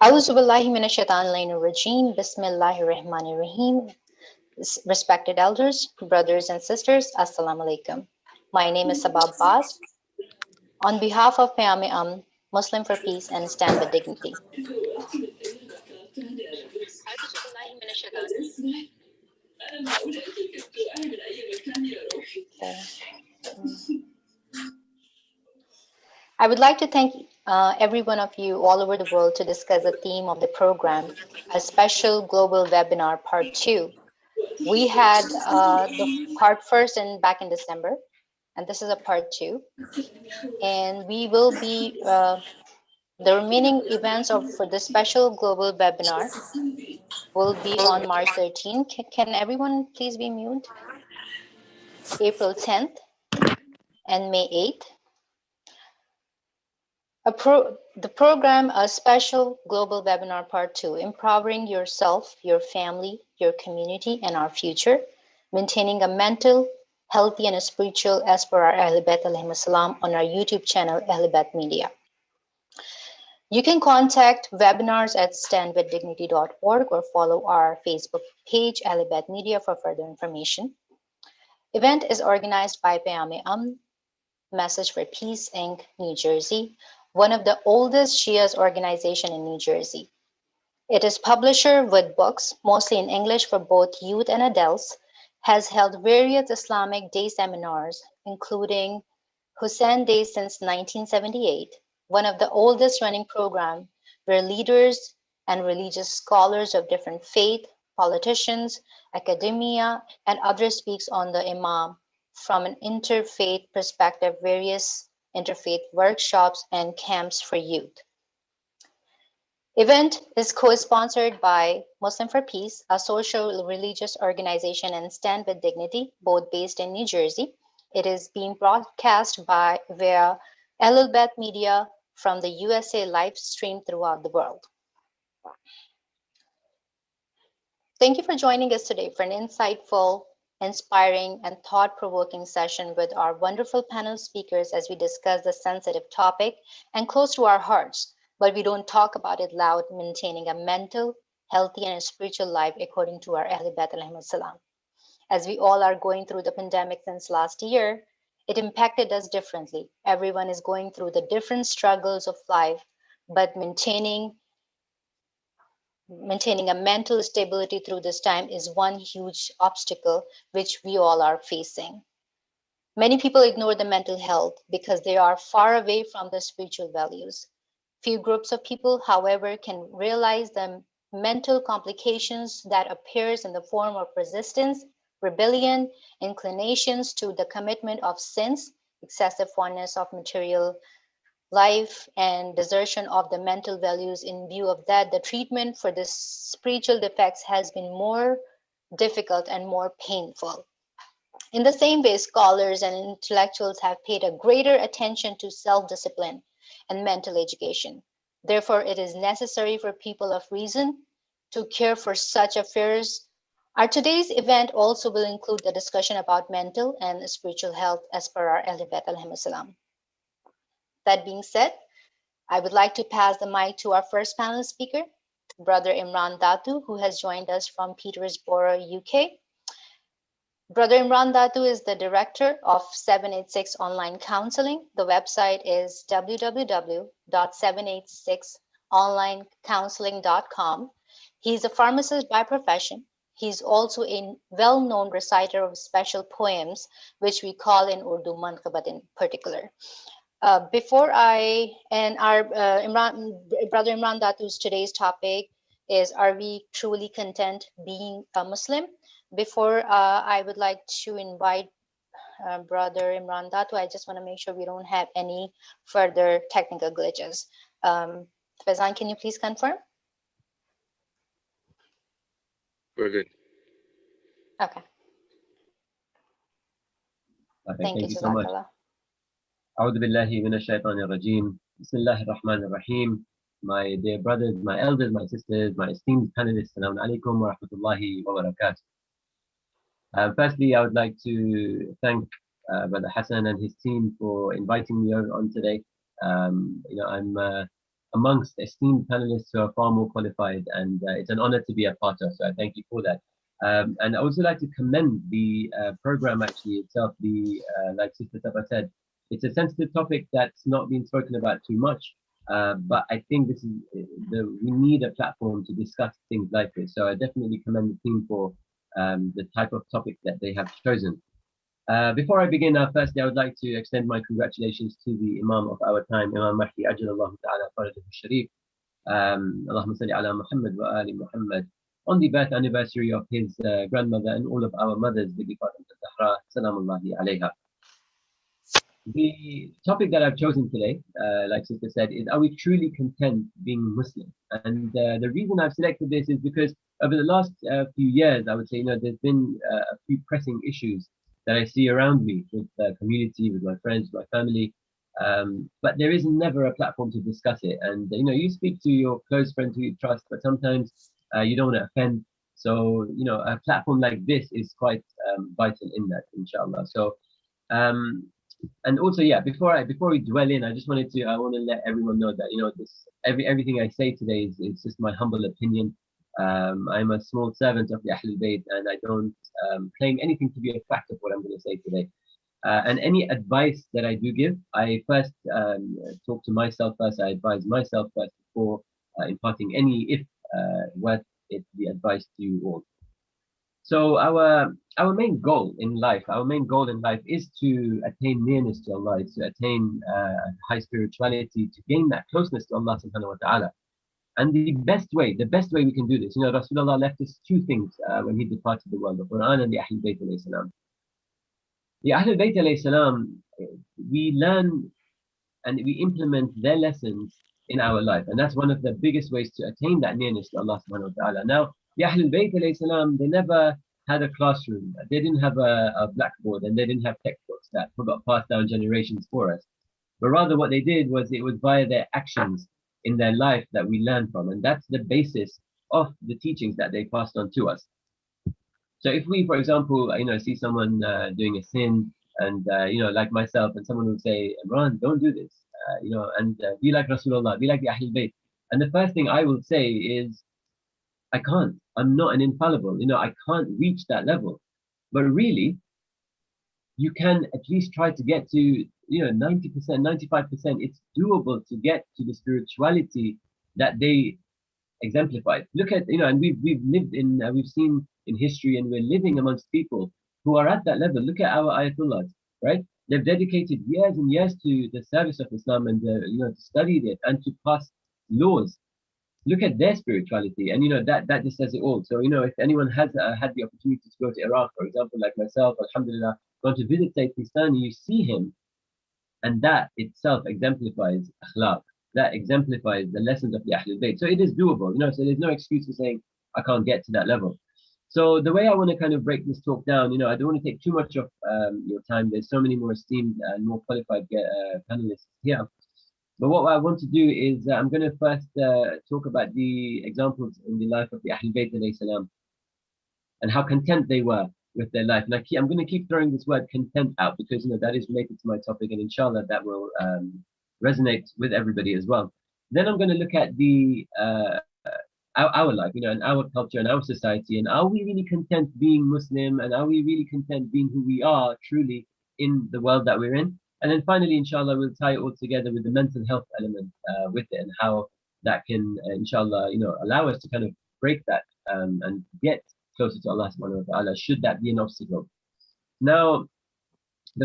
A'udhu billahi minash shaitanir rajim. Bismillahir rahmanir rahim. Respected elders, brothers and sisters, Assalamu alaikum. My name is Sabab Bas. On behalf of Payam Muslim for Peace and Stand with Dignity. I would like to thank every one of you all over the world to discuss the theme of the program, a special global webinar part 2. We had the part first back in December, and this is a part 2. And we will be the remaining events for the special global webinar will be on March 13th. Can everyone please be mute? April 10th and May 8th. The program, a special global webinar part 2, empowering yourself, your family, your community, and our future, maintaining a mental, healthy, and a spiritual as per our Ahl Bayt alayhim salam on our YouTube channel, Ahl Bayt Media. You can contact webinars at standwithdignity.org or follow our Facebook page, Ahl Bayt Media, for further information. Event is organized by Payam Message for Peace Inc., New Jersey, one of the oldest Shia's organization in New Jersey. It is publisher with books, mostly in English for both youth and adults, has held various Islamic day seminars, including Hussein Day since 1978, one of the oldest running programs where leaders and religious scholars of different faith, politicians, academia, and others speaks on the Imam from an interfaith perspective, various interfaith workshops and camps for youth. Event is co-sponsored by Muslim for Peace, a social religious organization, and Stand with Dignity, both based in New Jersey. It is being broadcast via Ahl Bayt Media from the USA, live stream throughout the world. Thank you for joining us today for an insightful, inspiring, and thought-provoking session with our wonderful panel speakers as we discuss the sensitive topic and close to our hearts, but we don't talk about it loud, maintaining a mental, healthy, and a spiritual life according to our Ahl Bayt alayhim salam. As we all are going through the pandemic since last year, it impacted us differently. Everyone is going through the different struggles of life, but maintaining a mental stability through this time is one huge obstacle which we all are facing. Many people ignore the mental health because they are far away from the spiritual values. Few groups of people, however, can realize the mental complications that appears in the form of resistance, rebellion, inclinations to the commitment of sins, excessive fondness of material life, and desertion of the mental values. In view of that, the treatment for the spiritual defects has been more difficult and more painful. In the same way, scholars and intellectuals have paid a greater attention to self-discipline and mental education. Therefore, it is necessary for people of reason to care for such affairs. Our today's event also will include the discussion about mental and spiritual health as per our Ahl Bayt alayhim salam. That being said, I would like to pass the mic to our first panel speaker, Brother Imran Datu, who has joined us from Petersborough, UK. Brother Imran Datu is the director of 786 Online Counseling. The website is www.786onlinecounseling.com. He's a pharmacist by profession. He's also a well-known reciter of special poems, which we call in Urdu manqabat in particular. Brother Imran Datu's today's topic is, are we truly content being a Muslim? Before I would like to invite Brother Imran Datu, I just want to make sure we don't have any further technical glitches. Faizan, can you please confirm? We're good. Okay. Thank you so much. أعوذ بالله من الشيطان الرجيم. بسم الله الرحمن الرحيم. My dear brothers, my elders, my sisters, my esteemed panelists, Assalamu alaikum wa rahmatullahi wa barakatuh. Firstly, I would like to thank Brother Hassan and his team for inviting me on today. I'm amongst esteemed panelists who are far more qualified, and it's an honor to be a part of. So I thank you for that. And I also like to commend the program actually itself. Like Sister Safa said, it's a sensitive topic that's not been spoken about too much. But I think this is we need a platform to discuss things like this. So I definitely commend the team for the type of topic that they have chosen. Before I begin, firstly, I would like to extend my congratulations to the Imam of our time, Imam Mahdi Ajalallahu Ta'ala Farajahu Sharif. Allahumma salli ala Muhammad wa ali Muhammad. On the birth anniversary of his grandmother and all of our mothers, Bibi Fatima Zahra, Salamullahi alayha. The topic that I've chosen today, like Sister said, is are we truly content being Muslim? And the reason I've selected this is because over the last few years, I would say, there's been a few pressing issues that I see around me with the community, with my friends, my family. But there is never a platform to discuss it. And you speak to your close friends who you trust, but sometimes you don't want to offend. So a platform like this is quite vital in that, inshallah. So and also, yeah, before we dwell in, I want to let everyone know that everything I say today is just my humble opinion. I'm a small servant of the Ahlul Bayt, and I don't claim anything to be a fact of what I'm going to say today. And any advice that I do give, I first talk to myself first. I advise myself first before imparting any, if worth it, the advice to you all. So our main goal in life, is to attain nearness to Allah, is to attain high spirituality, to gain that closeness to Allah Subhanahu wa Taala. And the best way we can do this, Rasulullah left us two things when he departed the world: the Quran and the Ahlul Bayt alayhi salam. The Ahlul Bayt alayhi salam, we learn and we implement their lessons in our life, and that's one of the biggest ways to attain that nearness to Allah Subhanahu wa Taala. Now, the Ahlul Bayt alayhi salam, they never had a classroom, they didn't have a blackboard, and they didn't have textbooks that got passed down generations for us. But rather, what they did was it was via their actions in their life that we learn from, and that's the basis of the teachings that they passed on to us. So if we, for example, see someone doing a sin, and like myself, and someone would say, Imran, don't do this, and be like Rasulullah, be like the Ahlul Bayt, and the first thing I will say is, I can't. I'm not an infallible. I can't reach that level. But really, you can at least try to get to 90%, 95%. It's doable to get to the spirituality that they exemplified. Look at and we've lived in we've seen in history, and we're living amongst people who are at that level. Look at our Ayatullahs, right? They've dedicated years and years to the service of Islam, and to study it and to pass laws. Look at their spirituality, and that just says it all. So if anyone has had the opportunity to go to Iraq, for example, like myself, alhamdulillah, gone to visit Sayyid Sistani, you see him, and that itself exemplifies akhlaq. That exemplifies the lessons of the Ahlul Bayt. So it is doable, so there's no excuse for saying I can't get to that level. So the way I want to kind of break this talk down, I don't want to take too much of your time. There's so many more esteemed and more qualified panelists here. But what I want to do is I'm going to first talk about the examples in the life of the Ahlul Bayt alayhi salam, and how content they were with their life. And I'm going to keep throwing this word content out because that is related to my topic, and inshallah that will resonate with everybody as well. Then I'm going to look at the our life, and our culture and our society, and are we really content being Muslim, and are we really content being who we are truly in the world that we're in? And then finally, inshallah, we'll tie it all together with the mental health element with it, and how that can, inshallah, allow us to kind of break that and get closer to Allah subhanahu wa ta'ala, should that be an obstacle. Now,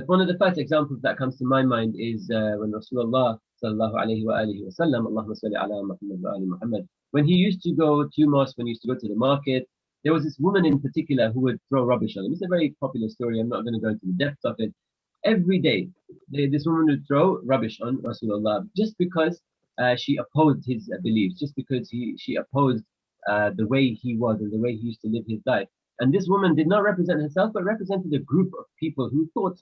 one of the first examples that comes to my mind is when Rasulullah sallallahu alayhi wa alihi wa sallam, Allahumma salli ala Muhammad wa ali Muhammad, when he used to go to mosque, when he used to go to the market, there was this woman in particular who would throw rubbish on him. It's a very popular story. I'm not going to go into the depths of it. Every day, this woman would throw rubbish on Rasulullah just because she opposed his beliefs, just because she opposed the way he was and the way he used to live his life. And this woman did not represent herself, but represented a group of people who thought,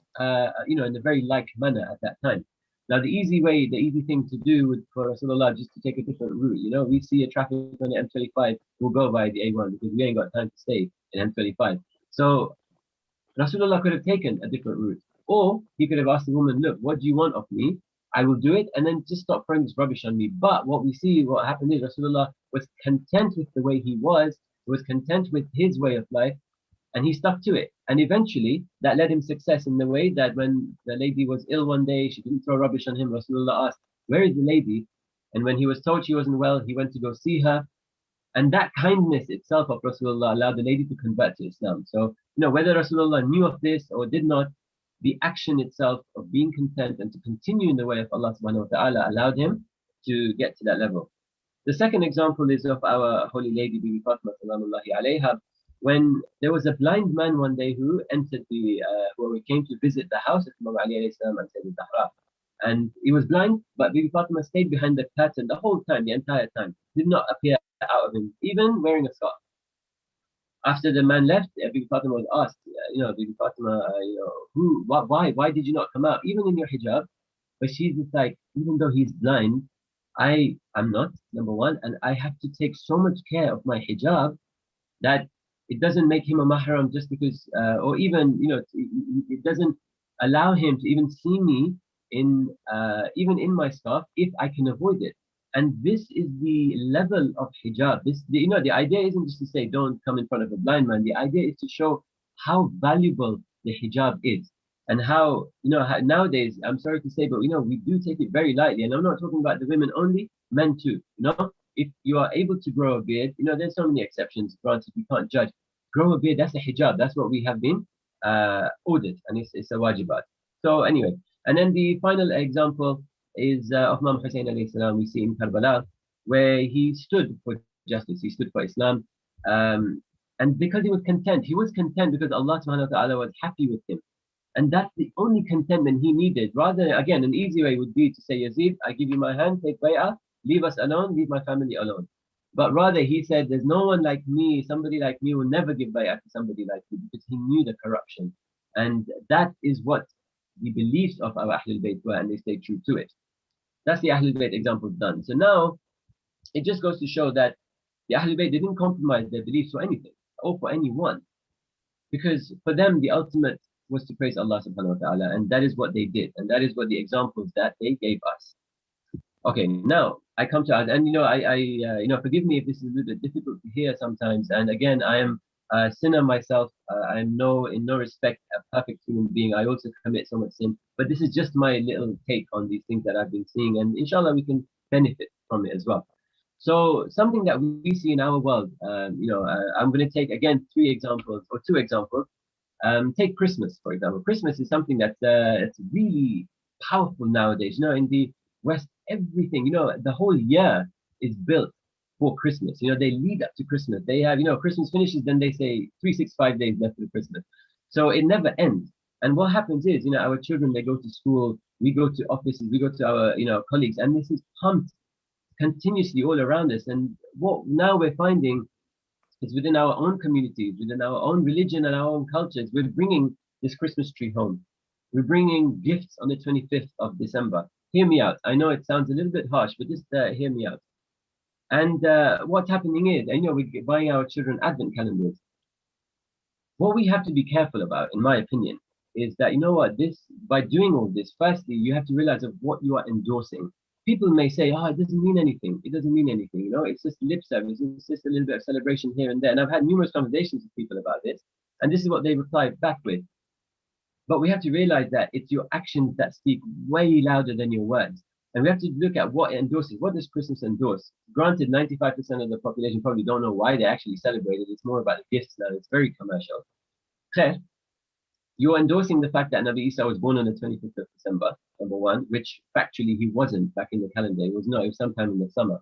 in a very like manner at that time. Now, the easy thing to do would, for Rasulullah, just to take a different route. We see a traffic on the M25, we'll go by the A1 because we ain't got time to stay in M25. So Rasulullah could have taken a different route. Or he could have asked the woman, look, what do you want of me? I will do it, and then just stop throwing this rubbish on me. But what we see, what happened is Rasulullah was content with the way he was content with his way of life, and he stuck to it. And eventually, that led him success in the way that when the lady was ill one day, she didn't throw rubbish on him. Rasulullah asked, "Where is the lady?" And when he was told she wasn't well, he went to go see her. And that kindness itself of Rasulullah allowed the lady to convert to Islam. So, whether Rasulullah knew of this or did not, the action itself of being content and to continue in the way of Allah subhanahu wa ta'ala allowed him to get to that level. The second example is of our holy lady, Bibi Fatima salamullahi alayha, when there was a blind man one day who entered where we came to visit the house of Imam Ali alayhi salam and Sayyid al-Zahra. And he was blind, but Bibi Fatima stayed behind the curtain the whole time, the entire time, did not appear out of him, even wearing a scarf. After the man left, Bibi Fatima was asked, Bibi Fatima, why did you not come out, even in your hijab? But she's just like, even though he's blind, I am not, number one, and I have to take so much care of my hijab that it doesn't make him a mahram just because, or even, it doesn't allow him to even see me even in my scarf if I can avoid it. And this is the level of hijab. The idea isn't just to say don't come in front of a blind man. The idea is to show how valuable the hijab is, and how how nowadays, I'm sorry to say, but we do take it very lightly. And I'm not talking about the women only, men too. If you are able to grow a beard, there's so many exceptions. Granted, we can't judge. Grow a beard, that's a hijab. That's what we have been ordered, and it's a wajibat. So anyway, and then the final example is of Imam Hussein alayhi salam, we see in Karbala, where he stood for justice, he stood for Islam. And because he was content because Allah subhanahu wa ta'ala was happy with him. And that's the only contentment he needed. Rather, again, an easy way would be to say, Yazid, I give you my hand, take bay'ah, leave us alone, leave my family alone. But rather, he said, there's no one like me, somebody like me will never give bay'ah to somebody like you, because he knew the corruption. And that is what the beliefs of our Ahlul Bayt were, and they stayed true to it. That's the Ahlul Bayt example done. So now, it just goes to show that the Ahlul Bayt didn't compromise their beliefs for anything, or for anyone. Because for them, the ultimate was to praise Allah subhanahu wa ta'ala, and that is what they did, and that is what the examples that they gave us. Okay, now I come to us, and forgive me if this is a little bit difficult to hear sometimes, and again, I am a sinner myself. I am in no respect a perfect human being. I also commit so much sin, but this is just my little take on these things that I've been seeing, and inshallah we can benefit from it as well. So something that we see in our world, I'm going to take again two examples. Take Christmas, for example. Christmas is something that's it's really powerful nowadays. In the West, everything, the whole year is built for Christmas. They lead up to Christmas. They have, Christmas finishes, then they say 365 days left for Christmas. So it never ends. And what happens is, our children, they go to school, we go to offices, we go to our, colleagues, and this is pumped continuously all around us. And what now we're finding is within our own communities, within our own religion and our own cultures, we're bringing this Christmas tree home. We're bringing gifts on the 25th of December. Hear me out. I know it sounds a little bit harsh, but just hear me out. And what's happening is, we're buying our children Advent calendars. What we have to be careful about, in my opinion, is that, by doing all this, firstly, you have to realize of what you are endorsing. People may say, it doesn't mean anything. It doesn't mean anything. It's just lip service. It's just a little bit of celebration here and there. And I've had numerous conversations with people about this. And this is what they reply back with. But we have to realize that it's your actions that speak way louder than your words. And we have to look at what it endorses. What does Christmas endorse? Granted, 95% of the population probably don't know why they actually celebrate it. It's more about the gifts now. It's very commercial. Khair, you're endorsing the fact that Nabi Isa was born on the 25th of December, number one, which factually he wasn't back in the calendar. It was sometime in the summer.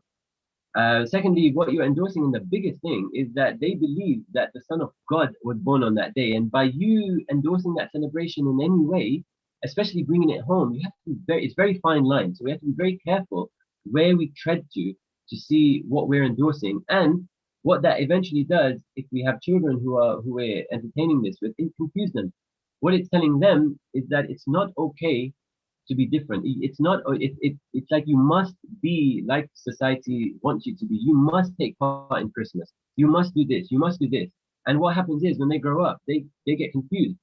Secondly, what you're endorsing, and the biggest thing, is that they believe that the Son of God was born on that day. And by you endorsing that celebration in any way, especially bringing it home, you have to it's very fine line. So we have to be very careful where we tread to see what we're endorsing. And what that eventually does, if we have children who we're entertaining this with, it confuses them. What it's telling them is that it's not okay to be different. It's not. It's like you must be like society wants you to be. You must take part in Christmas. You must do this. You must do this. And what happens is when they grow up, they get confused.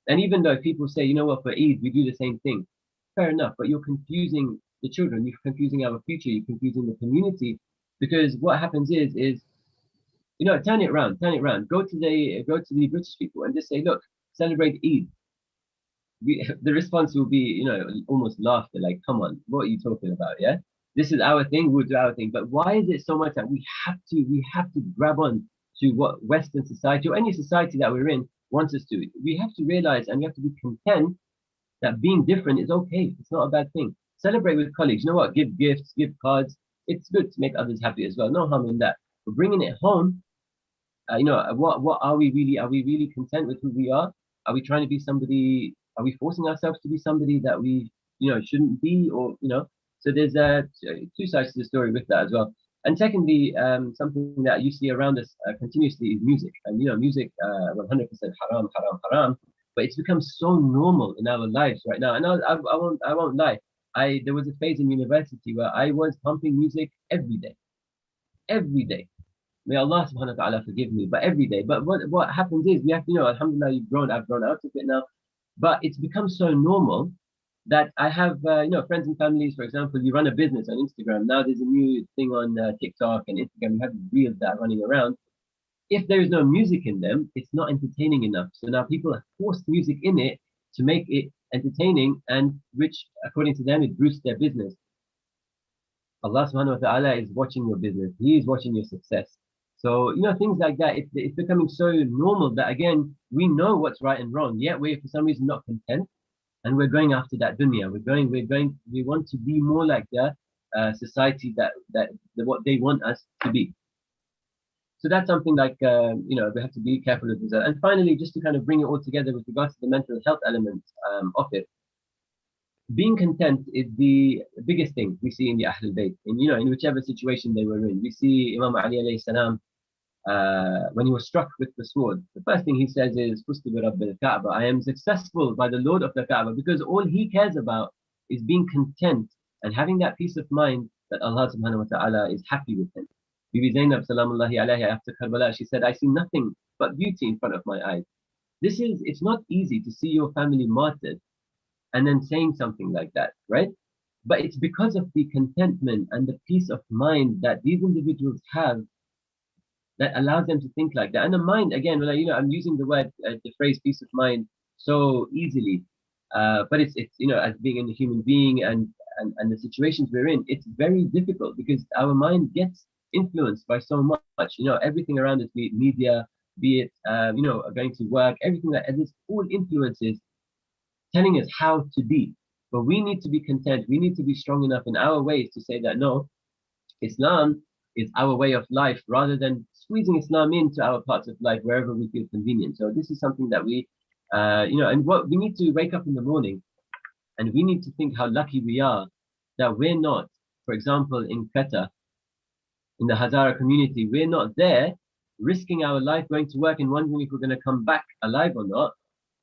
And even though people say, for Eid we do the same thing, fair enough, but you're confusing the children, you're confusing our future, you're confusing the community, because what happens is, turn it around, go to the British people and just say, look, celebrate Eid. The response will be, almost laughter, like, come on, what are you talking about? Yeah, this is our thing, we'll do our thing. But why is it so much that we have to grab on to what Western society or any society that we're in wants us to? We have to realize, and we have to be content that being different is okay. It's not a bad thing. Celebrate with colleagues. You know what? Give gifts, give cards. It's good to make others happy as well. No harm in that. But bringing it home, what are we really? Are we really content with who we are? Are we trying to be somebody? Are we forcing ourselves to be somebody that we, shouldn't be? Or, so there's two sides to the story with that as well. And secondly, something that you see around us continuously is music. And, music, 100% haram, haram, haram. But it's become so normal in our lives right now. And I won't lie. There was a phase in university where I was pumping music every day. Every day. May Allah subhanahu wa ta'ala forgive me, but every day. But what happens is we have to, alhamdulillah, I've grown out of it now. But it's become so normal that I have, friends and families, for example, you run a business on Instagram. Now there's a new thing on TikTok and Instagram. You have reels that are running around. If there is no music in them, it's not entertaining enough. So now people have forced music in it to make it entertaining, and which, according to them, it boosts their business. Allah subhanahu wa ta'ala is watching your business. He is watching your success. So, things like that, it's becoming so normal that, again, we know what's right and wrong, yet we're for some reason not content, and we're going after that dunya. We want to be more like the society that what they want us to be. So that's something like, we have to be careful of this. And finally, just to kind of bring it all together with regards to the mental health element of it, being content is the biggest thing we see in the Ahlul Bayt. In whichever situation they were in. We see Imam Ali alayhi salam, when he was struck with the sword, the first thing he says is, Fustu bi Rabbil Kaaba, I am successful by the Lord of the Kaaba, because all he cares about is being content and having that peace of mind that Allah subhanahu wa ta'ala is happy with him. Bibi Zainab salamullahi alayha, after Karbala, she said, I see nothing but beauty in front of my eyes. It's not easy to see your family martyred and then saying something like that, right? But it's because of the contentment and the peace of mind that these individuals have that allows them to think like that. And the mind, again, I'm using the phrase peace of mind so easily, but it's as being a human being and the situations we're in, it's very difficult because our mind gets influenced by so much, everything around us, be it media, be it, going to work, everything that is all influences telling us how to be. But we need to be content. We need to be strong enough in our ways to say that, no, Islam is our way of life, rather than squeezing Islam into our parts of life wherever we feel convenient. So this is something that we, and what we need to wake up in the morning and we need to think how lucky we are that we're not, for example, in Qatar, in the Hazara community, we're not there risking our life going to work and wondering if we're going to come back alive or not,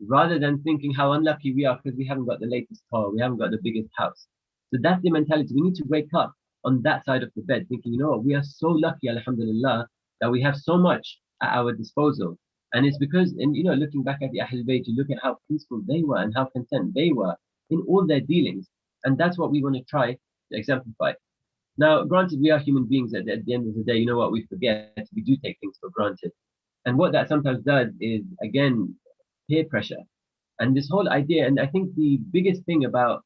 rather than thinking how unlucky we are because we haven't got the latest car, we haven't got the biggest house. So that's the mentality. We need to wake up on that side of the bed thinking, we are so lucky, alhamdulillah, that we have so much at our disposal. And it's because, looking back at the Ahlul Bayt, you look at how peaceful they were and how content they were in all their dealings. And that's what we want to try to exemplify. Now, granted, we are human beings at the end of the day. We forget, we do take things for granted. And what that sometimes does is, again, peer pressure. And this whole idea, and I think the biggest thing about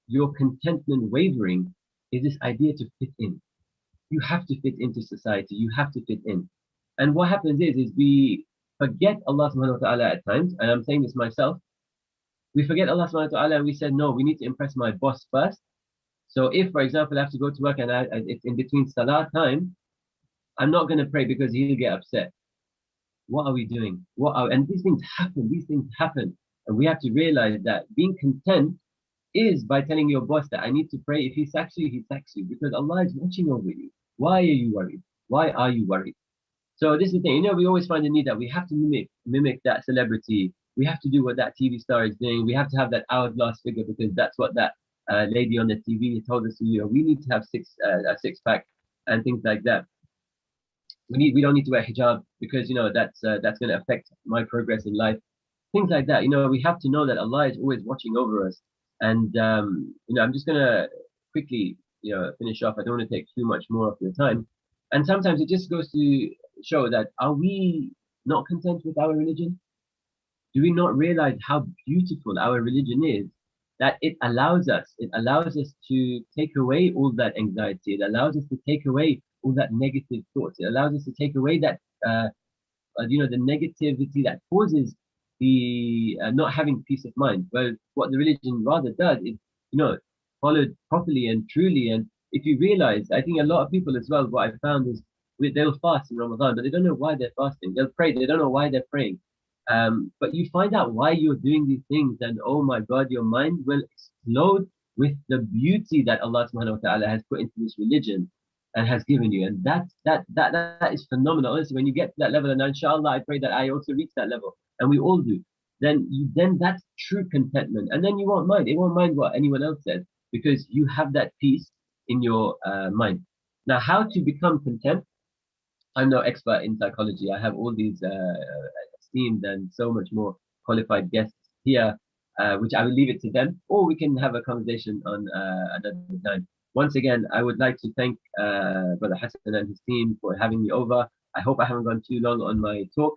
your contentment wavering is this idea to fit in. You have to fit into society. You have to fit in. And what happens is we forget Allah subhanahu wa ta'ala at times, and I'm saying this myself. We forget Allah subhanahu wa ta'ala and we said, no, we need to impress my boss first. So if, for example, I have to go to work and it's in between salah time, I'm not going to pray because he'll get upset. What are we doing? And these things happen. And we have to realize that being content is by telling your boss that I need to pray. If he sacks you, he sacks you, because Allah is watching over you. Why are you worried? Why are you worried? So this is the thing, we always find the need that we have to mimic that celebrity. We have to do what that TV star is doing. We have to have that hourglass figure because that's what that lady on the TV told us to do. We need to have a six-pack and things like that. We don't need to wear hijab because that's going to affect my progress in life. Things like that. We have to know that Allah is always watching over us, And I'm just gonna quickly finish off. I don't want to take too much more of your time. And sometimes it just goes to show that, are we not content with our religion? Do we not realize how beautiful our religion is? That it allows us to take away all that anxiety. It allows us to take away all that negative thoughts. It allows us to take away that the negativity that causes the not having peace of mind. Well, what the religion rather does is, followed properly and truly. And if you realize, I think a lot of people as well, what I found is they'll fast in Ramadan, but they don't know why they're fasting. They'll pray, they don't know why they're praying. But you find out why you're doing these things, and oh my God, your mind will explode with the beauty that Allah subhanahu wa ta'ala has put into this religion and has given you. And that is phenomenal. Honestly, when you get to that level, and inshallah, I pray that I also reach that level, and we all do, then that's true contentment. And then you won't mind. It won't mind what anyone else says, because you have that peace in your mind. Now, how to become content? I'm no expert in psychology. I have all these esteemed and so much more qualified guests here, which I will leave it to them, or we can have a conversation on another time. Once again, I would like to thank Brother Hassan and his team for having me over. I hope I haven't gone too long on my talk.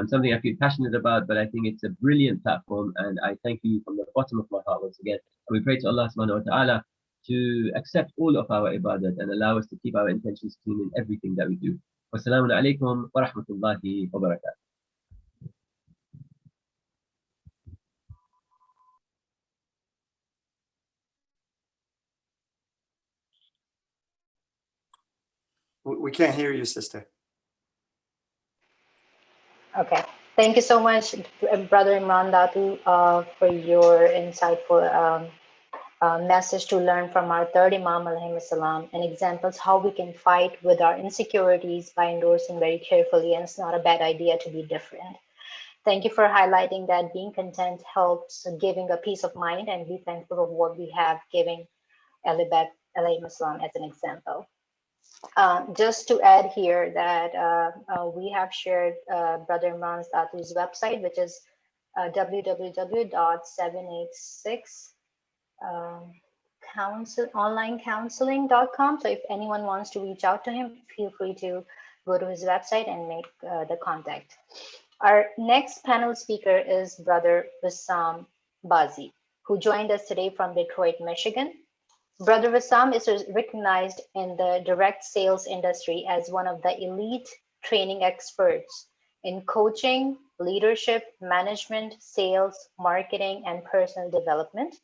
Something I feel passionate about, but I think it's a brilliant platform, and I thank you from the bottom of my heart once again. And we pray to Allah subhanahu wa ta'ala to accept all of our ibadat and allow us to keep our intentions clean in everything that we do. Wassalamu alaikum wa rahmatullahi wa barakatuh. We can't hear you, sister. Okay. Thank you so much, Brother Imran Datu, for your insightful message to learn from our third Imam alayhi salam, and examples how we can fight with our insecurities by endorsing very carefully, and it's not a bad idea to be different. Thank you for highlighting that being content helps giving a peace of mind, and be thankful of what we have, giving Ahlul Bayt alayhi salam as an example. Just to add here that we have shared Brother Imran Datu's website, which is www.786 onlinecounseling.com. So if anyone wants to reach out to him, feel free to go to his website and make the contact. Our next panel speaker is Brother Wissam Bazi, who joined us today from Detroit, Michigan. Brother Wissam is recognized in the direct sales industry as one of the elite training experts in coaching, leadership, management, sales, marketing, and personal development.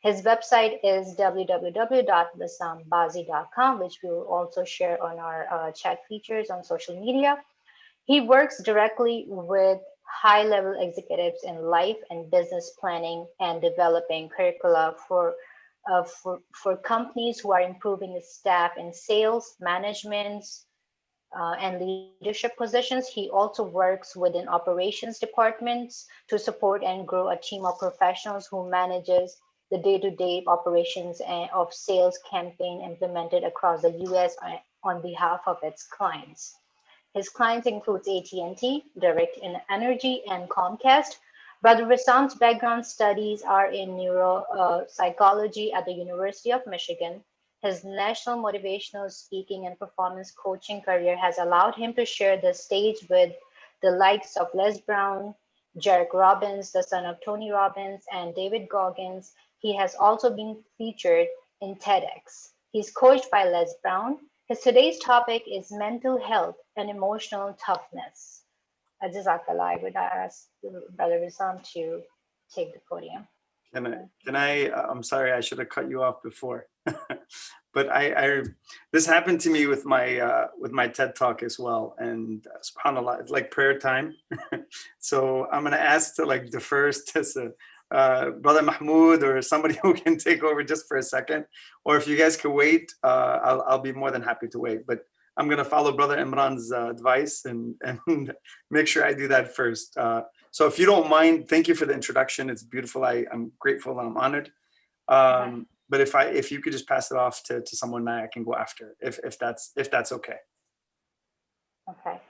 His website is www.wissambazi.com, which we will also share on our chat features on social media. He works directly with high-level executives in life and business planning and developing curricula for companies who are improving the staff in sales, management, and leadership positions. He also works within operations departments to support and grow a team of professionals who manages the day-to-day operations of sales campaign implemented across the US on behalf of its clients. His clients includes AT&T, Direct Energy, and Comcast. Brother Wissam's background studies are in neuropsychology at the University of Michigan. His national motivational speaking and performance coaching career has allowed him to share the stage with the likes of Les Brown, Jairek Robbins, the son of Tony Robbins, and David Goggins. He has also been featured in TEDx. He's coached by Les Brown. Today's topic is mental health and emotional toughness. Jazakallah, I would ask Brother Wissam to take the podium. Can I I'm sorry, I should have cut you off before. But this happened to me with my TED talk as well. And subhanAllah, it's like prayer time. So I'm gonna ask to defer to Brother Mahmoud or somebody who can take over just for a second. Or if you guys can wait, I'll be more than happy to wait. But I'm going to follow Brother Imran's advice and make sure I do that first. So if you don't mind, thank you for the introduction. It's beautiful. I'm grateful and I'm honored. But if you could just pass it off to someone I can go after, if that's okay. Okay.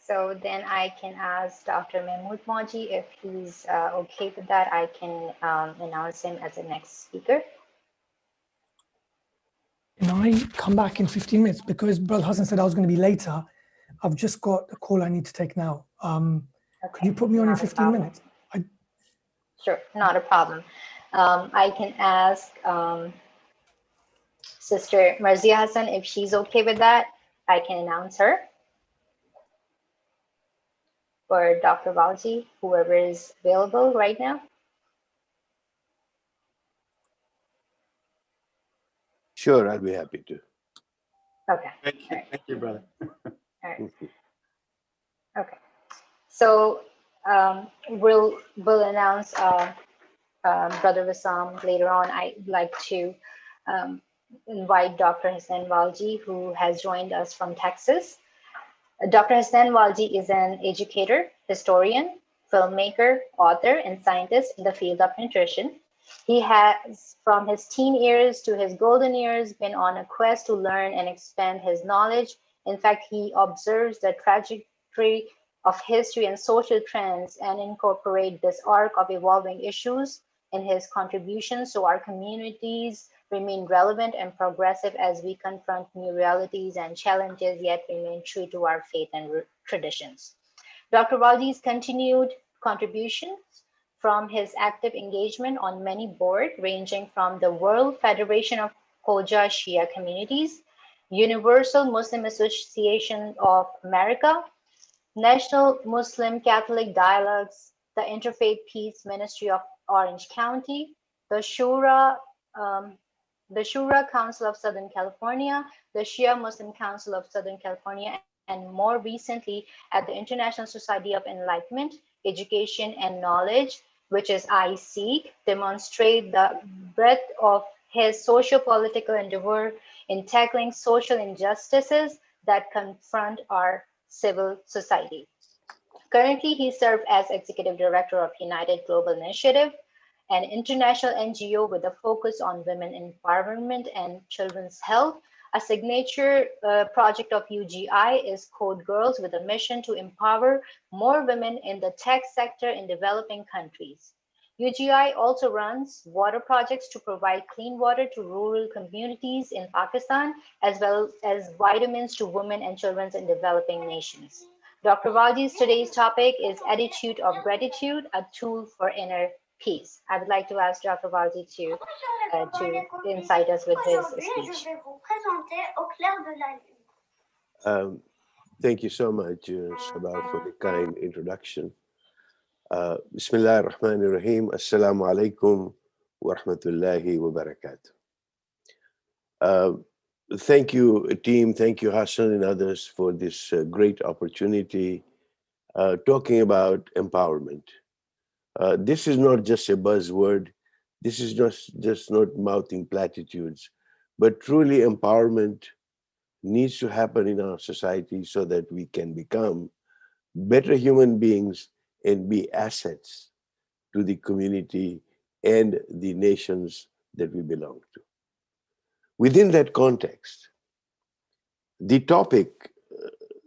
So then I can ask Dr. Mahmood Maji if he's okay with that. I can announce him as the next speaker. Can I come back in 15 minutes? Because Brother Hassan said I was going to be later. I've just got a call I need to take now. Could you put me on in 15 minutes? Sure, not a problem. I can ask Sister Marzia Hassan if she's okay with that. I can announce her. Or Dr. Balji, whoever is available right now. Sure, I'll be happy to. Okay. Thank you, brother. All right. Okay. So we'll announce Brother Wissam later on. I'd like to invite Dr. Hassan Walji, who has joined us from Texas. Dr. Hassan Walji is an educator, historian, filmmaker, author, and scientist in the field of nutrition. He has, from his teen years to his golden years, been on a quest to learn and expand his knowledge. In fact, he observes the trajectory of history and social trends and incorporate this arc of evolving issues in his contributions so our communities remain relevant and progressive as we confront new realities and challenges, yet remain true to our faith and traditions. Dr. Walji's continued contributions from his active engagement on many boards, ranging from the World Federation of Khoja Shia Communities, Universal Muslim Association of America, National Muslim Catholic Dialogues, the Interfaith Peace Ministry of Orange County, the Shura Council of Southern California, the Shia Muslim Council of Southern California, and more recently at the International Society of Enlightenment, Education and Knowledge, which is ISEEK, demonstrate the breadth of his socio-political endeavor in tackling social injustices that confront our civil society. Currently, he serves as Executive Director of United Global Initiative, an international NGO with a focus on women empowerment and children's health. A signature project of UGI is Code Girls, with a mission to empower more women in the tech sector in developing countries. UGI also runs water projects to provide clean water to rural communities in Pakistan, as well as vitamins to women and children in developing nations. Dr. Walji's today's topic is Attitude of Gratitude, a tool for inner peace. I would like to ask Dr. Walji to incite us with his speech. Thank you so much, Sabah, for the kind introduction. Bismillah ar-Rahman ar-Rahim. Assalamu alaikum wa rahmatullahi wa barakatuh. Thank you, team. Thank you, Hassan and others, for this great opportunity talking about empowerment. This is not just a buzzword. This is just not mouthing platitudes, but truly empowerment needs to happen in our society so that we can become better human beings and be assets to the community and the nations that we belong to. Within that context, the topic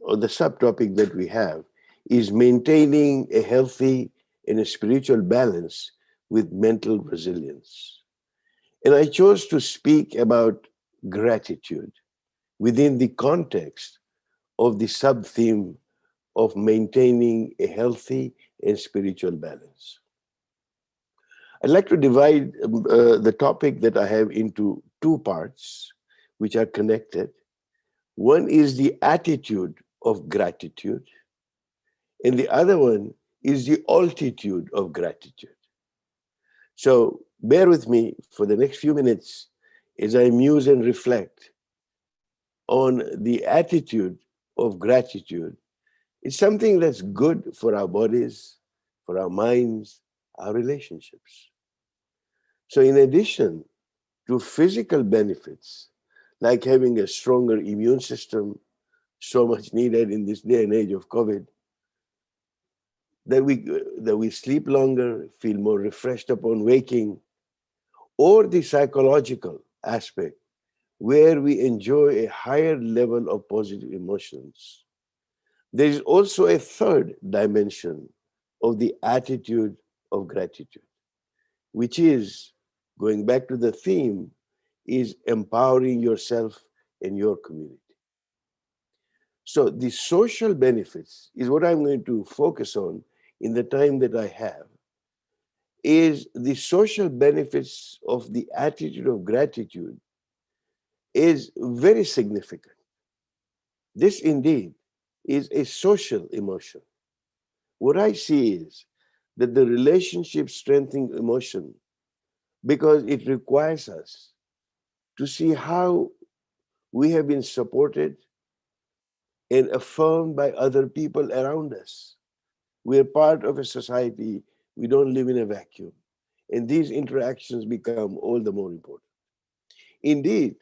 or the subtopic that we have is maintaining a healthy and a spiritual balance with mental resilience. And I chose to speak about gratitude within the context of the sub-theme of maintaining a healthy and spiritual balance. I'd like to divide the topic that I have into two parts, which are connected. One is the attitude of gratitude, and the other one is the altitude of gratitude. So bear with me for the next few minutes as I muse and reflect on the attitude of gratitude. It's something that's good for our bodies, for our minds, our relationships. So in addition to physical benefits, like having a stronger immune system, so much needed in this day and age of COVID, that we sleep longer, feel more refreshed upon waking, or the psychological aspect, where we enjoy a higher level of positive emotions. There is also a third dimension of the attitude of gratitude, which is, going back to the theme, is empowering yourself and your community. So the social benefits is what I'm going to focus on in the time that I have, is the social benefits of the attitude of gratitude is very significant. This indeed is a social emotion. What I see is that the relationship strengthening emotion, because it requires us to see how we have been supported and affirmed by other people around us. We are part of a society, we don't live in a vacuum. And these interactions become all the more important. Indeed,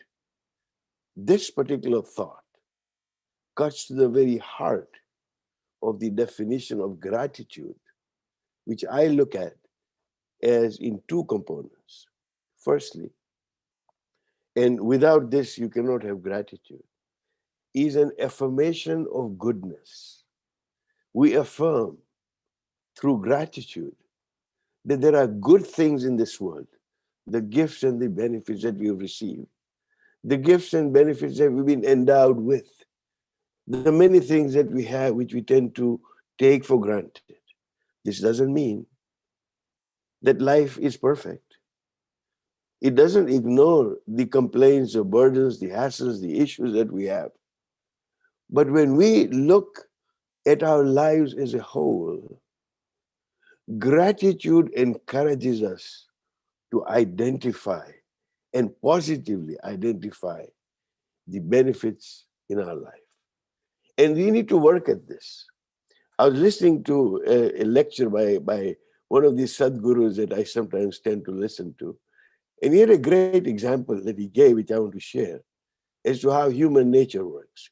this particular thought cuts to the very heart of the definition of gratitude, which I look at as in two components. Firstly, and without this you cannot have gratitude, is an affirmation of goodness. We affirm through gratitude that there are good things in this world, the gifts and the benefits that we have received, the gifts and benefits that we've been endowed with, the many things that we have which we tend to take for granted. This doesn't mean that life is perfect. It doesn't ignore the complaints, the burdens, the hassles, the issues that we have. But when we look at our lives as a whole, gratitude encourages us to identify and positively identify the benefits in our life. And we need to work at this. I was listening to a lecture by one of these Sadgurus that I sometimes tend to listen to. And he had a great example that he gave, which I want to share, as to how human nature works.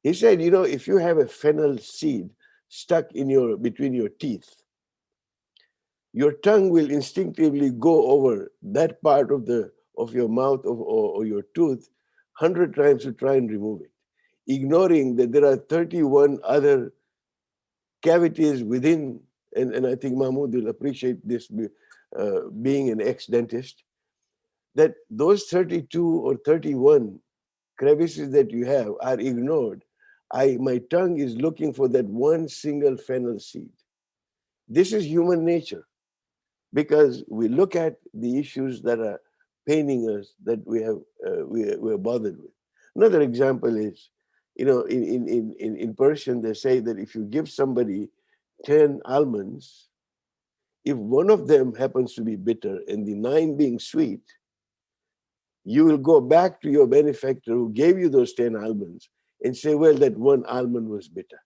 He said, you know, if you have a fennel seed stuck in between your teeth, your tongue will instinctively go over that part of your mouth or your tooth 100 times to try and remove it, ignoring that there are 31 other cavities within, and I think Mahmoud will appreciate this, being an ex-dentist, that those 32 or 31 crevices that you have are ignored. My tongue is looking for that one single fennel seed. This is human nature, because we look at the issues that are paining us, that we're bothered with. Another example is, you know, in Persian, they say that if you give somebody 10 almonds, if one of them happens to be bitter and the 9 being sweet, you will go back to your benefactor who gave you those 10 almonds and say, well, that one almond was bitter,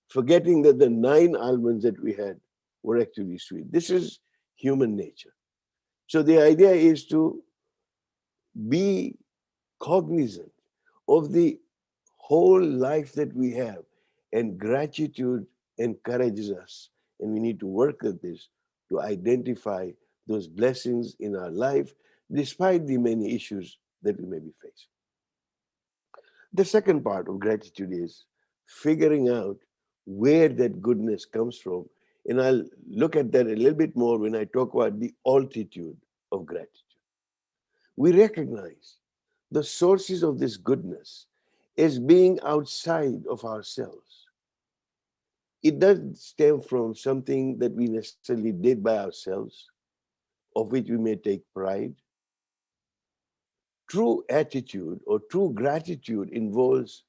forgetting that the 9 almonds that we had were actually sweet. This is human nature. So the idea is to be cognizant of the whole life that we have, and gratitude encourages us, and we need to work at this to identify those blessings in our life despite the many issues that we may be facing. The second part of gratitude is figuring out where that goodness comes from, and I'll look at that a little bit more when I talk about the altitude of gratitude. We recognize the sources of this goodness as being outside of ourselves. It doesn't stem from something that we necessarily did by ourselves, of which we may take pride. True attitude or true gratitude involves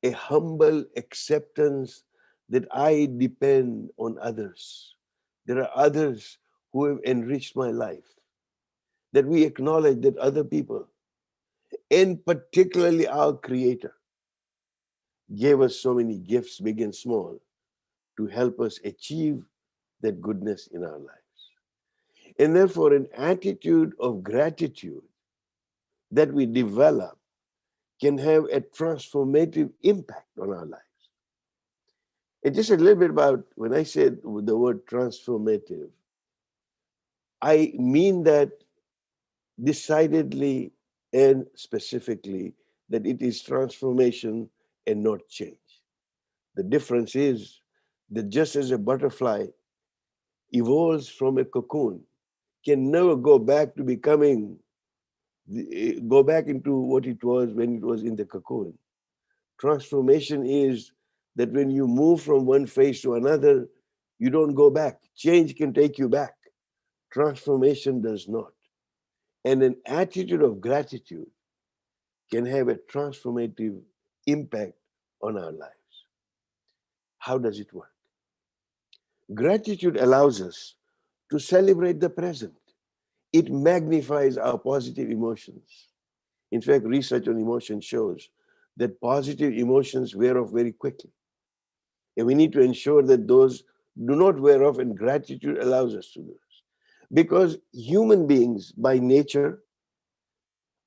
a humble acceptance that I depend on others. There are others who have enriched my life. That we acknowledge that other people, and particularly our Creator, gave us so many gifts, big and small, to help us achieve that goodness in our lives. And therefore, an attitude of gratitude that we develop can have a transformative impact on our lives. And just a little bit about, when I said the word transformative, I mean that decidedly and specifically, that it is transformation and not change. The difference is that just as a butterfly evolves from a cocoon, can never go back to becoming, go back into what it was when it was in the cocoon. Transformation is that when you move from one phase to another, you don't go back. Change can take you back. Transformation does not. And an attitude of gratitude can have a transformative impact on our lives. How does it work? Gratitude allows us to celebrate the present. It magnifies our positive emotions. In fact, research on emotion shows that positive emotions wear off very quickly. And we need to ensure that those do not wear off, and gratitude allows us to do this. Because human beings by nature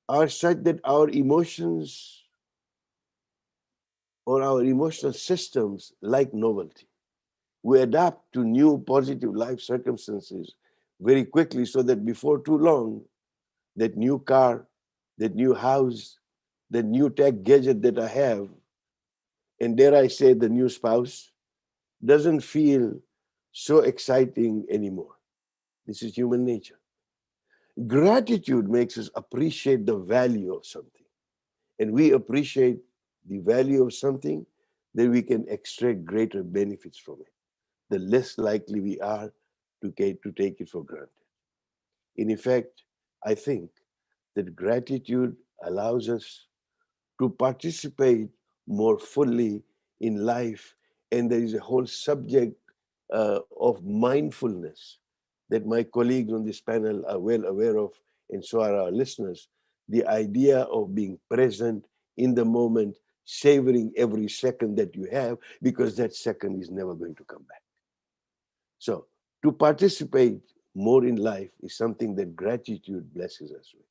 are such that our emotions or our emotional systems like novelty. We adapt to new positive life circumstances very quickly, so that before too long, that new car, that new house, that new tech gadget that I have, and dare I say the new spouse, doesn't feel so exciting anymore. This is human nature. Gratitude makes us appreciate the value of something. And we appreciate the value of something, then we can extract greater benefits from it. The less likely we are to take it for granted. In effect, I think that gratitude allows us to participate more fully in life. And there is a whole subject of mindfulness that my colleagues on this panel are well aware of, and so are our listeners. The idea of being present in the moment, savoring every second that you have, because that second is never going to come back. So, to participate more in life is something that gratitude blesses us with.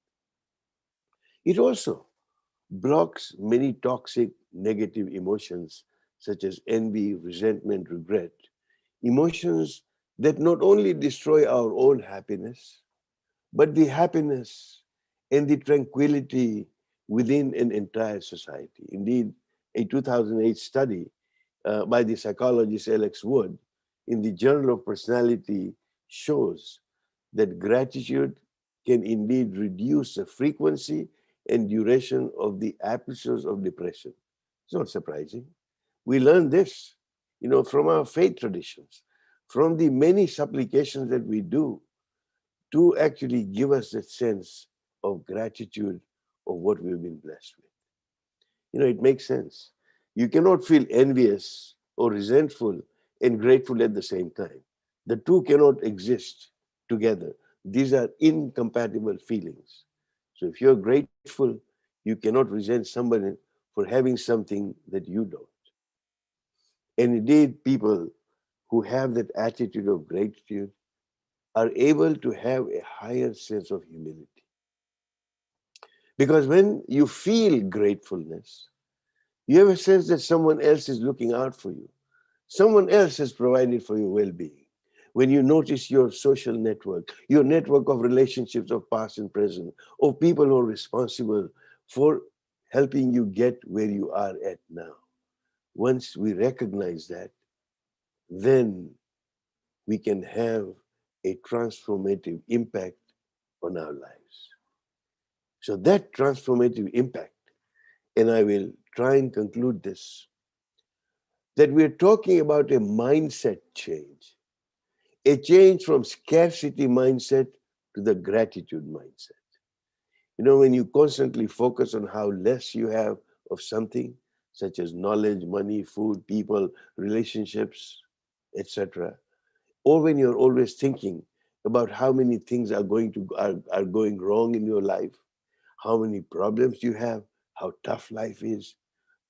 It also blocks many toxic negative emotions such as envy, resentment, regret, emotions that not only destroy our own happiness, but the happiness and the tranquility within an entire society. Indeed, a 2008 study by the psychologist Alex Wood in the Journal of Personality shows that gratitude can indeed reduce the frequency and duration of the episodes of depression. It's not surprising. We learn this, from our faith traditions, from the many supplications that we do to actually give us that sense of gratitude of what we've been blessed with. It makes sense. You cannot feel envious or resentful and grateful at the same time. The two cannot exist together. These are incompatible feelings. So if you're grateful, you cannot resent somebody for having something that you don't. And indeed, people who have that attitude of gratitude are able to have a higher sense of humility. Because when you feel gratefulness, you have a sense that someone else is looking out for you. Someone else has provided for your well-being. When you notice your social network, your network of relationships of past and present, of people who are responsible for helping you get where you are at now. Once we recognize that, then we can have a transformative impact on our lives. So that transformative impact, and I will try and conclude this, that we're talking about a mindset change, a change from scarcity mindset to the gratitude mindset. When you constantly focus on how less you have of something, such as knowledge, money, food, people, relationships, etc., or when you're always thinking about how many things are going wrong in your life, how many problems you have, how tough life is,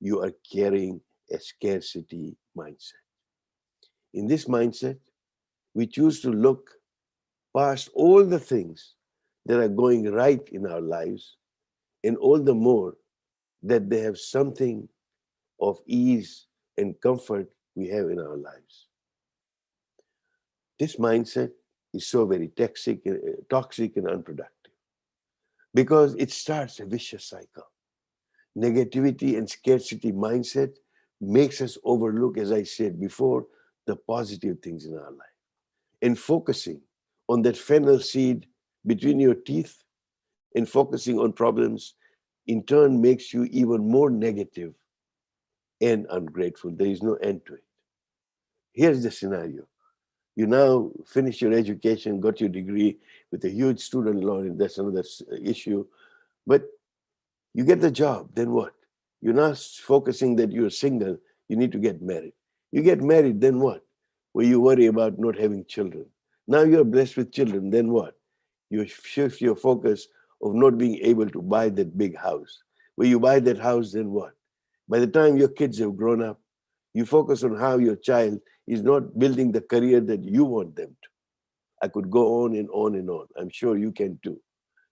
you are carrying a scarcity mindset. In this mindset, we choose to look past all the things that are going right in our lives, and all the more that they have something of ease and comfort we have in our lives. This mindset is so very toxic and unproductive because it starts a vicious cycle. Negativity and scarcity mindset makes us overlook, as I said before, the positive things in our life. And focusing on that fennel seed between your teeth and focusing on problems in turn makes you even more negative and ungrateful. There is no end to it. Here's the scenario. You now finish your education, got your degree with a huge student loan, that's another issue. But you get the job, then what? You're now focusing that you're single, you need to get married. You get married, then what? Well, you worry about not having children. Now you're blessed with children, then what? You shift your focus of not being able to buy that big house. When you buy that house, then what? By the time your kids have grown up, you focus on how your child is not building the career that you want them to. I could go on and on and on. I'm sure you can too,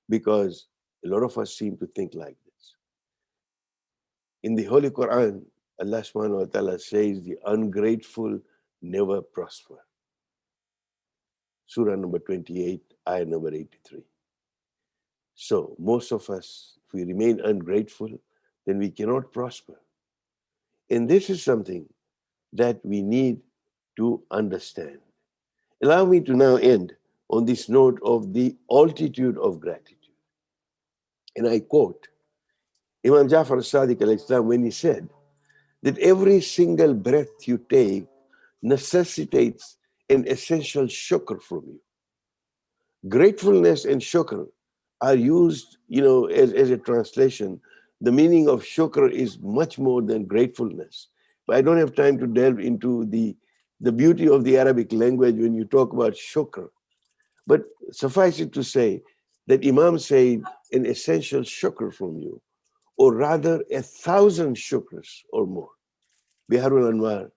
because a lot of us seem to think like this. In the Holy Quran, Allah subhanahu wa ta'ala says the ungrateful never prosper. Surah number 28, ayah number 83. So most of us, if we remain ungrateful, then we cannot prosper. And this is something that we need to understand. Allow me to now end on this note of the altitude of gratitude. And I quote Imam Jafar as-Sadiq al-Islam when he said that every single breath you take necessitates an essential shukr from you. Gratefulness and shukr are used, as a translation. The meaning of shukr is much more than gratefulness. But I don't have time to delve into the beauty of the Arabic language when you talk about shukr. But suffice it to say that Imam said an essential shukr from you, or rather 1,000 shukrs or more. Biharul Anwar,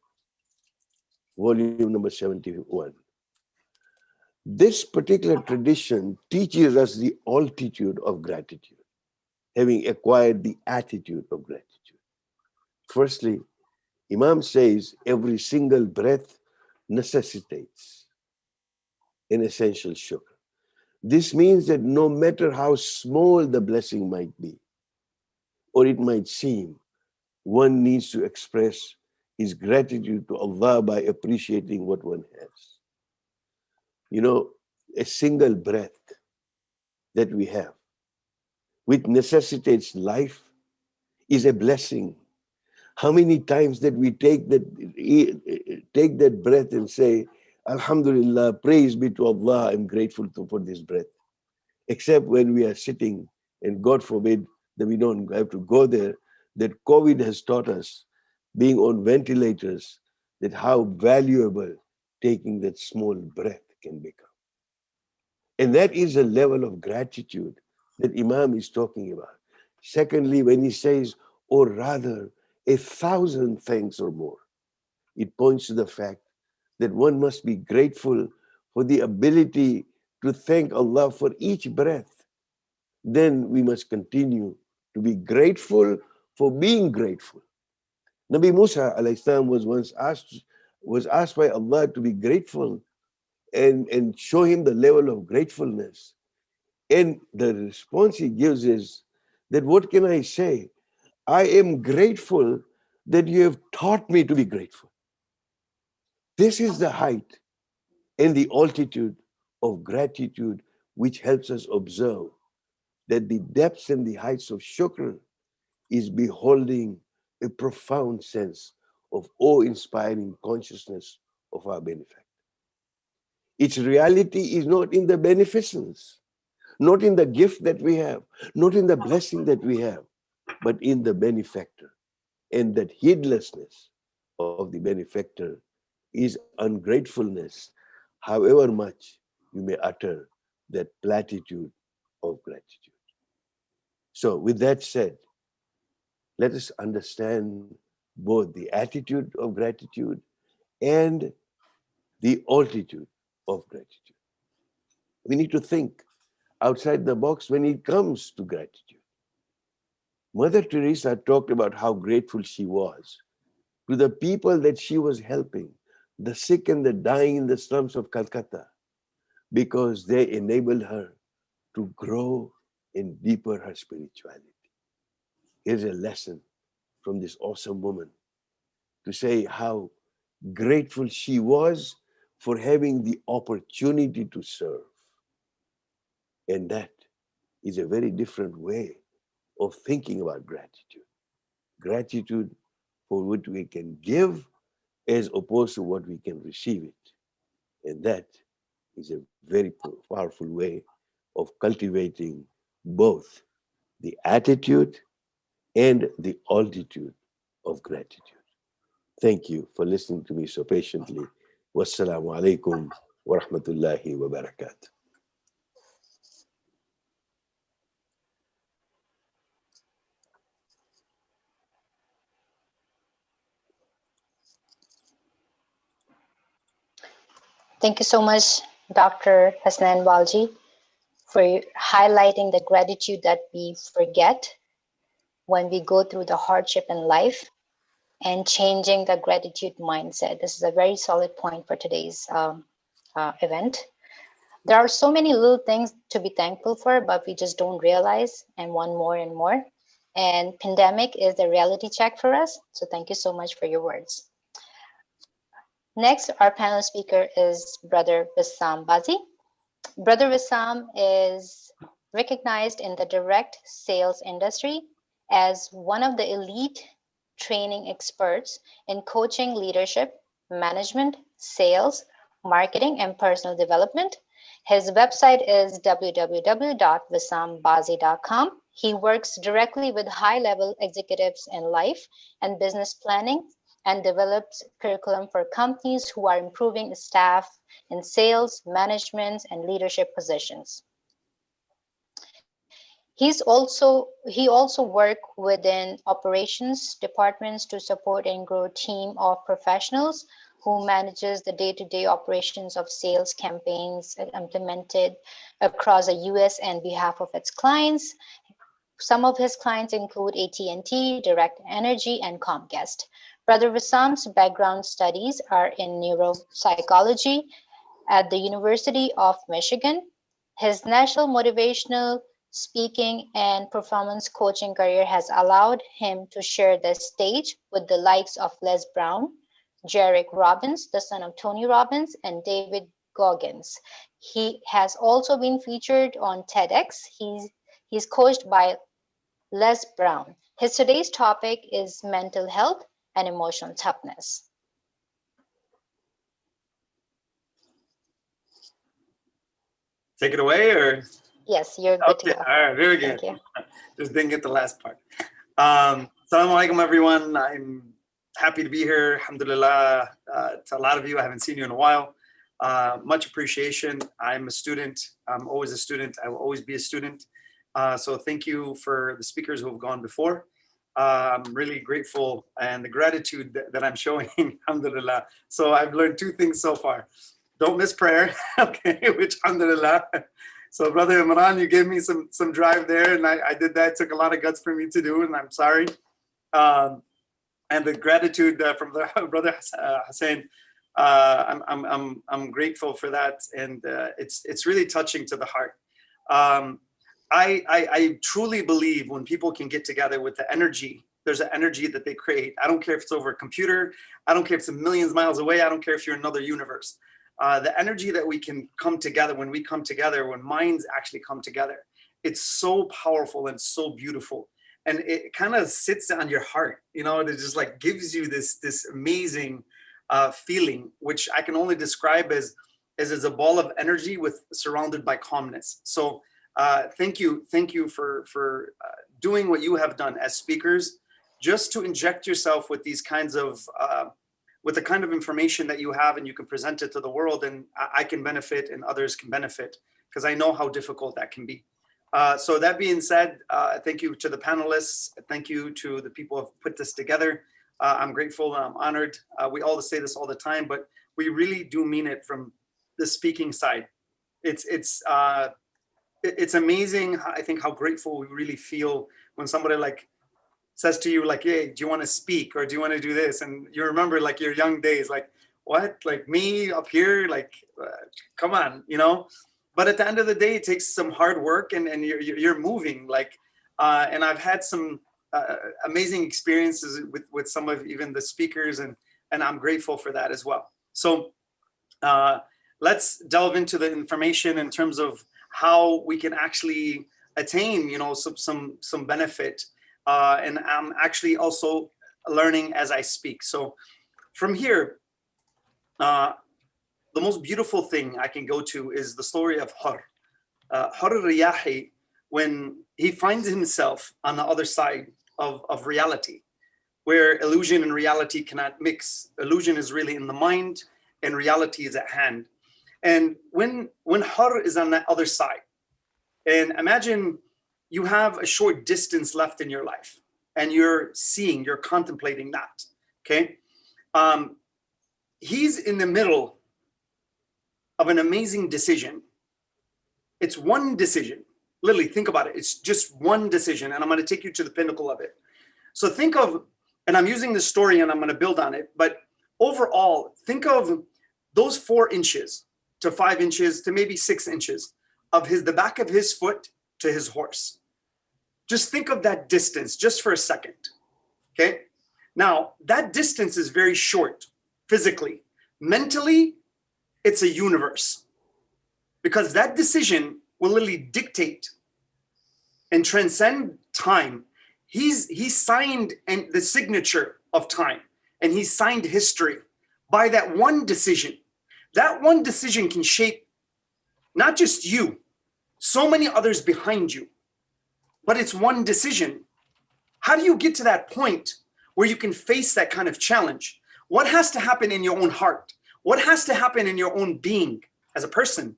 volume number 71. This particular tradition teaches us the altitude of gratitude, having acquired the attitude of gratitude. Firstly, Imam says every single breath necessitates an essential shukr. This means that no matter how small the blessing might be, or it might seem, one needs to express his gratitude to Allah by appreciating what one has. A single breath that we have, which necessitates life, is a blessing. How many times that we take that breath and say, Alhamdulillah, praise be to Allah, I'm grateful for this breath. Except when we are sitting, and God forbid that we don't have to go there, that COVID has taught us, being on ventilators, that how valuable taking that small breath can become. And that is a level of gratitude that Imam is talking about. Secondly, when he says, or rather, 1,000 thanks or more, it points to the fact that one must be grateful for the ability to thank Allah for each breath. Then we must continue to be grateful for being grateful. Nabi Musa alayhi salam was asked by Allah to be grateful and show him the level of gratefulness. And the response he gives is that, what can I say? I am grateful that you have taught me to be grateful. This is the height and the altitude of gratitude which helps us observe that the depths and the heights of shukr is beholding a profound sense of awe-inspiring consciousness of our benefactor. Its reality is not in the beneficence, not in the gift that we have, not in the blessing that we have, but in the benefactor. And that heedlessness of the benefactor is ungratefulness, however much you may utter that platitude of gratitude. So with that said, let us understand both the attitude of gratitude and the altitude of gratitude. We need to think outside the box when it comes to gratitude. Mother Teresa talked about how grateful she was to the people that she was helping, the sick and the dying in the slums of Calcutta, because they enabled her to grow and deepen her spirituality. Here's a lesson from this awesome woman. to say how grateful she was for having the opportunity to serve. And that is a very different way of thinking about gratitude. Gratitude for what we can give as opposed to what we can receive it. And that is a very powerful way of cultivating both the attitude and the altitude of gratitude. Thank you for listening to me so patiently. Wassalamu alaikum wa rahmatullahi wa barakatuh. Thank you so much, Dr. Hasnain Walji, for highlighting the gratitude that we forget when we go through the hardship in life and changing the gratitude mindset. This is a very solid point for today's event. There are so many little things to be thankful for, but we just don't realize and want more and more. And pandemic is the reality check for us. So thank you so much for your words. Next, our panel speaker is Brother Wissam Bazzi. Brother Wissam is recognized in the direct sales industry as one of the elite training experts in coaching, leadership, management, sales, marketing, and personal development. His website is www.wissambazzi.com. He works directly with high-level executives in life and business planning and develops curriculum for companies who are improving staff in sales, management, and leadership positions. He also works within operations departments to support and grow a team of professionals who manages the day-to-day operations of sales campaigns implemented across the US and behalf of its clients. Some of his clients include AT&T, Direct Energy, and Comcast. Brother Wissam's background studies are in neuropsychology at the University of Michigan. His national motivational speaking and performance coaching career has allowed him to share the stage with the likes of Les Brown, Jarek Robbins, the son of Tony Robbins, and David Goggins. He has also been featured on TEDx. He's coached by Les Brown. His today's topic is mental health and emotional toughness. Take it away, or? Yes, you're good to go. All right, very good. Thank you. Just didn't get the last part. Assalamu alaikum, everyone. I'm happy to be here. Alhamdulillah. To a lot of you, I haven't seen you in a while. Much appreciation. I'm a student. I'm always a student. I will always be a student. So thank you for the speakers who have gone before. I'm really grateful, and the gratitude that I'm showing, alhamdulillah. So I've learned two things so far. Don't miss prayer, okay, which alhamdulillah. So Brother Imran, you gave me some drive there, and I did that. It took a lot of guts for me to do, and I'm sorry. And the gratitude from the Brother Hussein, I'm grateful for that, and it's really touching to the heart. I truly believe when people can get together with the energy, there's an energy that they create. I don't care if it's over a computer. I don't care if it's millions of miles away. I don't care if you're in another universe. The energy that we can come together, when we come together, when minds actually come together, it's so powerful and so beautiful. And it kind of sits on your heart, you know, it just like gives you this amazing feeling, which I can only describe as a ball of energy surrounded by calmness. So thank you for doing what you have done as speakers, just to inject yourself with these kinds of with the kind of information that you have, and you can present it to the world, and I can benefit and others can benefit, because I know how difficult that can be. So that being said, thank you to the panelists. Thank you to the people who have put this together. I'm grateful and I'm honored. We all say this all the time, but we really do mean it from the speaking side. It's amazing, I think, how grateful we really feel when somebody like says to you, like, hey, do you want to speak, or do you want to do this? And you remember like your young days, like, what, like me up here, like, come on, you know? But at the end of the day, it takes some hard work, and you're moving, like, and I've had some amazing experiences with some of even the speakers, and I'm grateful for that as well. So let's delve into the information in terms of how we can actually attain, you know, some benefit. And I'm actually also learning as I speak. So from here, the most beautiful thing I can go to is the story of Hur. Hur al-Riyahi, when he finds himself on the other side of reality, where illusion and reality cannot mix. Illusion is really in the mind and reality is at hand. And when Hur is on that other side, and imagine you have a short distance left in your life and you're contemplating that, okay? He's in the middle of an amazing decision. It's one decision. Literally, think about it. It's just one decision, and I'm going to take you to the pinnacle of it. So think of, and I'm using this story and I'm going to build on it, but overall, think of those 4 inches to 5 inches to maybe 6 inches of the back of his foot to his horse. Just think of that distance just for a second, okay? Now, that distance is very short physically. Mentally, it's a universe, because that decision will literally dictate and transcend time. He signed the signature of time, and he signed history by that one decision. That one decision can shape not just you, so many others behind you, but it's one decision. How do you get to that point where you can face that kind of challenge? What has to happen in your own heart? What has to happen in your own being as a person?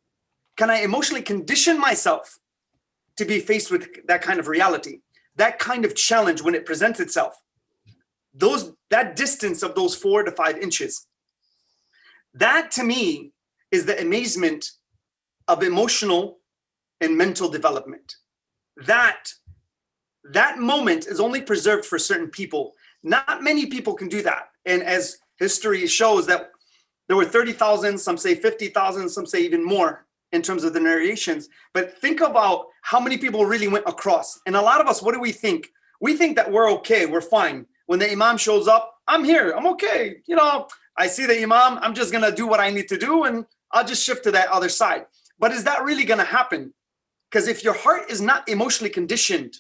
Can I emotionally condition myself to be faced with that kind of reality, that kind of challenge when it presents itself? That distance of those 4 to 5 inches, that to me is the amazement of emotional and mental development. That moment is only preserved for certain people. Not many people can do that. And as history shows, that there were 30,000, some say 50,000, some say even more in terms of the narrations. But think about how many people really went across. And a lot of us, what do we think? We think that we're okay, we're fine. When the imam shows up, I'm here, I'm okay. You know, I see the imam, I'm just gonna do what I need to do and I'll just shift to that other side. But is that really gonna happen? Because if your heart is not emotionally conditioned,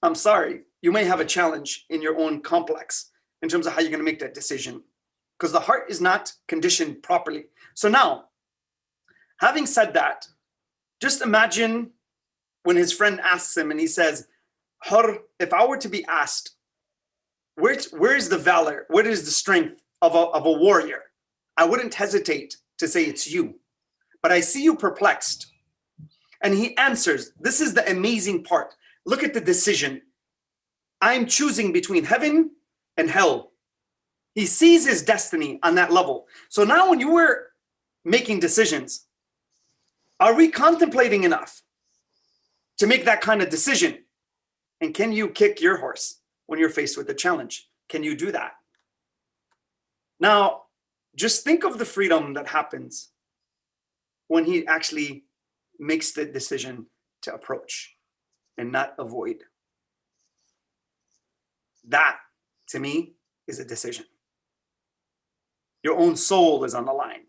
I'm sorry, you may have a challenge in your own complex in terms of how you're going to make that decision, because the heart is not conditioned properly. So now, having said that, just imagine when his friend asks him and he says, Hur, if I were to be asked, where is the valor, where is the strength of a warrior? I wouldn't hesitate to say it's you, but I see you perplexed. And he answers, this is the amazing part. Look at the decision. I'm choosing between heaven and hell. He sees his destiny on that level. So now when you were making decisions, are we contemplating enough to make that kind of decision? And can you kick your horse when you're faced with a challenge? Can you do that? Now, just think of the freedom that happens when he actually makes the decision to approach and not avoid. That, to me, is a decision. Your own soul is on the line.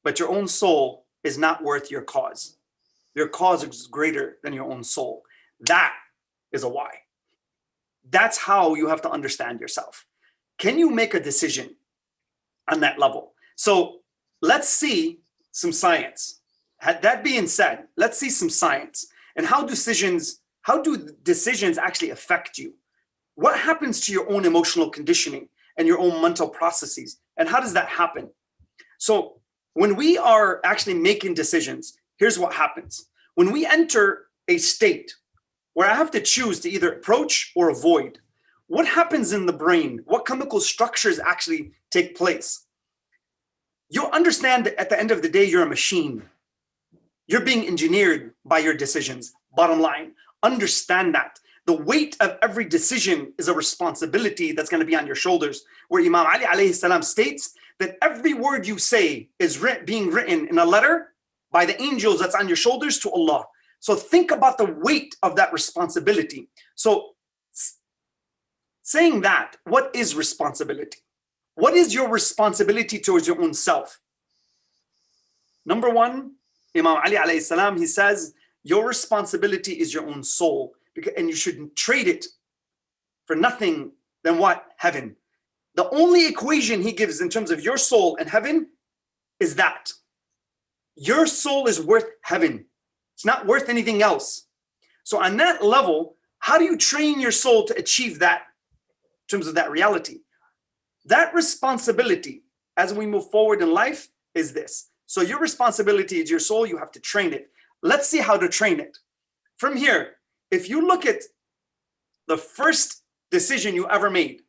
But your own soul is not worth your cause. Your cause is greater than your own soul. That is a why. That's how you have to understand yourself. Can you make a decision on that level? So let's see some science. That being said, let's see some science. And how do decisions actually affect you? What happens to your own emotional conditioning and your own mental processes? And how does that happen? So when we are actually making decisions, here's what happens. When we enter a state where I have to choose to either approach or avoid, what happens in the brain? What chemical structures actually take place? You'll understand that at the end of the day, you're a machine. You're being engineered by your decisions. Bottom line, understand that. The weight of every decision is a responsibility that's going to be on your shoulders. Where Imam Ali alayhi salam states that every word you say is being written in a letter by the angels that's on your shoulders to Allah. So think about the weight of that responsibility. So saying that, what is responsibility? What is your responsibility towards your own self? Number one, Imam Ali alayhi salam, he says, your responsibility is your own soul, and you shouldn't trade it for nothing than what? Heaven. The only equation he gives in terms of your soul and heaven is that. Your soul is worth heaven. It's not worth anything else. So on that level, how do you train your soul to achieve that in terms of that reality? That responsibility as we move forward in life is this. So your responsibility is your soul, you have to train it. Let's see how to train it. From here, if you look at the first decision you ever made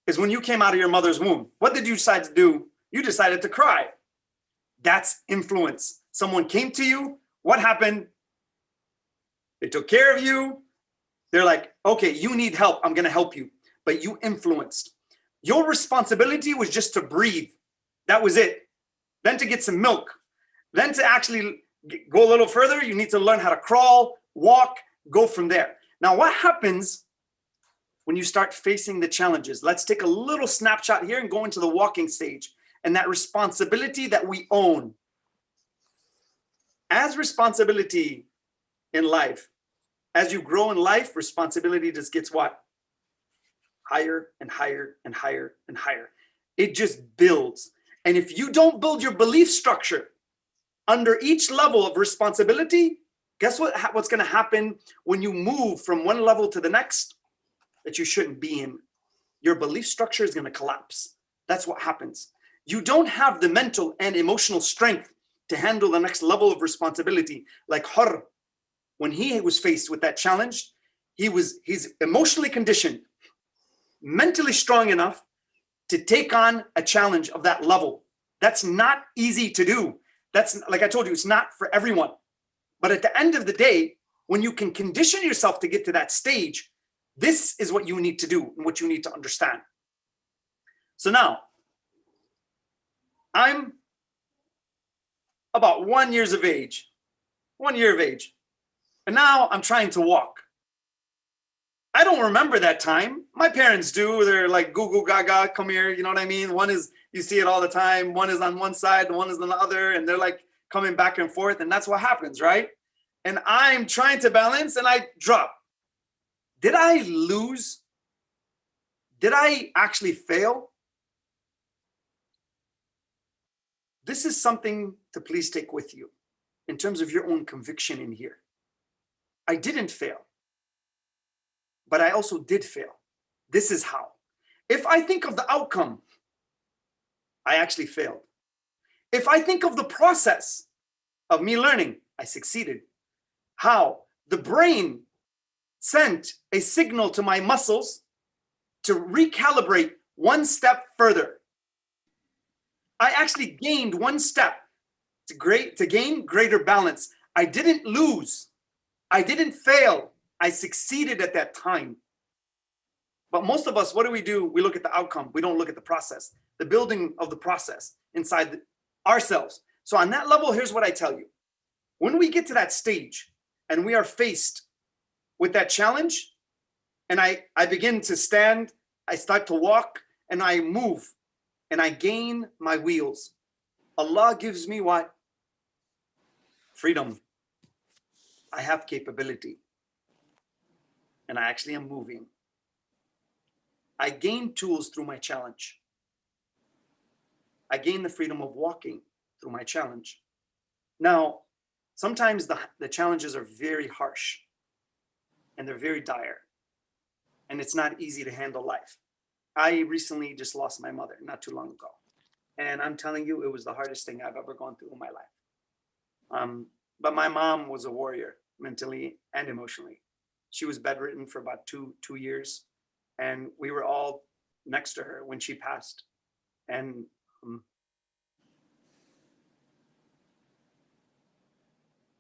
is when you came out of your mother's womb. What did you decide to do? You decided to cry. That's influence. Someone came to you. What happened? They took care of you. They're like, okay, you need help. I'm going to help you. But you influenced. Your responsibility was just to breathe. That was it. Then to get some milk. Then to actually go a little further, you need to learn how to crawl, walk, go from there. Now, what happens when you start facing the challenges? Let's take a little snapshot here and go into the walking stage and that responsibility that we own. As responsibility in life, as you grow in life, responsibility just gets what? Higher and higher and higher and higher. It just builds. And if you don't build your belief structure under each level of responsibility, guess what's going to happen when you move from one level to the next that you shouldn't be in? Your belief structure is going to collapse. That's what happens. You don't have the mental and emotional strength to handle the next level of responsibility. Like Hurr, when he was faced with that challenge, he's emotionally conditioned, mentally strong enough to take on a challenge of that level. That's not easy to do. That's, like I told you, it's not for everyone. But at the end of the day, when you can condition yourself to get to that stage, this is what you need to do and what you need to understand. So now, I'm about 1 year of age, and now I'm trying to walk. I don't remember that time. My parents do. They're like, goo goo gaga, come here. You know what I mean? One is, you see it all the time. One is on one side, one is on the other, and they're like coming back and forth. And that's what happens, right? And I'm trying to balance and I drop. Did I lose? Did I actually fail? This is something to please take with you in terms of your own conviction in here. I didn't fail, but I also did fail. This is how. If I think of the outcome, I actually failed. If I think of the process of me learning, I succeeded. How? The brain sent a signal to my muscles to recalibrate one step further. I actually gained one step to gain greater balance. I didn't lose. I didn't fail. I succeeded at that time. But most of us, what do? We look at the outcome. We don't look at the process, the building of the process inside ourselves. So on that level, here's what I tell you. When we get to that stage and we are faced with that challenge, and I begin to stand, I start to walk, and I move, and I gain my wheels. Allah gives me what? Freedom. I have capability. And I actually am moving. I gain tools through my challenge. I gain the freedom of walking through my challenge. Now, sometimes the challenges are very harsh and they're very dire. And it's not easy to handle life. I recently just lost my mother not too long ago. And I'm telling you, it was the hardest thing I've ever gone through in my life. But my mom was a warrior, mentally and emotionally. She was bedridden for about two years. And we were all next to her when she passed. And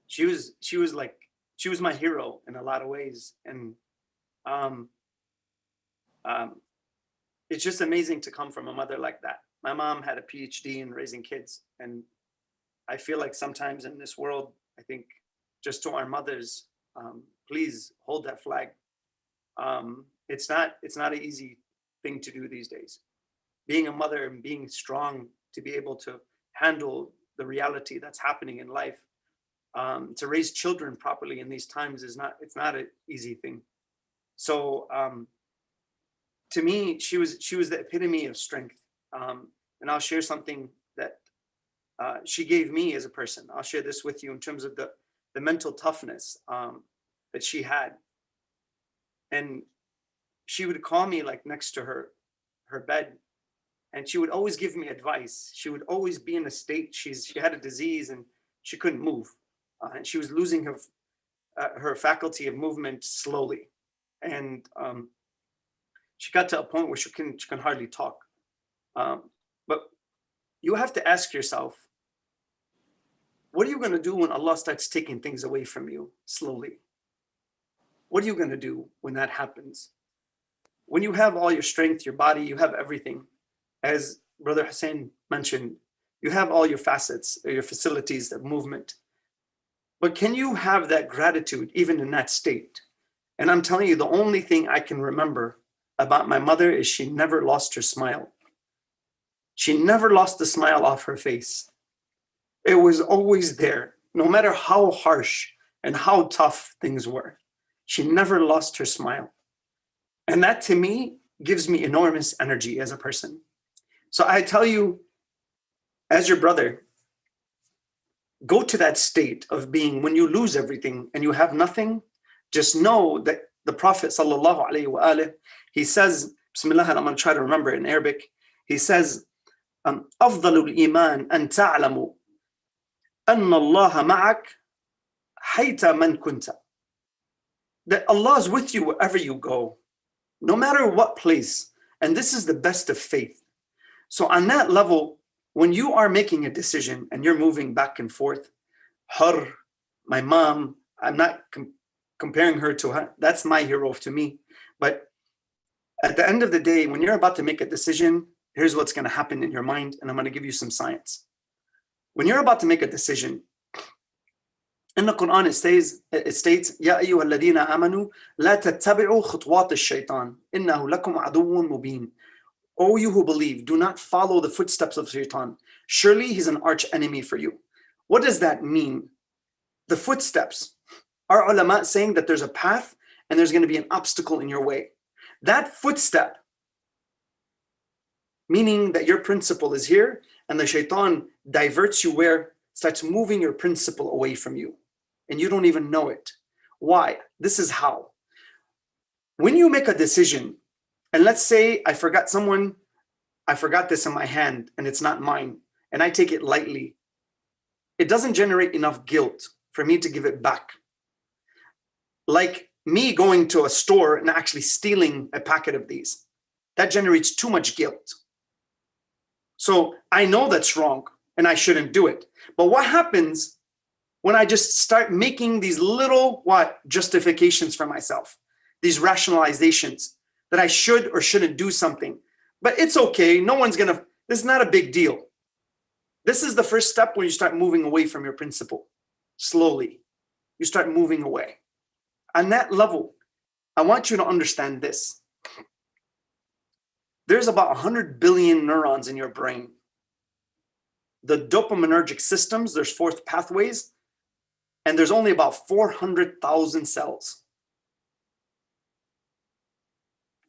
she was my hero in a lot of ways. And it's just amazing to come from a mother like that. My mom had a PhD in raising kids. And I feel like sometimes in this world, I think just to our mothers, please hold that flag. It's not an easy thing to do these days. Being a mother and being strong to be able to handle the reality that's happening in life, to raise children properly in these times it's not an easy thing. So to me, she was the epitome of strength. And I'll share something that she gave me as a person. I'll share this with you in terms of the mental toughness that she had. And she would call me like next to her bed, and she would always give me advice. She would always be in a state, she had a disease and she couldn't move. And she was losing her faculty of movement slowly. And she got to a point where she can hardly talk. But you have to ask yourself, what are you going to do when Allah starts taking things away from you slowly? What are you going to do when that happens? When you have all your strength, your body, you have everything. As Brother Hussein mentioned, you have all your facets, your facilities of movement. But can you have that gratitude even in that state? And I'm telling you, the only thing I can remember about my mother is she never lost her smile. She never lost the smile off her face. It was always there, no matter how harsh and how tough things were. She never lost her smile. And that to me gives me enormous energy as a person. So I tell you, as your brother, go to that state of being when you lose everything and you have nothing. Just know that the Prophet sallallahu alaihi wasallam, he says, Bismillah, and I'm going to try to remember it in Arabic. He says, أفضل الإيمان أن تعلموا أن الله معك حيث من كنت. That Allah is with you wherever you go, no matter what place. And this is the best of faith. So on that level, when you are making a decision and you're moving back and forth, her, my mom, I'm not comparing her to her, that's my hero to me. But at the end of the day, when you're about to make a decision, here's what's going to happen in your mind, and I'm going to give you some science. When you're about to make a decision, in the Quran it states, يَا أَيُّهَا الَّذِينَ آمَنُوا لَا تَتَّبِعُوا خُطْوَاتِ الشَّيْطَانِ إِنَّهُ لَكُمْ عَدُوٌّ مُبِينٌ. O you who believe, do not follow the footsteps of Shaitan. Surely he's an arch enemy for you. What does that mean? The footsteps. Our ulama saying that there's a path and there's going to be an obstacle in your way. That footstep, meaning that your principle is here and the Shaitan diverts you where, starts moving your principle away from you. And you don't even know it. Why? This is how. When you make a decision, and let's say I forgot this in my hand and it's not mine, and I take it lightly, it doesn't generate enough guilt for me to give it back. Like me going to a store and actually stealing a packet of these, that generates too much guilt. So I know that's wrong and I shouldn't do it. But what happens when I just start making these little justifications for myself, these rationalizations that I should or shouldn't do something, but it's okay. This is not a big deal. This is the first step when you start moving away from your principle. Slowly, you start moving away. On that level, I want you to understand this. There's about 100 billion neurons in your brain. The dopaminergic systems, there's 4 pathways, and there's only about 400,000 cells.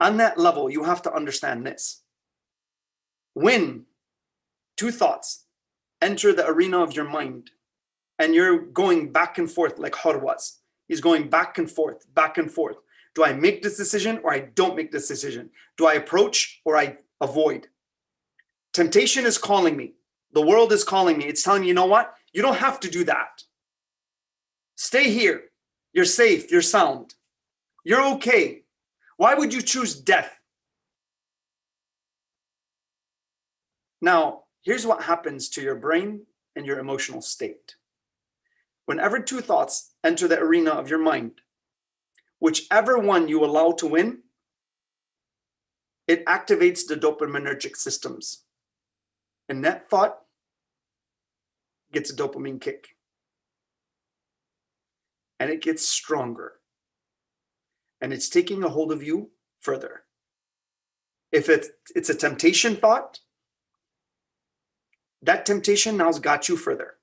On that level, you have to understand this. When 2 thoughts enter the arena of your mind, and you're going back and forth like Hur was, he's going back and forth, back and forth. Do I make this decision or I don't make this decision? Do I approach or I avoid? Temptation is calling me. The world is calling me. It's telling me, you know what? You don't have to do that. Stay here. You're safe. You're sound. You're okay. Why would you choose death? Now, here's what happens to your brain and your emotional state. Whenever 2 thoughts enter the arena of your mind, whichever one you allow to win, it activates the dopaminergic systems. And that thought gets a dopamine kick. and it gets stronger. And it's taking a hold of you further. If it's a temptation thought, that temptation now's got you further.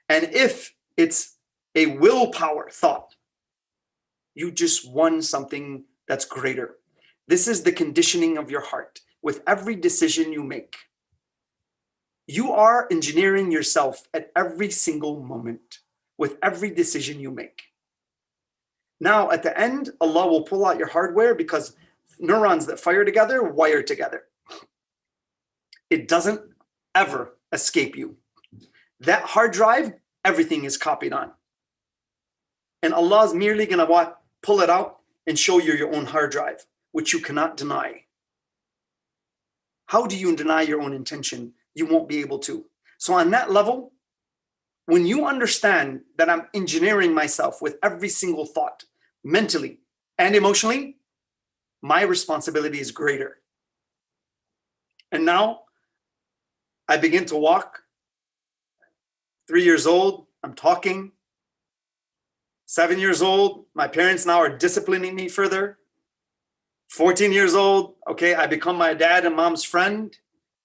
And if it's a willpower thought, you just won something that's greater. This is the conditioning of your heart. With every decision you make, you are engineering yourself at every single moment with every decision you make. Now, at the end, Allah will pull out your hardware because neurons that fire together wire together. It doesn't ever escape you. That hard drive, everything is copied on. And Allah is merely going to what? Pull it out and show you your own hard drive, which you cannot deny. How do you deny your own intention? You won't be able to. So on that level, when you understand that I'm engineering myself with every single thought, mentally and emotionally, my responsibility is greater. And now I begin to walk. 3 years old, I'm talking. 7 years old, my parents now are disciplining me further. 14 years old, okay, I become my dad and mom's friend.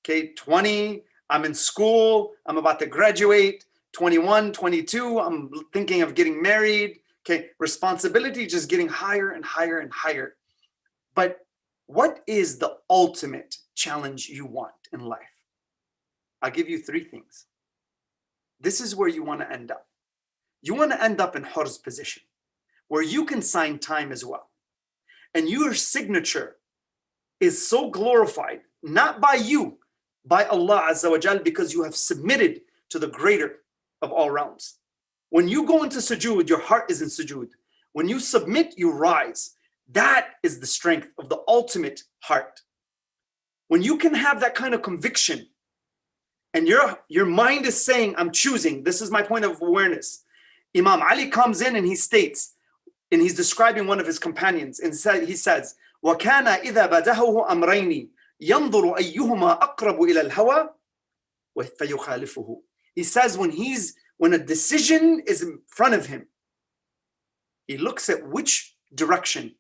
Okay, 20, I'm in school, I'm about to graduate. 21, 22, I'm thinking of getting married. Okay, responsibility just getting higher and higher and higher. But what is the ultimate challenge you want in life? I'll give you 3 things. This is where you want to end up. You want to end up in Hur's position, where you can sign time as well. And your signature is so glorified, not by you, by Allah Azza wa Jal, because you have submitted to the greater of all realms. When you go into sujood, your heart is in sujood. When you submit, you rise. That is the strength of the ultimate heart. When you can have that kind of conviction, and your mind is saying, I'm choosing, this is my point of awareness. Imam Ali comes in and he states, and he's describing one of his companions, and he says, وَكَانَ إِذَا بَدَهُهُ أَمْرَيْنِ يَنْظُرُ أَيُّهُمَا أَقْرَبُ إِلَى الْهَوَى فَيُخَالِفُهُ. He says when a decision is in front of him, he looks at which direction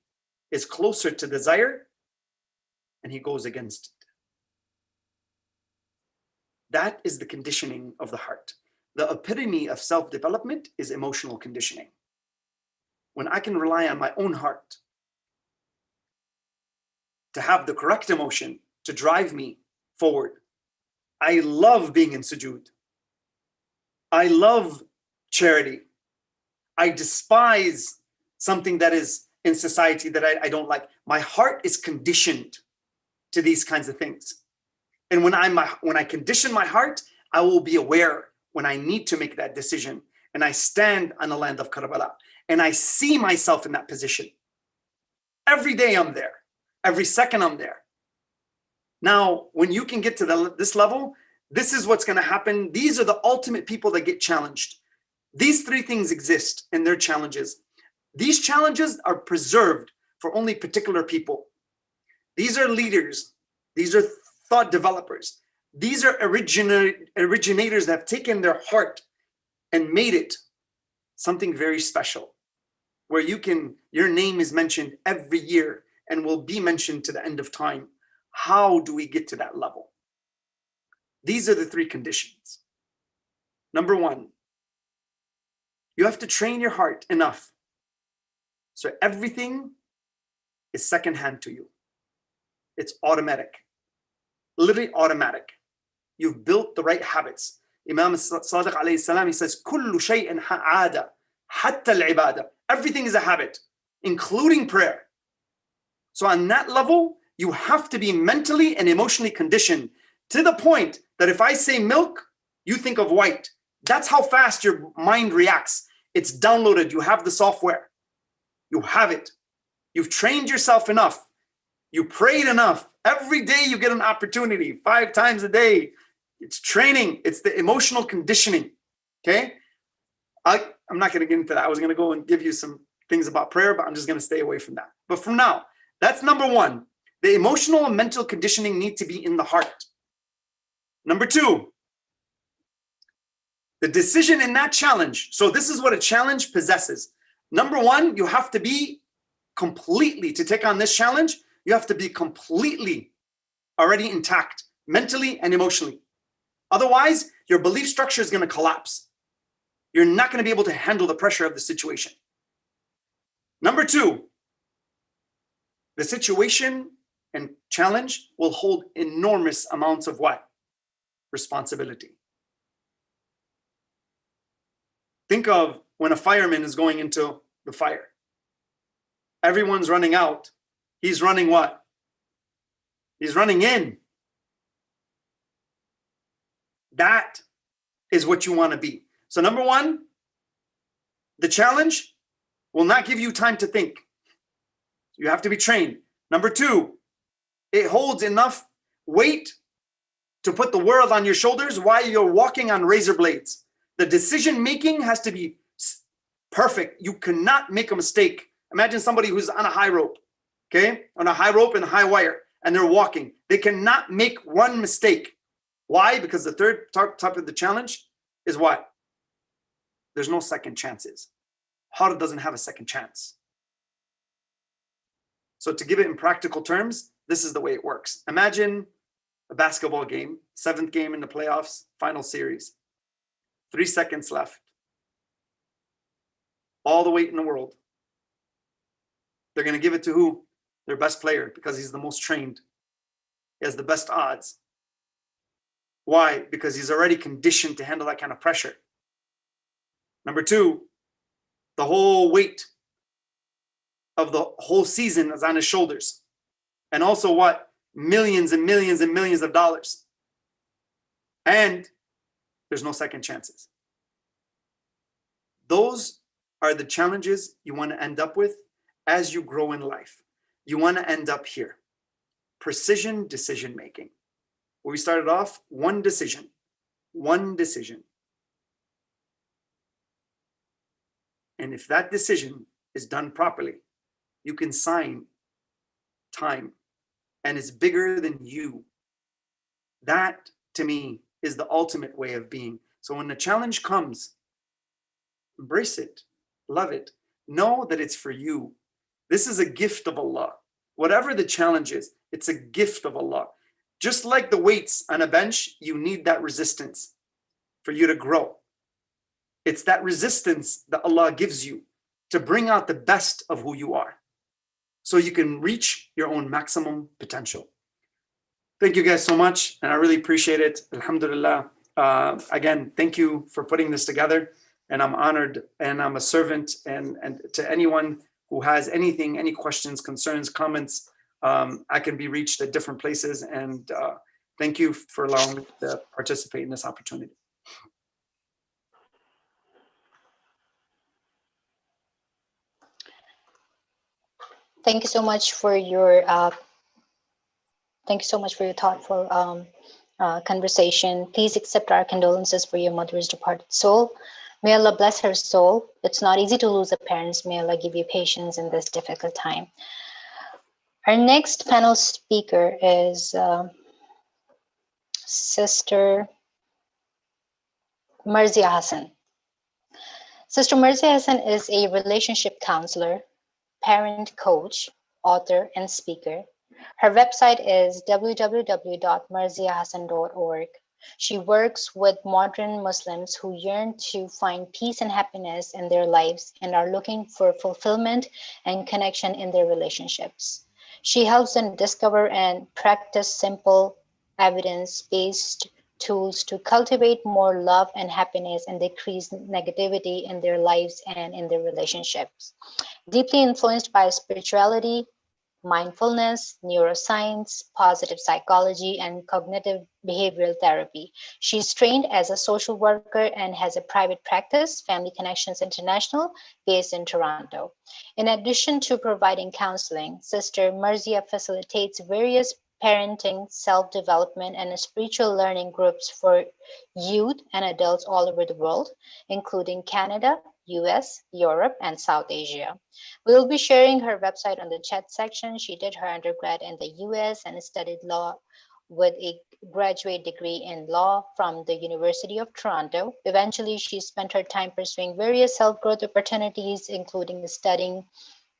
is closer to desire, and he goes against it. That is the conditioning of the heart. The epitome of self-development is emotional conditioning. When I can rely on my own heart to have the correct emotion to drive me forward. I love being in sujood. I love charity. I despise something that is in society that I don't like. My heart is conditioned to these kinds of things. And when I condition my heart, I will be aware when I need to make that decision. And I stand on the land of Karbala. And I see myself in that position. Every day I'm there. Every second I'm there. Now, when you can get to this level, this is what's going to happen. These are the ultimate people that get challenged. These 3 things exist in their challenges. These challenges are preserved for only particular people. These are leaders. These are thought developers. These are originators that have taken their heart and made it something very special, where your name is mentioned every year and will be mentioned to the end of time. How do we get to that level? These are the 3 conditions. Number 1, you have to train your heart enough so everything is secondhand to you. It's automatic, literally automatic. You've built the right habits. Imam Sadiq alayhi salam, he says, كُلُّ شَيْءٍ عَادَ حَتَّى الْعِبَادَةِ. Everything is a habit, including prayer. So on that level, you have to be mentally and emotionally conditioned to the point that if I say milk, you think of white. That's how fast your mind reacts. It's downloaded. You have the software. You have it. You've trained yourself enough. You prayed enough. Every day you get an opportunity, 5 times a day. It's training. It's the emotional conditioning. Okay? I'm not going to get into that. I was going to go and give you some things about prayer, but I'm just going to stay away from that. But from now, that's number 1. The emotional and mental conditioning need to be in the heart. Number 2, the decision in that challenge. So this is what a challenge possesses. Number one, you have to be completely, to take on this challenge, you have to be completely already intact, mentally and emotionally. Otherwise, your belief structure is going to collapse. You're not going to be able to handle the pressure of the situation. Number two, the situation and challenge will hold enormous amounts of what? Responsibility. Think of when a fireman is going into the fire. Everyone's running out. He's running what? He's running in. That is what you want to be. So number one, the challenge will not give you time to think. You have to be trained. Number two, it holds enough weight to put the world on your shoulders while you're walking on razor blades. The decision making has to be perfect. You cannot make a mistake. Imagine somebody who's on a high rope, okay? On a high rope and a high wire, and they're walking. They cannot make one mistake. Why? Because the third type of the challenge is what? There's no second chances. Hard doesn't have a second chance. So to give it in practical terms, this is the way it works. Imagine a basketball game, 7th game in the playoffs, final series. 3 seconds left. All the weight in the world. They're going to give it to who? Their best player, because he's the most trained. He has the best odds. Why? Because he's already conditioned to handle that kind of pressure. Number two, the whole weight of the whole season is on his shoulders. And also what? Millions and millions and millions of dollars. And there's no second chances. Those are the challenges you want to end up with as you grow in life. You want to end up here. Precision decision making. Where we started off, one decision. One decision. And if that decision is done properly, you can sign time, and it's bigger than you. That, to me, is the ultimate way of being. So when the challenge comes, embrace it, love it, know that it's for you. This is a gift of Allah. Whatever the challenge is, it's a gift of Allah. Just like the weights on a bench, you need that resistance for you to grow. It's that resistance that Allah gives you to bring out the best of who you are, so you can reach your own maximum potential. Thank you guys so much, and I really appreciate it. Alhamdulillah. Again, thank you for putting this together, and I'm honored, and I'm a servant, and to anyone who has anything, any questions, concerns, comments, I can be reached at different places, and thank you for allowing me to participate in this opportunity. Thank you so much for your thoughtful conversation. Please accept our condolences for your mother's departed soul. May Allah bless her soul. It's not easy to lose a parent. May Allah give you patience in this difficult time. Our next panel speaker is Sister Marzia Hassan. Sister Marzia Hassan is a relationship counselor, parent coach, author, and speaker. Her website is www.marziahassan.org. She works with modern Muslims who yearn to find peace and happiness in their lives and are looking for fulfillment and connection in their relationships. She helps them discover and practice simple, evidence-based tools to cultivate more love and happiness and decrease negativity in their lives and in their relationships. Deeply influenced by spirituality, mindfulness, neuroscience, positive psychology, and cognitive behavioral therapy. She's trained as a social worker and has a private practice, Family Connections International, based in Toronto. In addition to providing counseling, Sister Marzia facilitates various parenting, self-development, and spiritual learning groups for youth and adults all over the world, including Canada, US, Europe, and South Asia. We'll be sharing her website on the chat section. She did her undergrad in the US and studied law with a graduate degree in law from the University of Toronto. Eventually, she spent her time pursuing various self-growth opportunities, including studying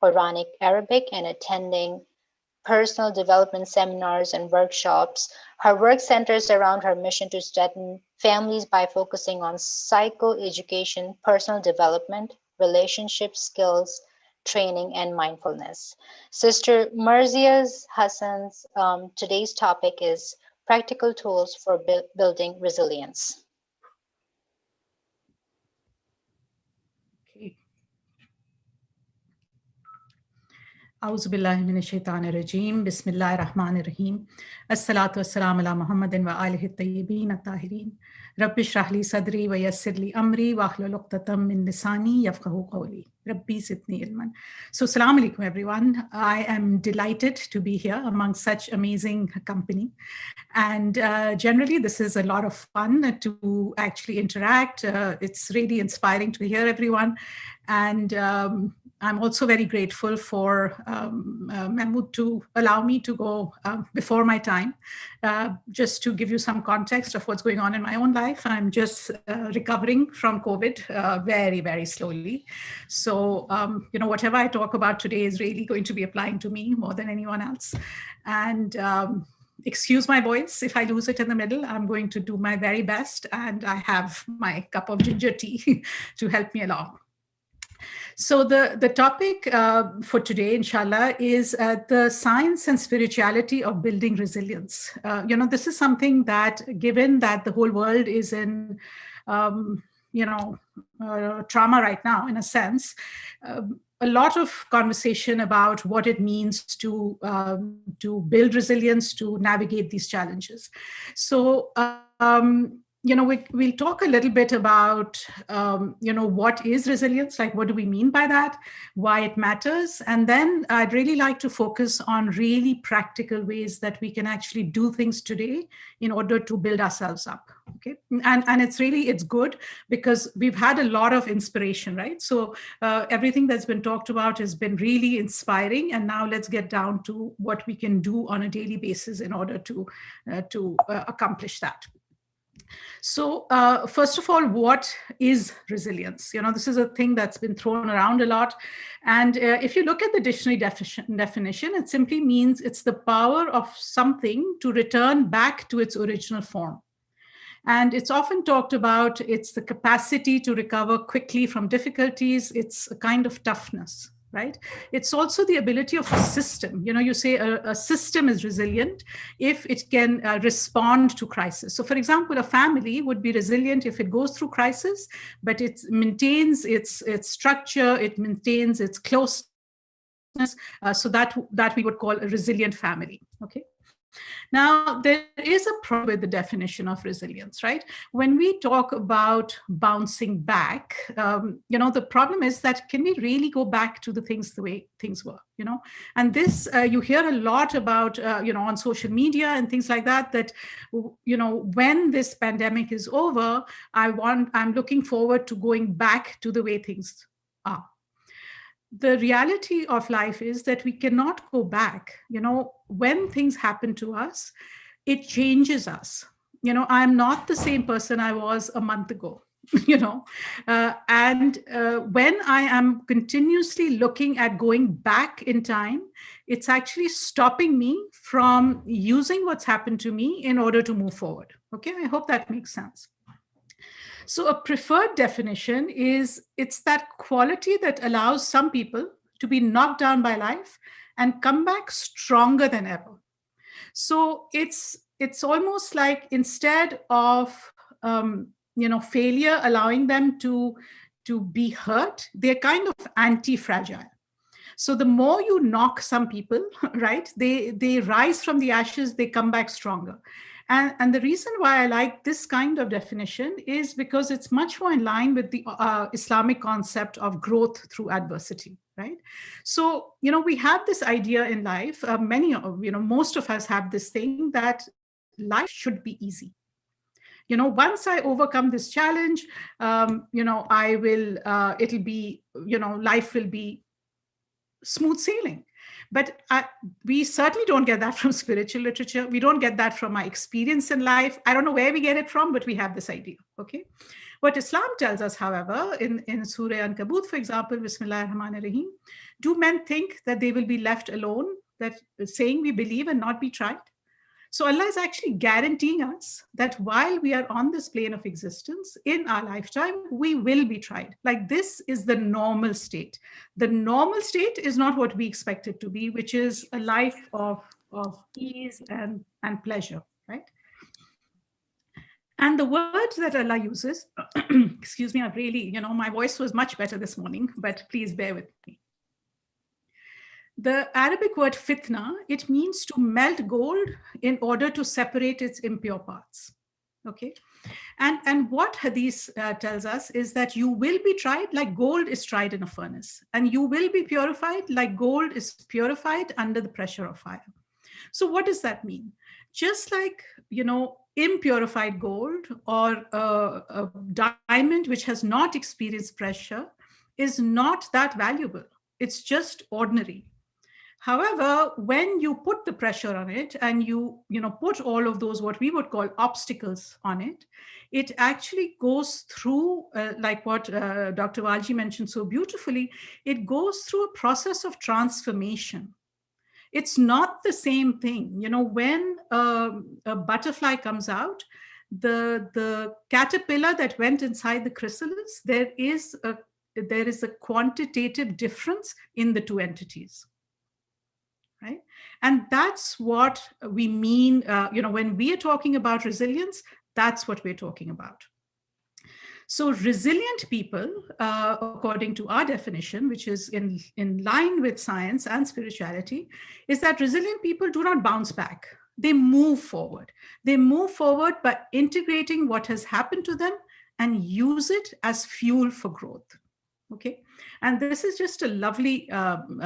Quranic Arabic and attending personal development seminars and workshops. Her work centers around her mission to strengthen families by focusing on psychoeducation, personal development, relationship skills, training, and mindfulness. Sister Marzia's Hassan's today's topic is practical tools for building resilience. أعوذ بالله من الشيطان الرجيم بسم الله الرحمن الرحيم الصلاة والسلام على محمد وآله الطيبين الطاهرين رب اشرح لي صدري ويسر لي أمري واحلل عقدة من لساني يفقهوا قولي ربي زدني علما. So assalamu alaikum everyone. I am delighted to be here among such amazing company, and generally this is a lot of fun to actually interact. It's really inspiring to hear everyone, and I'm also very grateful for Mahmood to allow me to go before my time. Just to give you some context of what's going on in my own life, I'm just recovering from COVID very, very slowly. So, whatever I talk about today is really going to be applying to me more than anyone else. And excuse my voice if I lose it in the middle. I'm going to do my very best, and I have my cup of ginger tea to help me along. So the topic for today, inshallah, is the science and spirituality of building resilience. This is something that, given that the whole world is in, trauma right now, in a sense, a lot of conversation about what it means to build resilience, to navigate these challenges. So, we'll talk a little bit about, what is resilience, like what do we mean by that, why it matters, and then I'd really like to focus on really practical ways that we can actually do things today in order to build ourselves up. Okay, and it's good because we've had a lot of inspiration, right? So everything that's been talked about has been really inspiring, and now let's get down to what we can do on a daily basis in order to accomplish that. So first of all, what is resilience? This is a thing that's been thrown around a lot. And if you look at the dictionary definition, it simply means it's the power of something to return back to its original form. And it's often talked about, it's the capacity to recover quickly from difficulties. It's a kind of toughness. Right? It's also the ability of a system. You say a system is resilient if it can respond to crisis. So for example, a family would be resilient if it goes through crisis, but it maintains its structure, it maintains its closeness, so that we would call a resilient family. Okay. Now, there is a problem with the definition of resilience, right? When we talk about bouncing back, the problem is that can we really go back to the way things were, And this, you hear a lot about, on social media and things like that, when this pandemic is over, I'm looking forward to going back to the way things are. The reality of life is that we cannot go back. When things happen to us, it changes us. I'm not the same person I was a month ago, and when I am continuously looking at going back in time, it's actually stopping me from using what's happened to me in order to move forward. Okay, I hope that makes sense. So a preferred definition is it's that quality that allows some people to be knocked down by life and come back stronger than ever. So it's almost like instead of failure allowing them to be hurt, they're kind of anti-fragile. So the more you knock some people, right, they rise from the ashes, they come back stronger. And the reason why I like this kind of definition is because it's much more in line with the Islamic concept of growth through adversity, right? So, we have this idea in life, most of us have this thing that life should be easy. Once I overcome this challenge, life will be smooth sailing. But we certainly don't get that from spiritual literature. We don't get that from our experience in life. I don't know where we get it from, but we have this idea, okay? What Islam tells us, however, in Surah Ankabut, for example, Bismillah ar-Rahman ar-Rahim, do men think that they will be left alone, that saying we believe and not be tried? So Allah is actually guaranteeing us that while we are on this plane of existence, in our lifetime, we will be tried. Like, this is the normal state. The normal state is not what we expect it to be, which is a life of ease and pleasure, right? And the word that Allah uses, excuse me, I've really, my voice was much better this morning, but please bear with me. The Arabic word fitna, it means to melt gold in order to separate its impure parts, okay? And what Hadith tells us is that you will be tried like gold is tried in a furnace, and you will be purified like gold is purified under the pressure of fire. So what does that mean? Just like, impurified gold or a diamond which has not experienced pressure is not that valuable. It's just ordinary. However, when you put the pressure on it and you put all of those what we would call obstacles on it, it actually goes through, like what Dr. Walji mentioned so beautifully, it goes through a process of transformation. It's not the same thing. When a butterfly comes out, the caterpillar that went inside the chrysalis, there is a quantitative difference in the two entities. Right? And that's what we mean, when we are talking about resilience, that's what we're talking about. So resilient people, according to our definition, which is in line with science and spirituality, is that resilient people do not bounce back. They move forward. They move forward by integrating what has happened to them and use it as fuel for growth. Okay, and this is just a lovely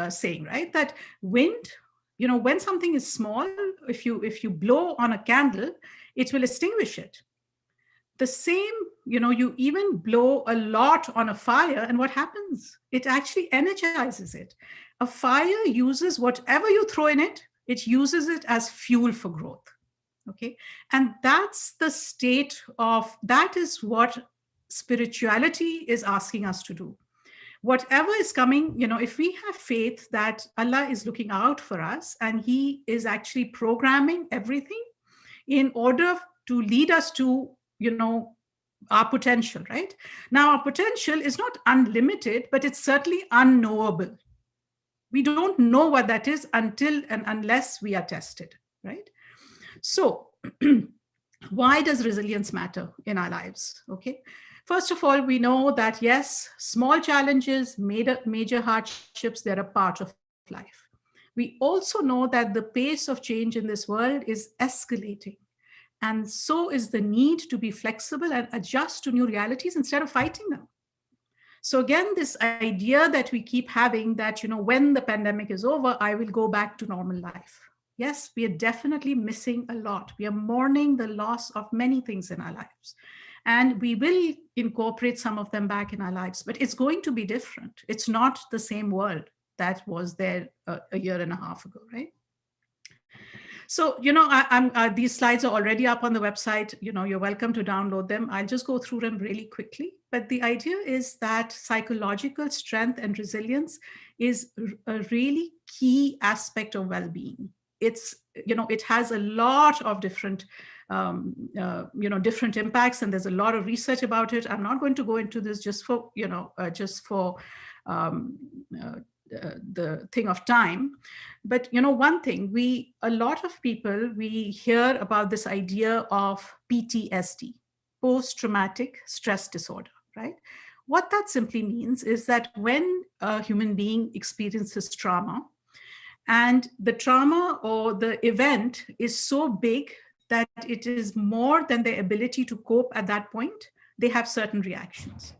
saying, right? That wind, when something is small, if you blow on a candle, it will extinguish it. The same, you even blow a lot on a fire, and what happens? It actually energizes it. A fire uses whatever you throw in it, it uses it as fuel for growth. Okay, and that's the state of, that is what spirituality is asking us to do. Whatever is coming, if we have faith that Allah is looking out for us and He is actually programming everything in order to lead us to, our potential, right? Now, our potential is not unlimited, but it's certainly unknowable. We don't know what that is until and unless we are tested, right? So why does resilience matter in our lives? Okay. First of all, we know that, yes, small challenges, major hardships, they're a part of life. We also know that the pace of change in this world is escalating. And so is the need to be flexible and adjust to new realities instead of fighting them. So again, this idea that we keep having that, when the pandemic is over, I will go back to normal life. Yes, we are definitely missing a lot. We are mourning the loss of many things in our lives. And we will incorporate some of them back in our lives, but it's going to be different. It's not the same world that was there a year and a half ago, right? So, these slides are already up on the website. You're welcome to download them. I'll just go through them really quickly. But the idea is that psychological strength and resilience is a really key aspect of well-being. It's, it has a lot of different different impacts, and there's a lot of research about it. I'm not going to go into this just for the thing of time, but one thing, a lot of people, we hear about this idea of PTSD, post-traumatic stress disorder, right? What that simply means is that when a human being experiences trauma, and the trauma or the event is so big that it is more than their ability to cope at that point, they have certain reactions.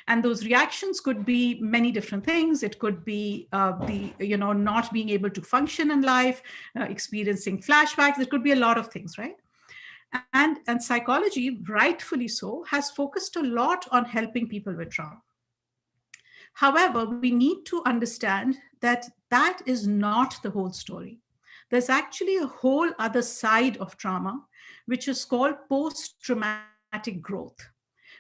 And those reactions could be many different things. It could be not being able to function in life, experiencing flashbacks. It could be a lot of things, right? And psychology, rightfully so, has focused a lot on helping people with trauma. However, we need to understand that that is not the whole story. There's actually a whole other side of trauma, which is called post-traumatic growth,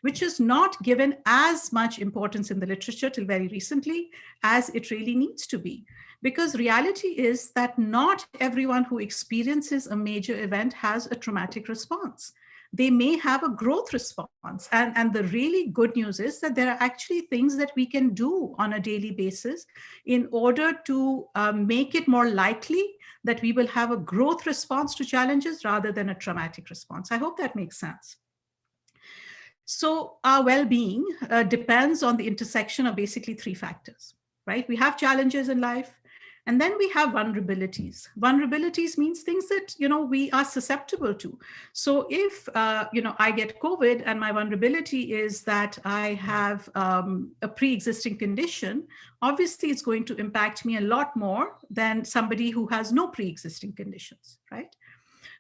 which is not given as much importance in the literature till very recently as it really needs to be. Because reality is that not everyone who experiences a major event has a traumatic response. They may have a growth response. And the really good news is that there are actually things that we can do on a daily basis in order to make it more likely that we will have a growth response to challenges rather than a traumatic response. I hope that makes sense. So our well-being depends on the intersection of basically three factors, right? We have challenges in life, and then we have vulnerabilities. Vulnerabilities means things that, we are susceptible to. So if, I get COVID and my vulnerability is that I have a pre-existing condition, obviously it's going to impact me a lot more than somebody who has no pre-existing conditions, right?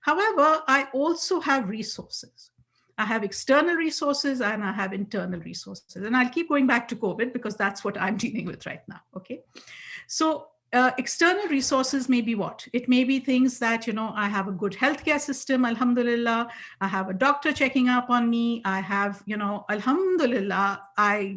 However, I also have resources. I have external resources and I have internal resources. And I'll keep going back to COVID because that's what I'm dealing with right now, okay? So external resources may be what? It may be things that, I have a good healthcare system, alhamdulillah. I have a doctor checking up on me. I have, alhamdulillah,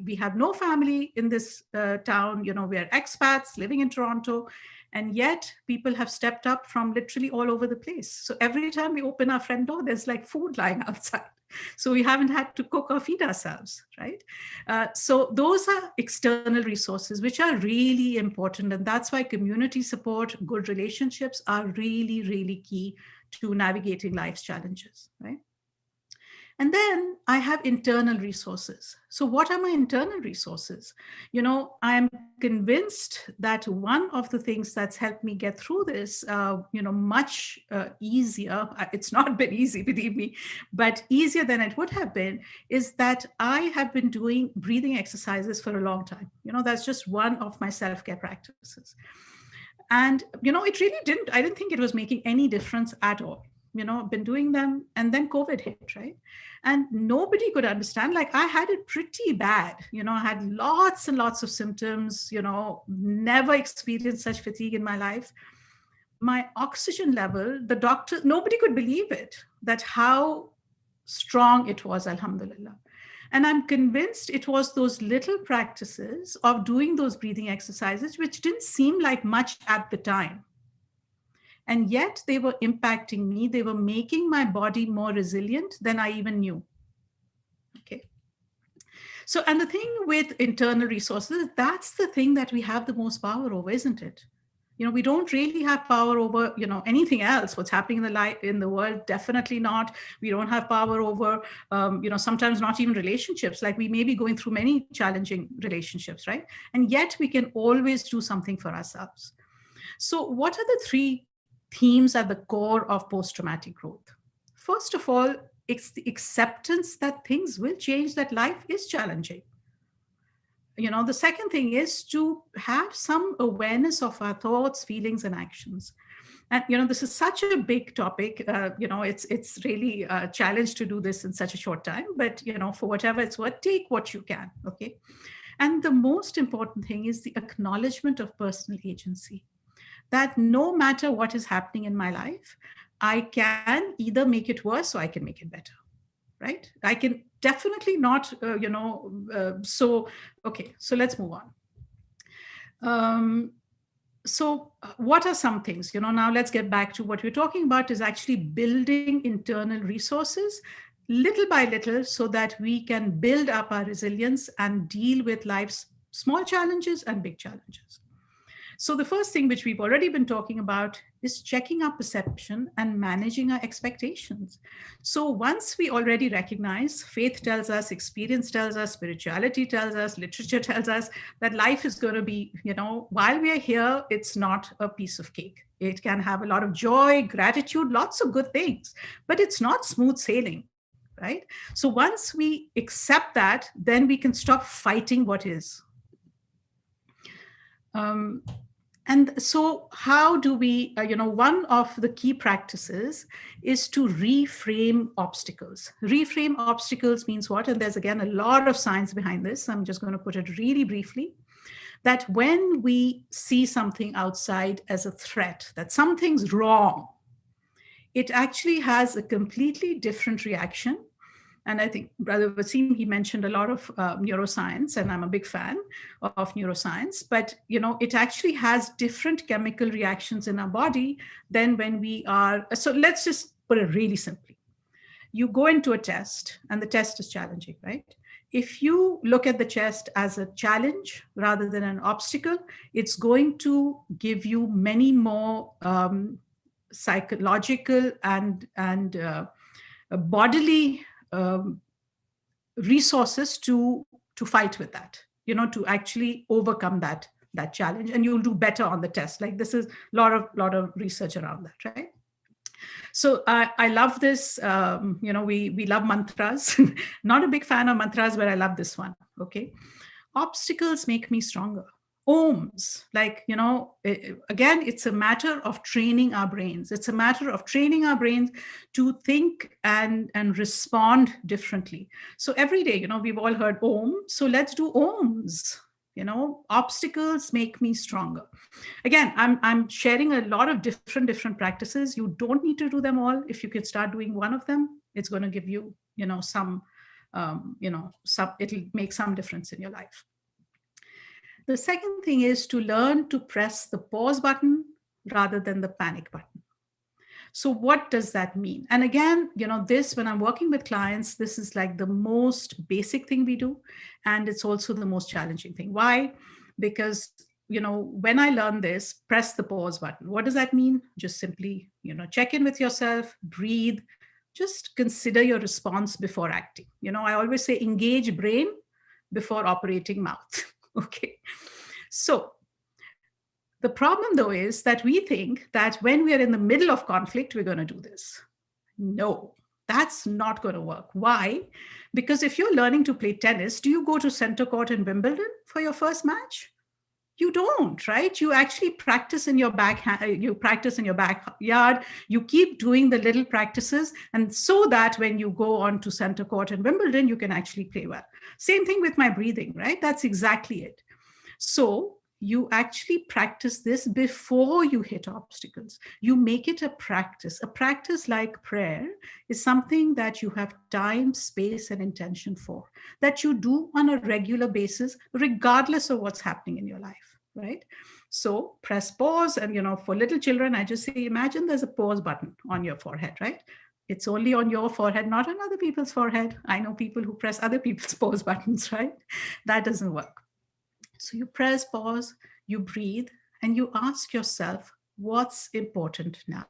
we have no family in this town. We are expats living in Toronto. And yet people have stepped up from literally all over the place. So every time we open our front door, there's like food lying outside. So we haven't had to cook or feed ourselves, right? So those are external resources, which are really important. And that's why community support, good relationships are really, really key to navigating life's challenges, right? And then I have internal resources. So what are my internal resources? I'm convinced that one of the things that's helped me get through this, much easier, it's not been easy, believe me, but easier than it would have been, is that I have been doing breathing exercises for a long time. That's just one of my self-care practices. And, it really I didn't think it was making any difference at all. I've been doing them, and then COVID hit, right? And nobody could understand. Like, I had it pretty bad. I had lots and lots of symptoms, never experienced such fatigue in my life. My oxygen level, the doctor, nobody could believe it, that how strong it was, alhamdulillah. And I'm convinced it was those little practices of doing those breathing exercises, which didn't seem like much at the time. And yet they were impacting me. They were making my body more resilient than I even knew. Okay. So, and the thing with internal resources, that's the thing that we have the most power over, isn't it? We don't really have power over, anything else, what's happening in the world, definitely not. We don't have power over, sometimes not even relationships. Like, we may be going through many challenging relationships, right? And yet we can always do something for ourselves. So what are the three themes at the core of post-traumatic growth? First of all, it's the acceptance that things will change, that life is challenging. The second thing is to have some awareness of our thoughts, feelings, and actions. And, this is such a big topic. It's really a challenge to do this in such a short time, but, for whatever it's worth, take what you can, okay? And the most important thing is the acknowledgement of personal agency. That no matter what is happening in my life, I can either make it worse or I can make it better, right? I can definitely not, okay, so let's move on. So what are some things, now let's get back to what we're talking about is actually building internal resources little by little so that we can build up our resilience and deal with life's small challenges and big challenges. So the first thing, which we've already been talking about, is checking our perception and managing our expectations. So once we already recognize, faith tells us, experience tells us, spirituality tells us, literature tells us that life is going to be, while we are here, it's not a piece of cake. It can have a lot of joy, gratitude, lots of good things, but it's not smooth sailing, right? So once we accept that, then we can stop fighting what is. And so how do we, one of the key practices is to reframe obstacles. Reframe obstacles means what? And there's, again, a lot of science behind this. I'm just going to put it really briefly. that when we see something outside as a threat, that something's wrong, it actually has a completely different reaction. And I think Brother Wasim, he mentioned a lot of neuroscience, and I'm a big fan of neuroscience, but it actually has different chemical reactions in our body than when we are, so let's just put it really simply. You go into a test and the test is challenging, right? If you look at the test as a challenge rather than an obstacle, it's going to give you many more psychological and bodily resources to fight with that, to actually overcome that challenge, and you'll do better on the test. Like, this is a lot of research around that, right? So I love this. We love mantras. Not a big fan of mantras, but I love this one. Okay, obstacles make me stronger. Ohms, again, it's a matter of training our brains. It's a matter of training our brains to think and respond differently. So every day, we've all heard Om. So let's do Ohms. Obstacles make me stronger. Again, I'm sharing a lot of different practices. You don't need to do them all. If you could start doing one of them, it's going to give you, some, it'll make some difference in your life. The second thing is to learn to press the pause button rather than the panic button. So what does that mean? And again, this, when I'm working with clients, this is like the most basic thing we do. And it's also the most challenging thing. Why? Because, when I learn this, press the pause button. What does that mean? Just simply, check in with yourself, breathe, just consider your response before acting. I always say engage brain before operating mouth. Okay. So the problem, though, is that we think that when we are in the middle of conflict, we're going to do this. No, that's not going to work. Why? Because if you're learning to play tennis, do you go to center court in Wimbledon for your first match? You don't, right? You actually practice in your backyard. You keep doing the little practices, and so that when you go on to center court in Wimbledon, you can actually play well. Same thing with my breathing, right? That's exactly it. So you actually practice this before you hit obstacles. You make it a practice. A practice like prayer is something that you have time, space, and intention for, that you do on a regular basis, regardless of what's happening in your life, right? So press pause. And, for little children, I just say, imagine there's a pause button on your forehead, right? It's only on your forehead, not on other people's forehead. I know people who press other people's pause buttons, right? That doesn't work. So you press pause, you breathe, and you ask yourself, what's important now?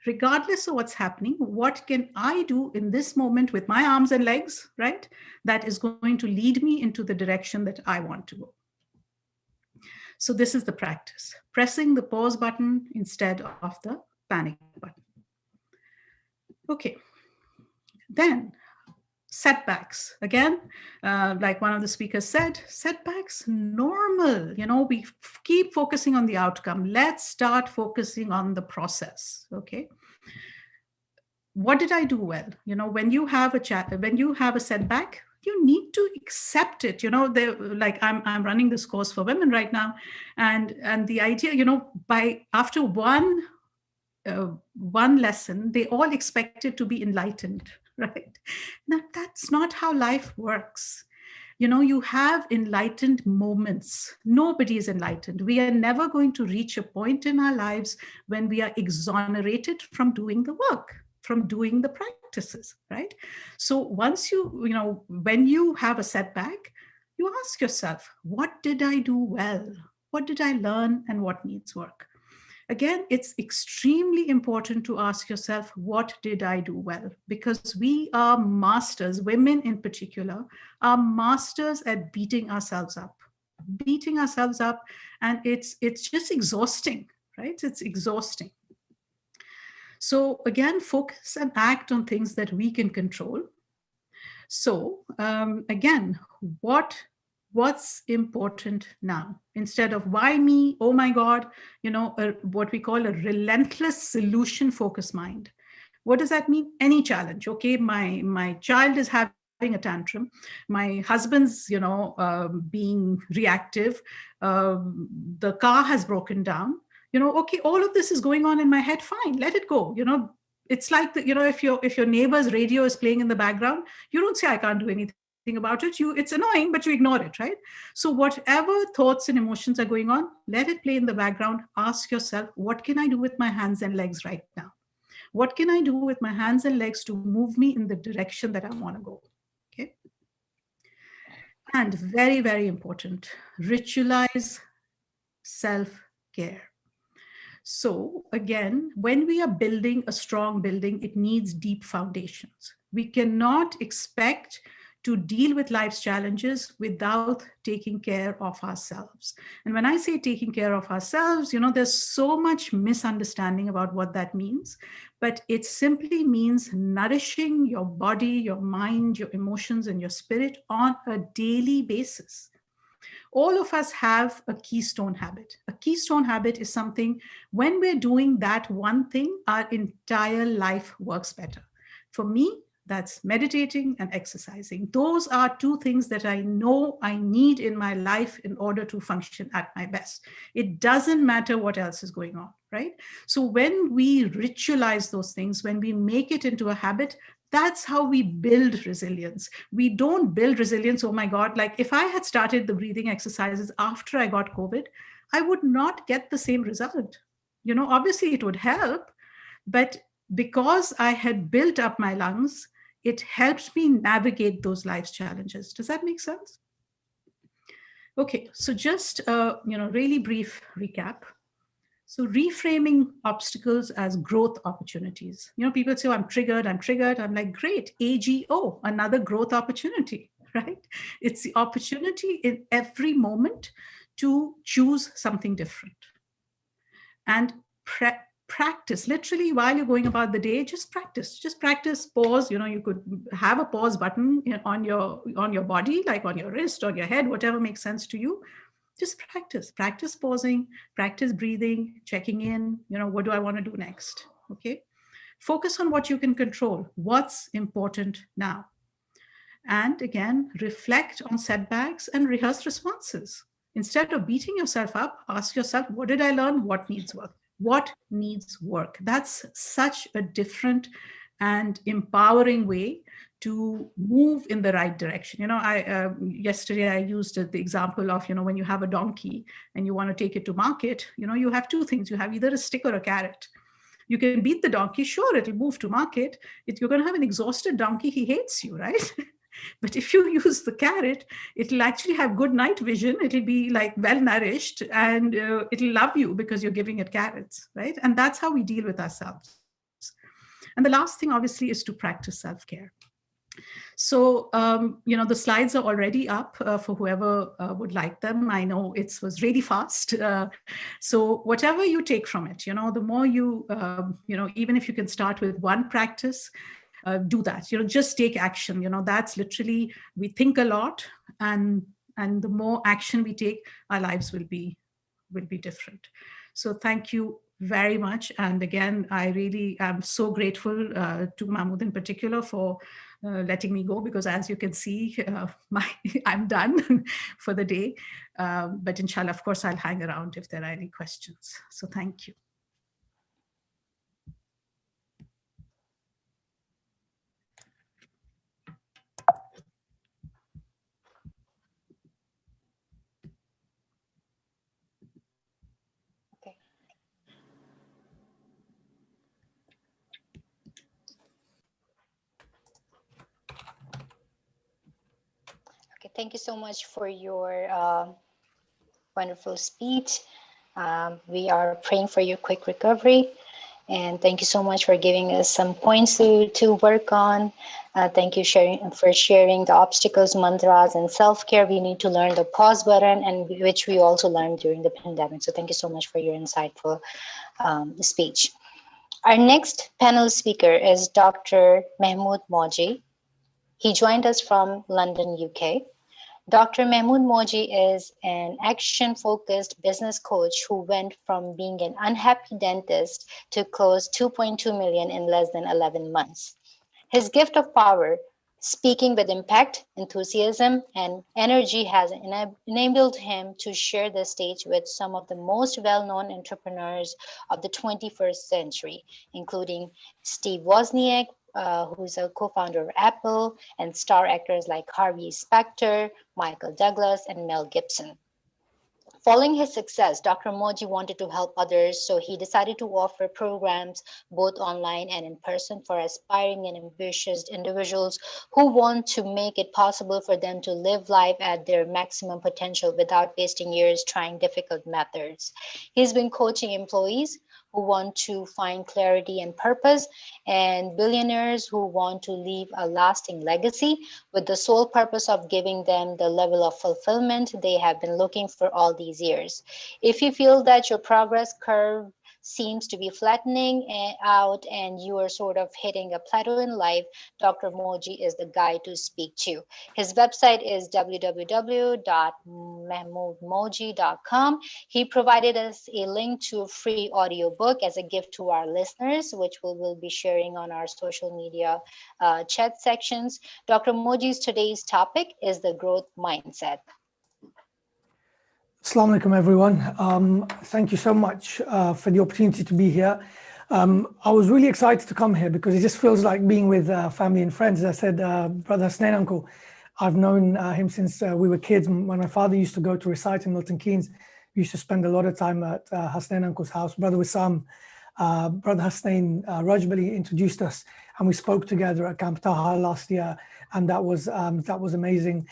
Regardless of what's happening, what can I do in this moment with my arms and legs, right? That is going to lead me into the direction that I want to go. So this is the practice, pressing the pause button instead of the panic button. Okay, then setbacks. Again, like one of the speakers said, setbacks, normal. We keep focusing on the outcome. Let's start focusing on the process. Okay. What did I do well? When you have a setback, you need to accept it. Like I'm running this course for women right now, and the idea, after one lesson, they all expect it to be enlightened. Right? Now, that's not how life works. You have enlightened moments. Nobody is enlightened. We are never going to reach a point in our lives when we are exonerated from doing the work, from doing the practices, right? So once when you have a setback, you ask yourself, what did I do well? What did I learn, and what needs work? Again, it's extremely important to ask yourself, what did I do well? Because we are masters, women in particular, are masters at beating ourselves up, and it's just exhausting, right? It's exhausting. So again, focus and act on things that we can control. So again, what's important now? Instead of why me, oh my God, what we call a relentless solution focused mind. What does that mean? Any challenge. Okay, my child is having a tantrum, my husband's, being reactive, the car has broken down, okay, all of this is going on in my head, fine, let it go. It's like, if your neighbor's radio is playing in the background, you don't say, I can't do anything about it. It's annoying, but you ignore it, right? So whatever thoughts and emotions are going on, let it play in the background. Ask yourself, what can I do with my hands and legs right now? What can I do with my hands and legs to move me in the direction that I want to go? Okay. And very, very important, ritualize self-care. So again, when we are building a strong building, it needs deep foundations. We cannot expect to deal with life's challenges without taking care of ourselves. And when I say taking care of ourselves, there's so much misunderstanding about what that means, but it simply means nourishing your body, your mind, your emotions, and your spirit on a daily basis. All of us have a keystone habit. A keystone habit is something, when we're doing that one thing, our entire life works better. For me, that's meditating and exercising. Those are two things that I know I need in my life in order to function at my best. It doesn't matter what else is going on, right? So when we ritualize those things, when we make it into a habit, that's how we build resilience. We don't build resilience, oh my God, like if I had started the breathing exercises after I got COVID, I would not get the same result. Obviously it would help, but because I had built up my lungs, it helps me navigate those life's challenges. Does that make sense? Okay, so just really brief recap. So reframing obstacles as growth opportunities. People say, oh, I'm triggered. I'm like, great, AGO, another growth opportunity, right? It's the opportunity in every moment to choose something different. And practice, literally while you're going about the day, just practice, pause. You could have a pause button on your body, like on your wrist or your head, whatever makes sense to you. Just practice pausing, practice breathing, checking in, what do I want to do next? Okay. Focus on what you can control, what's important now. And again, reflect on setbacks and rehearse responses. Instead of beating yourself up, ask yourself, what did I learn? What needs work? What needs work? That's such a different and empowering way to move in the right direction. Yesterday I used the example of, when you have a donkey and you want to take it to market, you have two things. You have either a stick or a carrot. You can beat the donkey, sure, it'll move to market. If you're going to have an exhausted donkey, he hates you, right? But if you use the carrot, it'll actually have good night vision. It'll be like well nourished and it'll love you because you're giving it carrots, right? And that's how we deal with ourselves. And the last thing, obviously, is to practice self-care. So, the slides are already up for whoever would like them. I know it was really fast. So whatever you take from it, the more you, even if you can start with one practice, do that, just take action. That's literally, we think a lot, and the more action we take, our lives will be different. So thank you very much. And again, I really am so grateful to Mahmood in particular for letting me go, because as you can see, I'm done for the day. But inshallah, of course, I'll hang around if there are any questions. So thank you. Thank you so much for your wonderful speech. We are praying for your quick recovery. And thank you so much for giving us some points to work on. Thank you for sharing the obstacles, mantras, and self-care. We need to learn the pause button, and which we also learned during the pandemic. So thank you so much for your insightful speech. Our next panel speaker is Dr. Mahmood Mauji. He joined us from London, UK. Dr. Mahmood Mauji is an action-focused business coach who went from being an unhappy dentist to close 2.2 million in less than 11 months. His gift of power Speaking with impact, enthusiasm, and energy has enabled him to share the stage with some of the most well-known entrepreneurs of the 21st century, including Steve Wozniak, who's a co-founder of Apple, and star actors like Harvey Specter, Michael Douglas, and Mel Gibson. Following his success, Dr. Moji wanted to help others, so he decided to offer programs both online and in person for aspiring and ambitious individuals who want to make it possible for them to live life at their maximum potential without wasting years trying difficult methods. He's been coaching employees who want to find clarity and purpose, and billionaires who want to leave a lasting legacy with the sole purpose of giving them the level of fulfillment they have been looking for all these years. If you feel that your progress curve seems to be flattening out and you are sort of hitting a plateau in life, Dr. Moji is the guy to speak to. His website is www.mahmoodmoji.com. He provided us a link to a free audiobook as a gift to our listeners, which we will be sharing on our social media chat sections. Dr. Moji's today's topic is the growth mindset. Assalamu alaikum, everyone. Thank you so much for the opportunity to be here. I was really excited to come here because it just feels like being with family and friends. As I said, Brother Hasnain Uncle, I've known him since we were kids. When my father used to go to recite in Milton Keynes, we used to spend a lot of time at Hasnain Uncle's house. Brother Wissam, Brother Hasnain Rajbali introduced us, and we spoke together at Camp Taha last year, and that was amazing.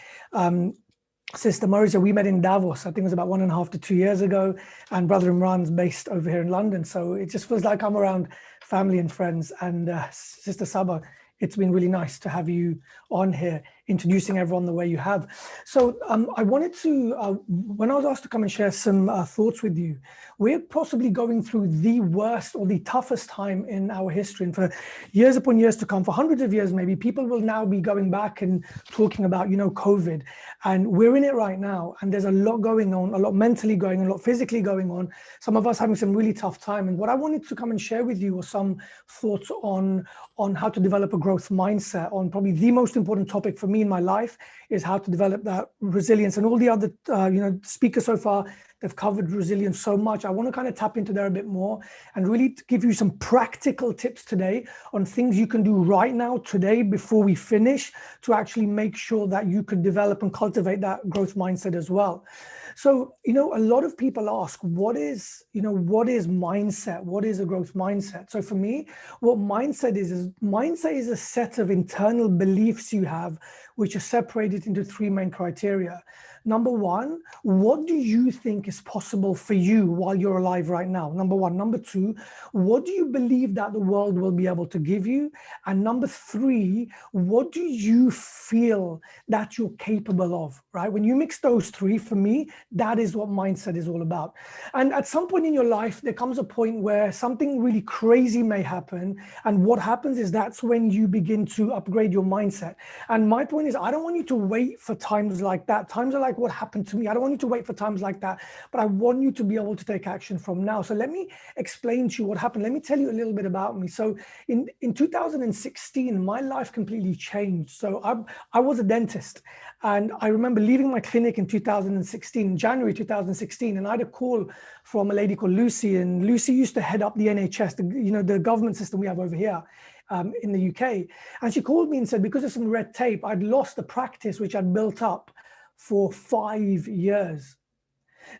Sister Marija, we met in Davos, I think it was about 1.5 to 2 years ago, and Brother Imran's based over here in London. So it just feels like I'm around family and friends. And Sister Saba, it's been really nice to have you on here, introducing everyone the way you have. So I wanted to, when I was asked to come and share some thoughts with you, we're possibly going through the worst or the toughest time in our history. And for years upon years to come, for hundreds of years maybe, people will now be going back and talking about, COVID. And we're in it right now. And there's a lot going on, a lot mentally going on, a lot physically going on. Some of us having some really tough time. And what I wanted to come and share with you was some thoughts on how to develop a growth mindset, on probably the most important topic for me in my life is how to develop that resilience. And all the other speakers so far, they've covered resilience so much. I want to kind of tap into there a bit more and really give you some practical tips today on things you can do right now today before we finish to actually make sure that you can develop and cultivate that growth mindset as well. So, a lot of people ask, what is mindset? What is a growth mindset? So for me, what mindset is a set of internal beliefs you have, which are separated into 3 main criteria. Number 1, what do you think is possible for you while you're alive right now? Number 1. Number 2, what do you believe that the world will be able to give you? And number 3, what do you feel that you're capable of, right? When you mix those 3, for me, that is what mindset is all about. And at some point in your life, there comes a point where something really crazy may happen. And what happens is that's when you begin to upgrade your mindset. And my point is, I don't want you to wait for times like that. Times are like what happened to me. I don't want you to wait for times like that, but I want you to be able to take action from now. So let me explain to you what happened. Let me tell you a little bit about me. So in 2016, my life completely changed. So I was a dentist, and I remember leaving my clinic in 2016, January 2016, and I had a call from a lady called Lucy, and Lucy used to head up the NHS, the government system we have over here. In the UK. And she called me and said, because of some red tape, I'd lost the practice which I'd built up for 5 years.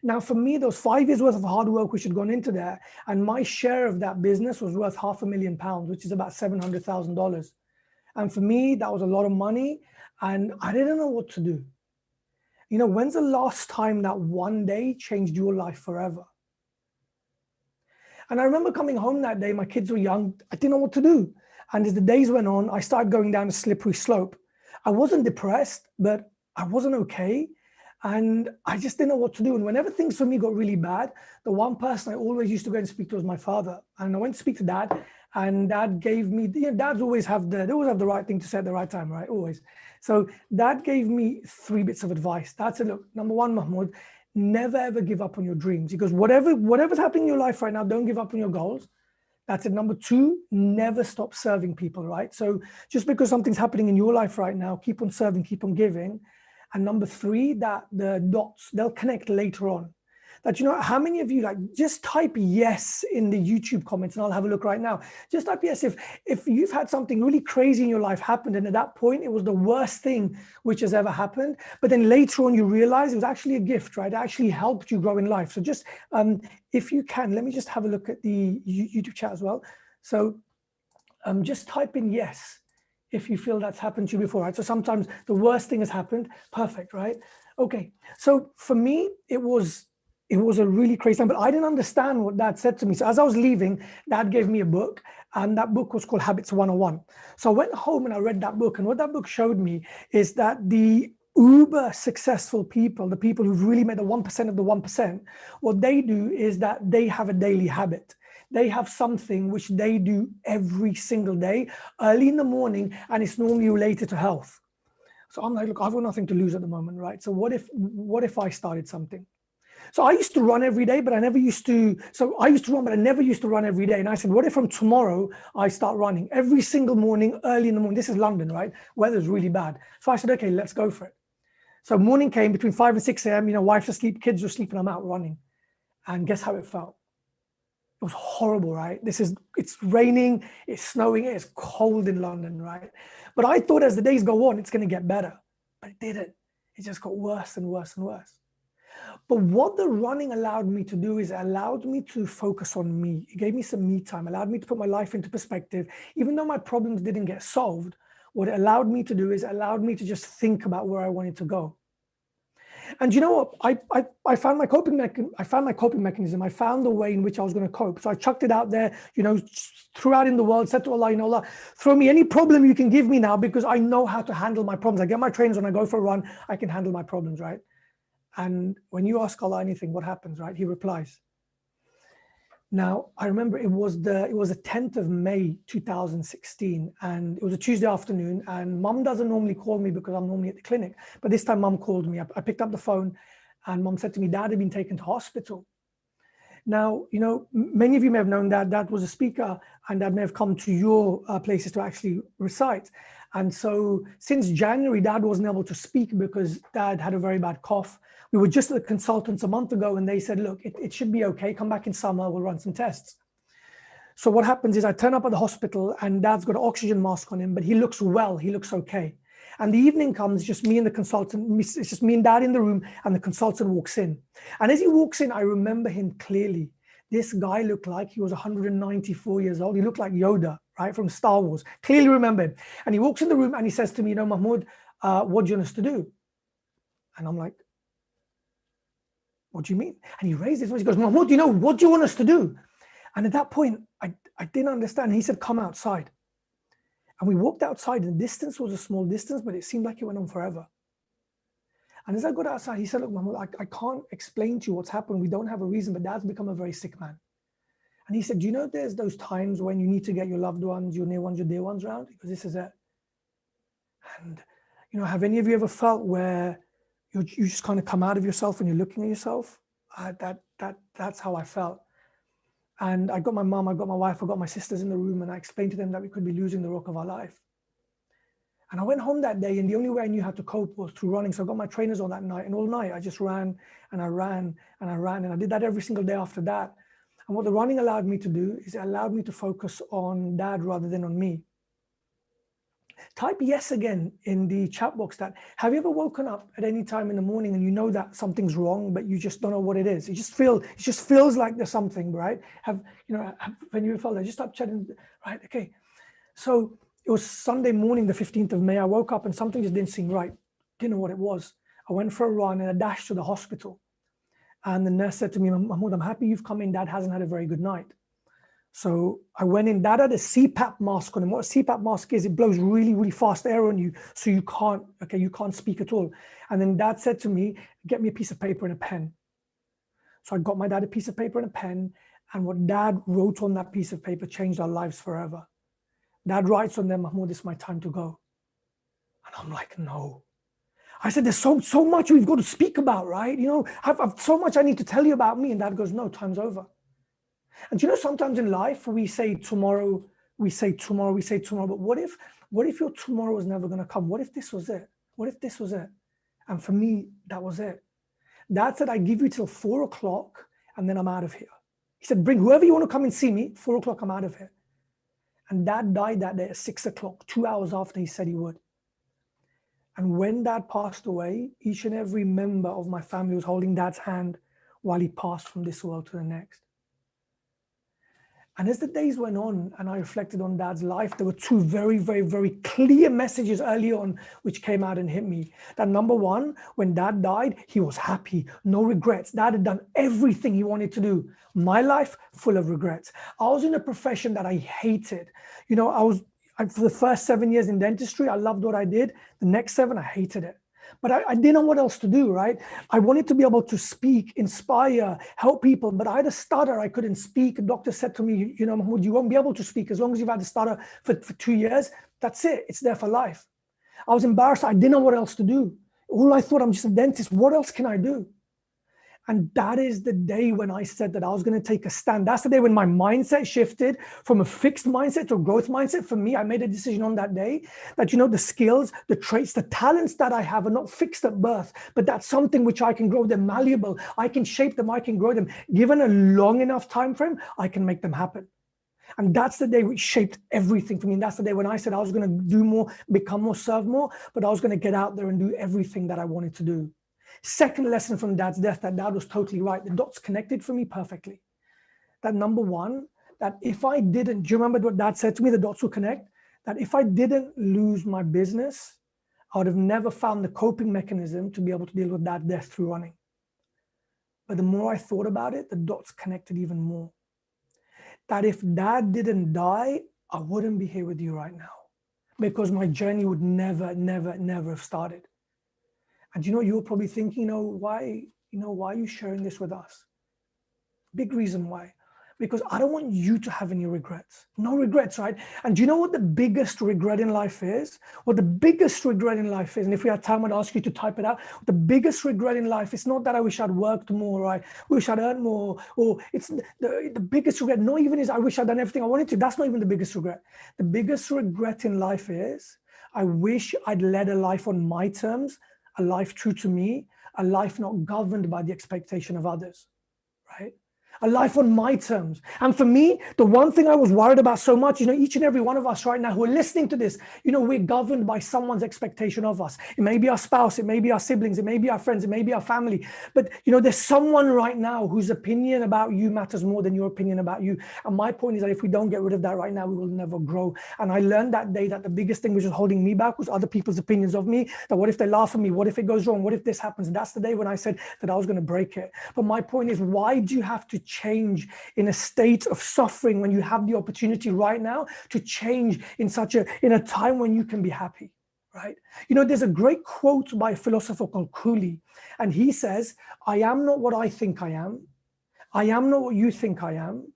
Now, for me, those 5 years worth of hard work which had gone into there, and my share of that business was worth £500,000, which is about $700,000. And for me, that was a lot of money, and I didn't know what to do. When's the last time that one day changed your life forever? And I remember coming home that day, my kids were young, I didn't know what to do. And as the days went on, I started going down a slippery slope. I wasn't depressed, but I wasn't okay. And I just didn't know what to do. And whenever things for me got really bad, the one person I always used to go and speak to was my father. And I went to speak to Dad, and Dad gave me, dads always have the right thing to say at the right time, right? Always. So Dad gave me 3 bits of advice. Dad said, look, number 1, Mahmoud, never ever give up on your dreams. He goes, whatever's happening in your life right now, don't give up on your goals. That's it. Number two, never stop serving people, right? So just because something's happening in your life right now, keep on serving, keep on giving. And number three, that the dots, they'll connect later on. That, you know, how many of you, like, just type yes in the YouTube comments and I'll have a look right now. Just type yes if you've had something really crazy in your life happened, and at that point it was the worst thing which has ever happened, but then later on you realize it was actually a gift, right? It actually helped you grow in life. So just, if you can, let me just have a look at the YouTube chat as well. So just type in yes if you feel that's happened to you before, right? So sometimes the worst thing has happened. Perfect, right? Okay, so for me, it was a really crazy time, but I didn't understand what Dad said to me. So as I was leaving, Dad gave me a book, and that book was called Habits 101. So I went home and I read that book, and what that book showed me is that the uber successful people, the people who've really made the 1% of the 1%, what they do is that they have a daily habit. They have something which they do every single day, early in the morning, and it's normally related to health. So I'm like, look, I've got nothing to lose at the moment, right? So what if I started something? So I used to run every day, but I never used to. So I used to run, but I never used to run every day. And I said, what if from tomorrow I start running every single morning, early in the morning? This is London, right? Weather's really bad. So I said, okay, let's go for it. So morning came between 5 and 6 a.m. You know, wife's asleep, kids are asleep, and I'm out running. And guess how it felt? It was horrible, right? It's raining, it's snowing, it's cold in London, right? But I thought as the days go on, it's going to get better. But it didn't. It just got worse and worse and worse. But what the running allowed me to do is it allowed me to focus on me. It gave me some me time, allowed me to put my life into perspective. Even though my problems didn't get solved, what it allowed me to do is it allowed me to just think about where I wanted to go. And you know what? I found my coping mechanism. I found the way in which I was going to cope. So I chucked it out there, you know, threw out in the world, said to Allah, you know, Allah, throw me any problem you can give me now, because I know how to handle my problems. I get my trainers when I go for a run, I can handle my problems, right? And when you ask Allah anything, what happens, right? He replies. Now, I remember it was the 10th of May, 2016, and it was a Tuesday afternoon, and Mum doesn't normally call me because I'm normally at the clinic, but this time Mum called me. I picked up the phone, and Mum said to me, Dad had been taken to hospital. Now, you know, many of you may have known that Dad was a speaker, and Dad may have come to your places to actually recite. And so since January, Dad wasn't able to speak because Dad had a very bad cough. We were just at the consultants a month ago, and they said, look, it should be okay. Come back in summer, we'll run some tests. So what happens is I turn up at the hospital, and Dad's got an oxygen mask on him, but he looks well, he looks okay. And the evening comes, just me and the consultant, it's just me and Dad in the room, and the consultant walks in. And as he walks in, I remember him clearly. This guy looked like he was 194 years old. He looked like Yoda, right, from Star Wars. Clearly remember him. And he walks in the room and he says to me, you know, Mahmoud, what do you want us to do? And I'm like, what do you mean? And he raised his voice. He goes, Mahmoud, you know, what do you want us to do? And at that point, I didn't understand. He said, come outside. And we walked outside. The distance was a small distance, but it seemed like it went on forever. And as I got outside, he said, look, Mahmoud, I can't explain to you what's happened. We don't have a reason, but Dad's become a very sick man. And he said, do you know there's those times when you need to get your loved ones, your near ones, your dear ones around? Because this is it. And, you know, have any of you ever felt where you just kind of come out of yourself and you're looking at yourself? That's how I felt. And I got my mom, I got my wife, I got my sisters in the room, and I explained to them that we could be losing the rock of our life. And I went home that day, and the only way I knew how to cope was through running. So I got my trainers on that night, and all night I just ran and I ran and I ran. And I did that every single day after that. And what the running allowed me to do is it allowed me to focus on Dad rather than on me. Type yes again in the chat box. That have you ever woken up at any time in the morning and you know that something's wrong, but you just don't know what it is? It just feels like there's something, right? When you felt that, just stop chatting, right? Okay. So it was Sunday morning, the 15th of May. I woke up and something just didn't seem right. Didn't know what it was. I went for a run and I dashed to the hospital. And the nurse said to me, Mahmoud, I'm happy you've come in. Dad hasn't had a very good night. So I went in. Dad had a CPAP mask on him. What a CPAP mask is, it blows really, really fast air on you. So you can't speak at all. And then Dad said to me, get me a piece of paper and a pen. So I got my dad a piece of paper and a pen. And what Dad wrote on that piece of paper changed our lives forever. Dad writes on there, Mahmoud, it's my time to go. And I'm like, no. I said, there's so much we've got to speak about, right? You know, I've so much I need to tell you about me. And Dad goes, no, time's over. And sometimes in life we say tomorrow, we say tomorrow, but what if your tomorrow was never going to come? What if this was it? What if this was it? And for me, that was it. Dad said, I give you till 4 o'clock and then I'm out of here. He said, bring whoever you want to come and see me, 4 o'clock, I'm out of here. And Dad died that day at 6 o'clock, 2 hours after he said he would. And when Dad passed away, each and every member of my family was holding Dad's hand while he passed from this world to the next. And as the days went on and I reflected on Dad's life, there were two very, very, very clear messages early on which came out and hit me. That number one, when Dad died, he was happy, no regrets. Dad had done everything he wanted to do. My life, full of regrets. I was in a profession that I hated. For the first 7 years in dentistry, I loved what I did. The next 7, I hated it. But I didn't know what else to do, right? I wanted to be able to speak, inspire, help people, but I had a stutter. I couldn't speak. A doctor said to me, Mahmoud, you won't be able to speak as long as you've had a stutter for 2 years. That's it. It's there for life. I was embarrassed. I didn't know what else to do. All I thought, I'm just a dentist. What else can I do? And that is the day when I said that I was going to take a stand. That's the day when my mindset shifted from a fixed mindset to a growth mindset. For me, I made a decision on that day that, the skills, the traits, the talents that I have are not fixed at birth, but that's something which I can grow. They're malleable. I can shape them. I can grow them. Given a long enough time frame, I can make them happen. And that's the day which shaped everything for me. And that's the day when I said I was going to do more, become more, serve more, but I was going to get out there and do everything that I wanted to do. Second lesson from Dad's death, that Dad was totally right. The dots connected for me perfectly. That number one, that if I didn't, do you remember what Dad said to me? The dots will connect. That if I didn't lose my business, I would have never found the coping mechanism to be able to deal with Dad's death through running. But the more I thought about it, the dots connected even more. That if Dad didn't die, I wouldn't be here with you right now, because my journey would never, never, never have started. And you're probably thinking, why are you sharing this with us? Big reason why. Because I don't want you to have any regrets. No regrets, right? And do you know what the biggest regret in life is? What the biggest regret in life is, and if we had time, I'd ask you to type it out. The biggest regret in life is not that I wish I'd worked more, or I wish I'd earned more, or it's the biggest regret, not even is I wish I'd done everything I wanted to. That's not even the biggest regret. The biggest regret in life is I wish I'd led a life on my terms, a life true to me, a life not governed by the expectation of others, right? A life on my terms. And for me, the one thing I was worried about so much, each and every one of us right now who are listening to this, we're governed by someone's expectation of us. It may be our spouse, it may be our siblings, it may be our friends, it may be our family. But, there's someone right now whose opinion about you matters more than your opinion about you. And my point is that if we don't get rid of that right now, we will never grow. And I learned that day that the biggest thing which was holding me back was other people's opinions of me. That what if they laugh at me? What if it goes wrong? What if this happens? And that's the day when I said that I was going to break it. But my point is, why do you have to change in a state of suffering when you have the opportunity right now to change in a time when you can be happy, right? There's a great quote by a philosopher called Cooley, and he says, I am not what I think I am. I am not what you think I am.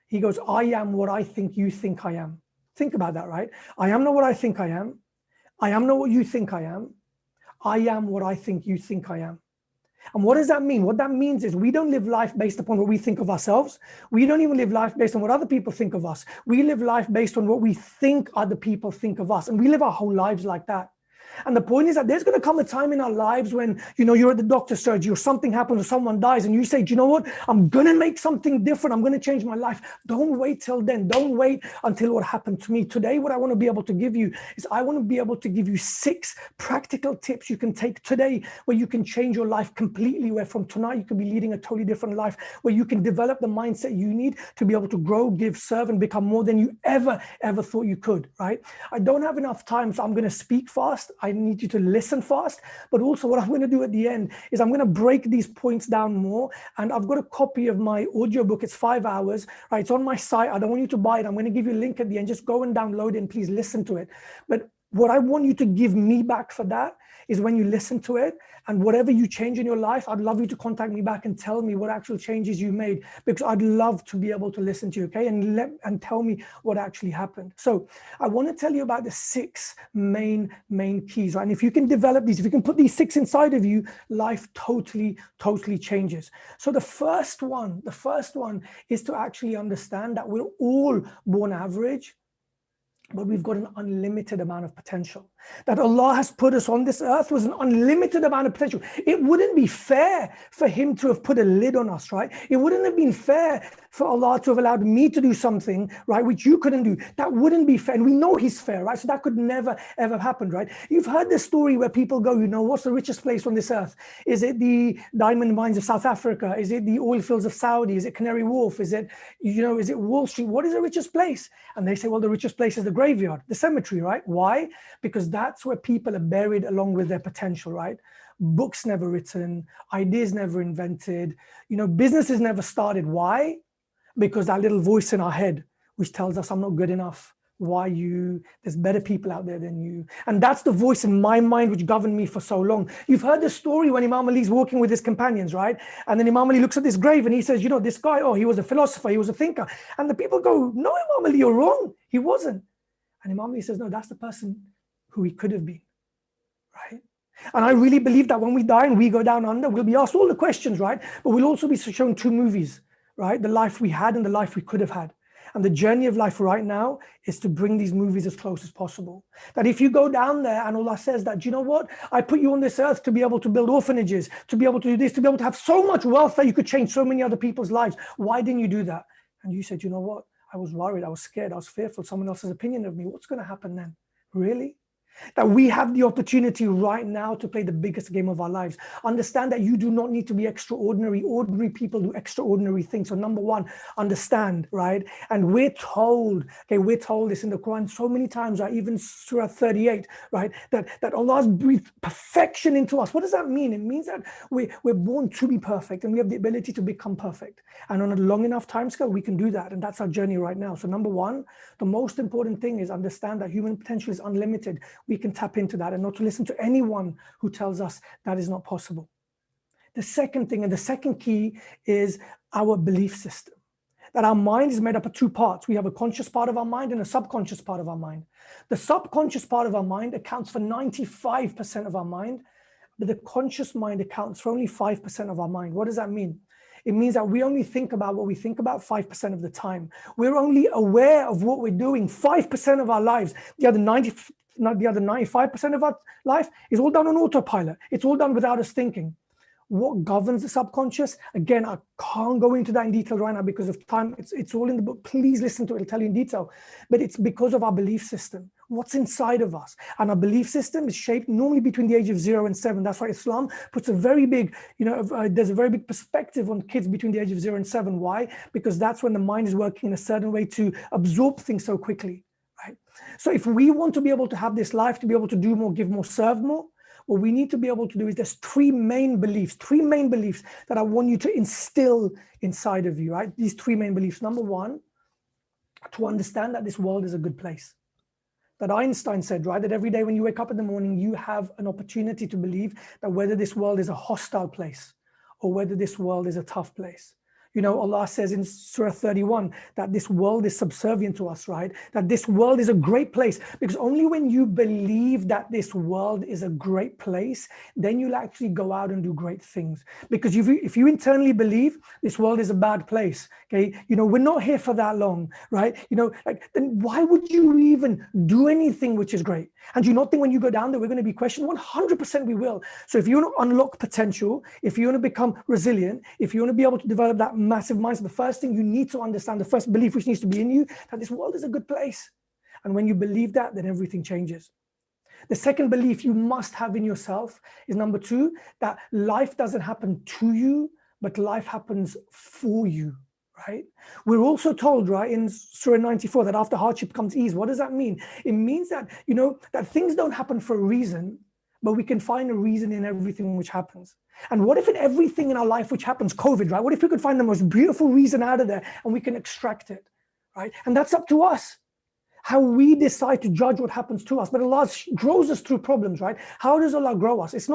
He goes, I am what I think you think I am. Think about that, right? I am not what I think I am. I am not what you think I am. I am what I think you think I am. And what does that mean? What that means is we don't live life based upon what we think of ourselves. We don't even live life based on what other people think of us. We live life based on what we think other people think of us. And we live our whole lives like that. And the point is that there's going to come a time in our lives when, you're at the doctor's surgery or something happens or someone dies and you say, do you know what? I'm going to make something different. I'm going to change my life. Don't wait till then. Don't wait until what happened to me. Today, what I want to be able to give you is I want to be able to give you 6 practical tips you can take today where you can change your life completely, where from tonight you can be leading a totally different life, where you can develop the mindset you need to be able to grow, give, serve, and become more than you ever thought you could, right? I don't have enough time, so I'm going to speak fast. I need you to listen fast, but also what I'm going to do at the end is I'm going to break these points down more. And I've got a copy of my audiobook. It's 5 hours, right? It's on my site. I don't want you to buy it. I'm going to give you a link at the end. Just go and download it and please listen to it. But what I want you to give me back for that is when you listen to it, and whatever you change in your life, I'd love you to contact me back and tell me what actual changes you made, because I'd love to be able to listen to you, okay? And tell me what actually happened. So I want to tell you about the 6 main keys, right? And if you can develop these, if you can put these 6 inside of you, life totally changes. So the first one is to actually understand that we're all born average, but we've got an unlimited amount of potential. That Allah has put us on this earth was an unlimited amount of potential. It wouldn't be fair for him to have put a lid on us, right? It wouldn't have been fair for Allah to have allowed me to do something, right, which you couldn't do. That wouldn't be fair. And we know he's fair, right? So that could never, ever happen, right? You've heard this story where people go, what's the richest place on this earth? Is it the diamond mines of South Africa? Is it the oil fields of Saudi? Is it Canary Wharf? Is it, is it Wall Street? What is the richest place? And they say, well, the richest place is the graveyard, the cemetery, right? Why? Because that's where people are buried along with their potential, right? Books never written, ideas never invented, businesses never started. Why? Because that little voice in our head, which tells us I'm not good enough. Why you? There's better people out there than you. And that's the voice in my mind which governed me for so long. You've heard the story when Imam Ali's walking with his companions, right? And then Imam Ali looks at this grave and he says, this guy, he was a philosopher, he was a thinker. And the people go, no, Imam Ali, you're wrong. He wasn't. And Imam Ali says, no, that's the person who he could have been, right? And I really believe that when we die and we go down under, we'll be asked all the questions, right? But we'll also be shown 2 movies, right? The life we had and the life we could have had. And the journey of life right now is to bring these movies as close as possible. That if you go down there and Allah says that, do you know what? I put you on this earth to be able to build orphanages, to be able to do this, to be able to have so much wealth that you could change so many other people's lives. Why didn't you do that? And you said, you know what? I was worried, I was scared, I was fearful, someone else's opinion of me. What's going to happen then? Really? That we have the opportunity right now to play the biggest game of our lives. Understand that you do not need to be extraordinary. Ordinary people do extraordinary things. So number 1, understand, right? And we're told this in the Quran so many times, right? Even Surah 38, right? That Allah has breathed perfection into us. What does that mean? It means that we're born to be perfect and we have the ability to become perfect. And on a long enough time scale, we can do that. And that's our journey right now. So number 1, the most important thing is understand that human potential is unlimited. We can tap into that and not to listen to anyone who tells us that is not possible. The second thing, and the second key, is our belief system. That our mind is made up of 2 parts. We have a conscious part of our mind and a subconscious part of our mind. The subconscious part of our mind accounts for 95% of our mind, but the conscious mind accounts for only 5% of our mind. What does that mean? It means that we only think about what we think about 5% of the time. We're only aware of what we're doing 5% of our lives. The other 95% of our life is all done on autopilot. It's all done without us thinking. What governs the subconscious? Again, I can't go into that in detail right now because of time. It's all in the book. Please listen to it. It'll tell you in detail. But it's because of our belief system. What's inside of us? And our belief system is shaped normally between the age of 0 and 7. That's why Islam puts a very big, there's a very big perspective on kids between the age of 0 and 7. Why? Because that's when the mind is working in a certain way to absorb things so quickly, right? So if we want to be able to have this life, to be able to do more, give more, serve more, what we need to be able to do is there's 3 main beliefs that I want you to instill inside of you, right? These 3 main beliefs. Number 1, to understand that this world is a good place. That Einstein said, right, that every day when you wake up in the morning, you have an opportunity to believe that whether this world is a hostile place or whether this world is a tough place. Allah says in Surah 31 that this world is subservient to us, right? That this world is a great place, because only when you believe that this world is a great place, then you'll actually go out and do great things. Because if you internally believe this world is a bad place, okay, we're not here for that long, right? Then why would you even do anything which is great? And do you not think when you go down there, we're going to be questioned? 100% we will. So if you want to unlock potential, if you want to become resilient, if you want to be able to develop that massive mindset, the first thing you need to understand, the first belief which needs to be in you, that this world is a good place. And when you believe that, then everything changes. The second belief you must have in yourself is number 2, that life doesn't happen to you, but life happens for you. Right? We're also told, right, in Surah 94 that after hardship comes ease. What does that mean? It means that, that things don't happen for a reason, but we can find a reason in everything which happens. And what if in everything in our life which happens, COVID, right? What if we could find the most beautiful reason out of there and we can extract it, right? And that's up to us. how we decide to judge what happens to us. But Allah grows us through problems, right? How does Allah grow us? It's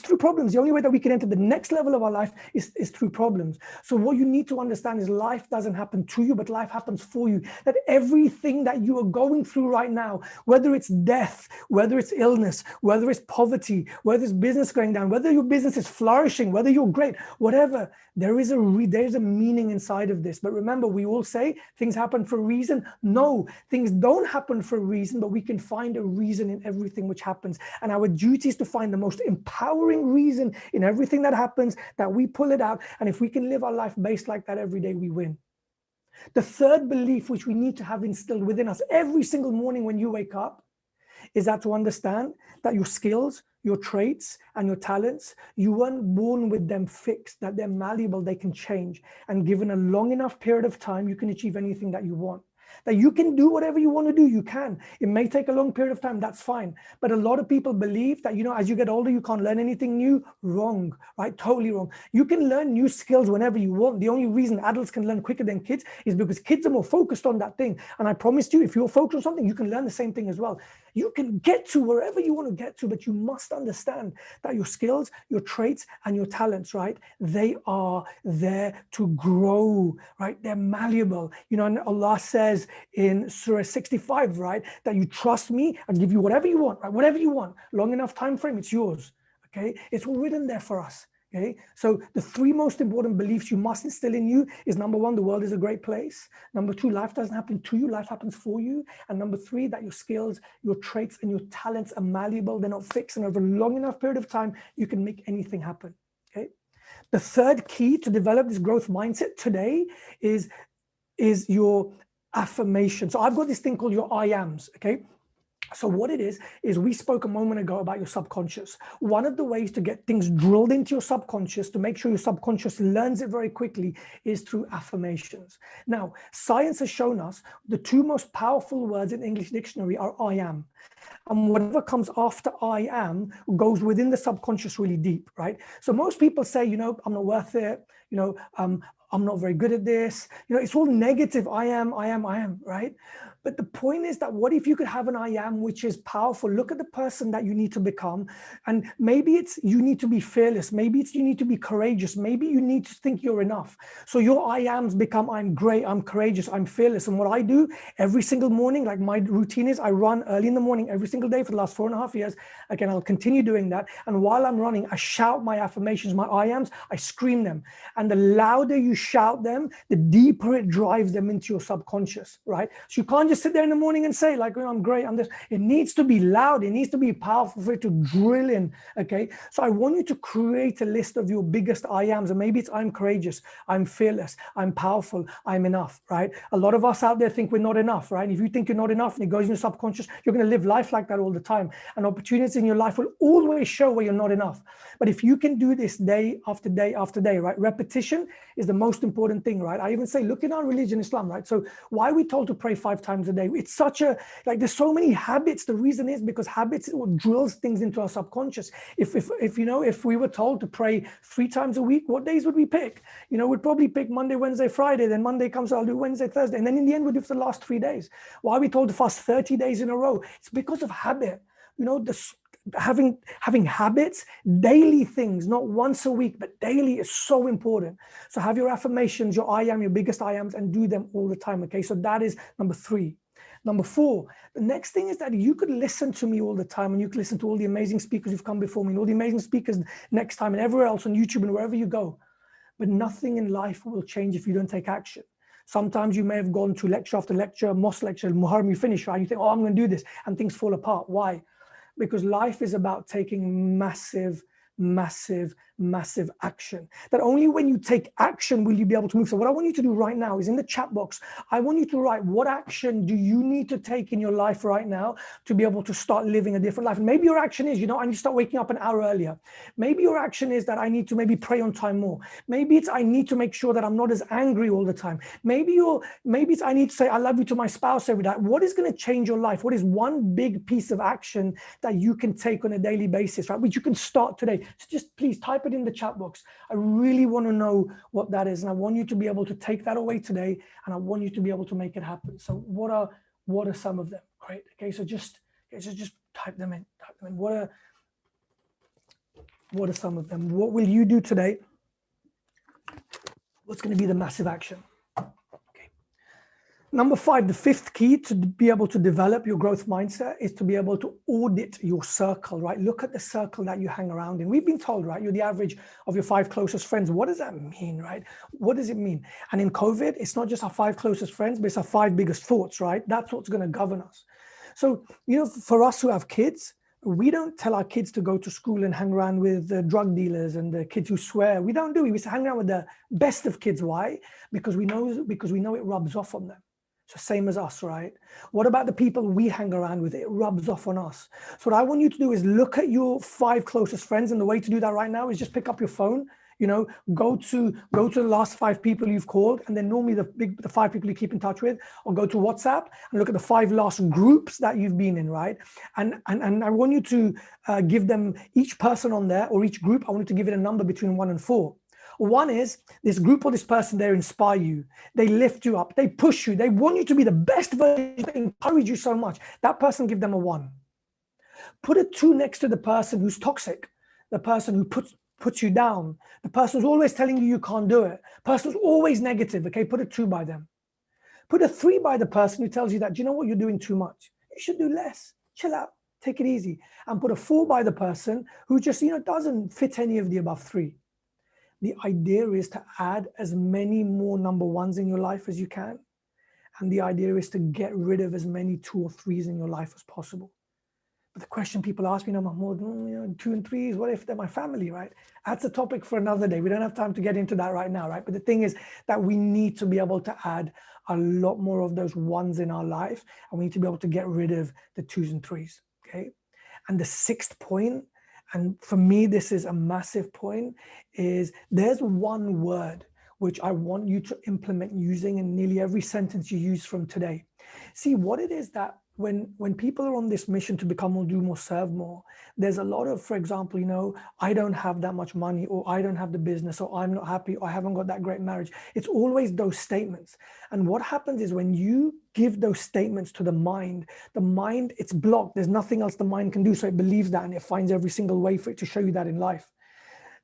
through problems. The only way that we can enter the next level of our life is through problems. So what you need to understand is life doesn't happen to you, but life happens for you. That everything that you are going through right now, whether it's death, whether it's illness, whether it's poverty, whether it's business going down, whether your business is flourishing, whether you're great, whatever, there is a meaning inside of this. But remember, we all say things happen for a reason. No, things don't happen for a reason, but we can find a reason in everything which happens. And our duty is to find the most empowering reason in everything that happens, that we pull it out. And if we can live our life based like that every day, we win. The third belief which we need to have instilled within us every single morning when you wake up is that to understand that your skills, your traits, and your talents, you weren't born with them fixed, that they're malleable, they can change. And given a long enough period of time, you can achieve anything that you want. That you can do whatever you want to do, you can. It may take a long period of time, that's fine. But a lot of people believe that, as you get older, you can't learn anything new. Wrong, right? Totally wrong. You can learn new skills whenever you want. The only reason adults can learn quicker than kids is because kids are more focused on that thing. And I promised you, if you're focused on something, you can learn the same thing as well. You can get to wherever you want to get to, but you must understand that your skills, your traits, and your talents, right? They are there to grow, right? They're malleable. And Allah says in Surah 65, right, that you trust me, I'll give you whatever you want, right? Whatever you want, long enough time frame, it's yours. Okay, it's all written there for us. Okay, so the three most important beliefs you must instill in you is: number one, the world is a great place; number two, life doesn't happen to you, life happens for you; and number three, that your skills, your traits, and your talents are malleable, they're not fixed, and over a long enough period of time, you can make anything happen. Okay, the third key to develop this growth mindset today is your affirmation. So I've got this thing called your I ams. Okay. So what it is we spoke a moment ago about your subconscious. One of the ways to get things drilled into your subconscious, to make sure your subconscious learns it very quickly, is through affirmations. Now, science has shown us the two most powerful words in the English dictionary are I am. And whatever comes after I am goes within the subconscious really deep, right? So most people say, I'm not worth it, I'm not very good at this. It's all negative. I am, right? But the point is that what if you could have an I am which is powerful? Look at the person that you need to become. And maybe it's you need to be fearless. Maybe it's you need to be courageous. Maybe you need to think you're enough. So your I ams become I'm great, I'm courageous, I'm fearless. And what I do every single morning, like my routine is I run early in the morning every single day for the last 4.5 years. Again, I'll continue doing that. And while I'm running, I shout my affirmations, my I ams, I scream them. And the louder you shout them, the deeper it drives them into your subconscious, right? So you can't just sit there in the morning and say like, I'm great, I'm this. It needs to be loud. It needs to be powerful for it to drill in, okay? So I want you to create a list of your biggest I ams. And maybe it's I'm courageous, I'm fearless, I'm powerful, I'm enough, right? A lot of us out there think we're not enough, right? If you think you're not enough and it goes in your subconscious, you're going to live life like that all the time. And opportunities in your life will always show where you're not enough. But if you can do this day after day after day, right? Repetition is the most important thing, right? I even say, look at our religion, Islam, right? So why are we told to pray 5 times a day? It's such a, there's so many habits. The reason is because habits is what drills things into our subconscious. If we were told to pray 3 times a week, what days would we pick? We'd probably pick Monday, Wednesday, Friday. Then Monday comes, I'll do Wednesday, Thursday. And then in the end, we'll do for the last 3 days. Why are we told to fast 30 days in a row? It's because of habit. Having habits, daily things, not once a week, but daily is so important. So have your affirmations, your I am, your biggest I ams, and do them all the time. Okay, so that is number 3. Number 4, the next thing is that you could listen to me all the time, and you could listen to all the amazing speakers who've come before me, and all the amazing speakers next time, and everywhere else on YouTube and wherever you go. But nothing in life will change if you don't take action. Sometimes you may have gone to lecture after lecture, mosque lecture, Muharram, you finish, right? You think, I'm going to do this, and things fall apart. Why? Because life is about taking massive action. That only when you take action will you be able to move. So what I want you to do right now is in the chat box, I want you to write what action do you need to take in your life right now to be able to start living a different life. And maybe your action is, I need to start waking up an hour earlier. Maybe your action is that I need to maybe pray on time more. Maybe it's I need to make sure that I'm not as angry all the time. Maybe it's I need to say I love you to my spouse every day. What is going to change your life? What is one big piece of action that you can take on a daily basis, right? Which you can start today. So just please type it in the chat box. I really want to know what that is. And I want you to be able to take that away today. And I want you to be able to make it happen. So what What are some of them? Great. Okay, so just type them in. What are some of them? What will you do today? What's going to be the massive action? Okay. Number 5, the 5th key to be able to develop your growth mindset is to be able to audit your circle, right? Look at the circle that you hang around in. We've been told, right, you're the average of your 5 closest friends. What does that mean, right? What does it mean? And in COVID, it's not just our 5 closest friends, but it's our 5 biggest thoughts, right? That's what's going to govern us. So, for us who have kids, we don't tell our kids to go to school and hang around with the drug dealers and the kids who swear. We don't do it. We hang around with the best of kids. Why? Because we know it rubs off on them. So same as us, right? What about the people we hang around with? It rubs off on us. So what I want you to do is look at your 5 closest friends, and the way to do that right now is just pick up your phone. Go to the last 5 people you've called, and then normally the 5 people you keep in touch with, or go to WhatsApp and look at the 5 last groups that you've been in, right? And I want you to give them, each person on there or each group, I want you to give it a number between 1 and 4. 1 is this group or this person, they inspire you, they lift you up, they push you, they want you to be the best version, they encourage you so much. That person, give them a 1. Put a 2 next to the person who's toxic, the person who puts you down, the person who's always telling you can't do it, person who's always negative. Okay, put a 2 by them. Put a 3 by the person who tells you that, do you know what, you're doing too much, you should do less, chill out, take it easy. And put a 4 by the person who just doesn't fit any of the above 3. The idea is to add as many more number 1s in your life as you can, and the idea is to get rid of as many 2 or 3s in your life as possible. But the question people ask me, Mahmoud, 2 and 3s, what if they're my family, right? That's a topic for another day. We don't have time to get into that right now, right? But the thing is that we need to be able to add a lot more of those 1s in our life, and we need to be able to get rid of the 2s and 3s, okay? And the 6th point, and for me, this is a massive point, is there's 1 word which I want you to implement using in nearly every sentence you use from today. See, what it is that when people are on this mission to become more, do more, serve more, there's a lot of, for example, I don't have that much money, or I don't have the business, or I'm not happy, or I haven't got that great marriage. It's always those statements. And what happens is when you give those statements to the mind, it's blocked. There's nothing else the mind can do. So it believes that, and it finds every single way for it to show you that in life.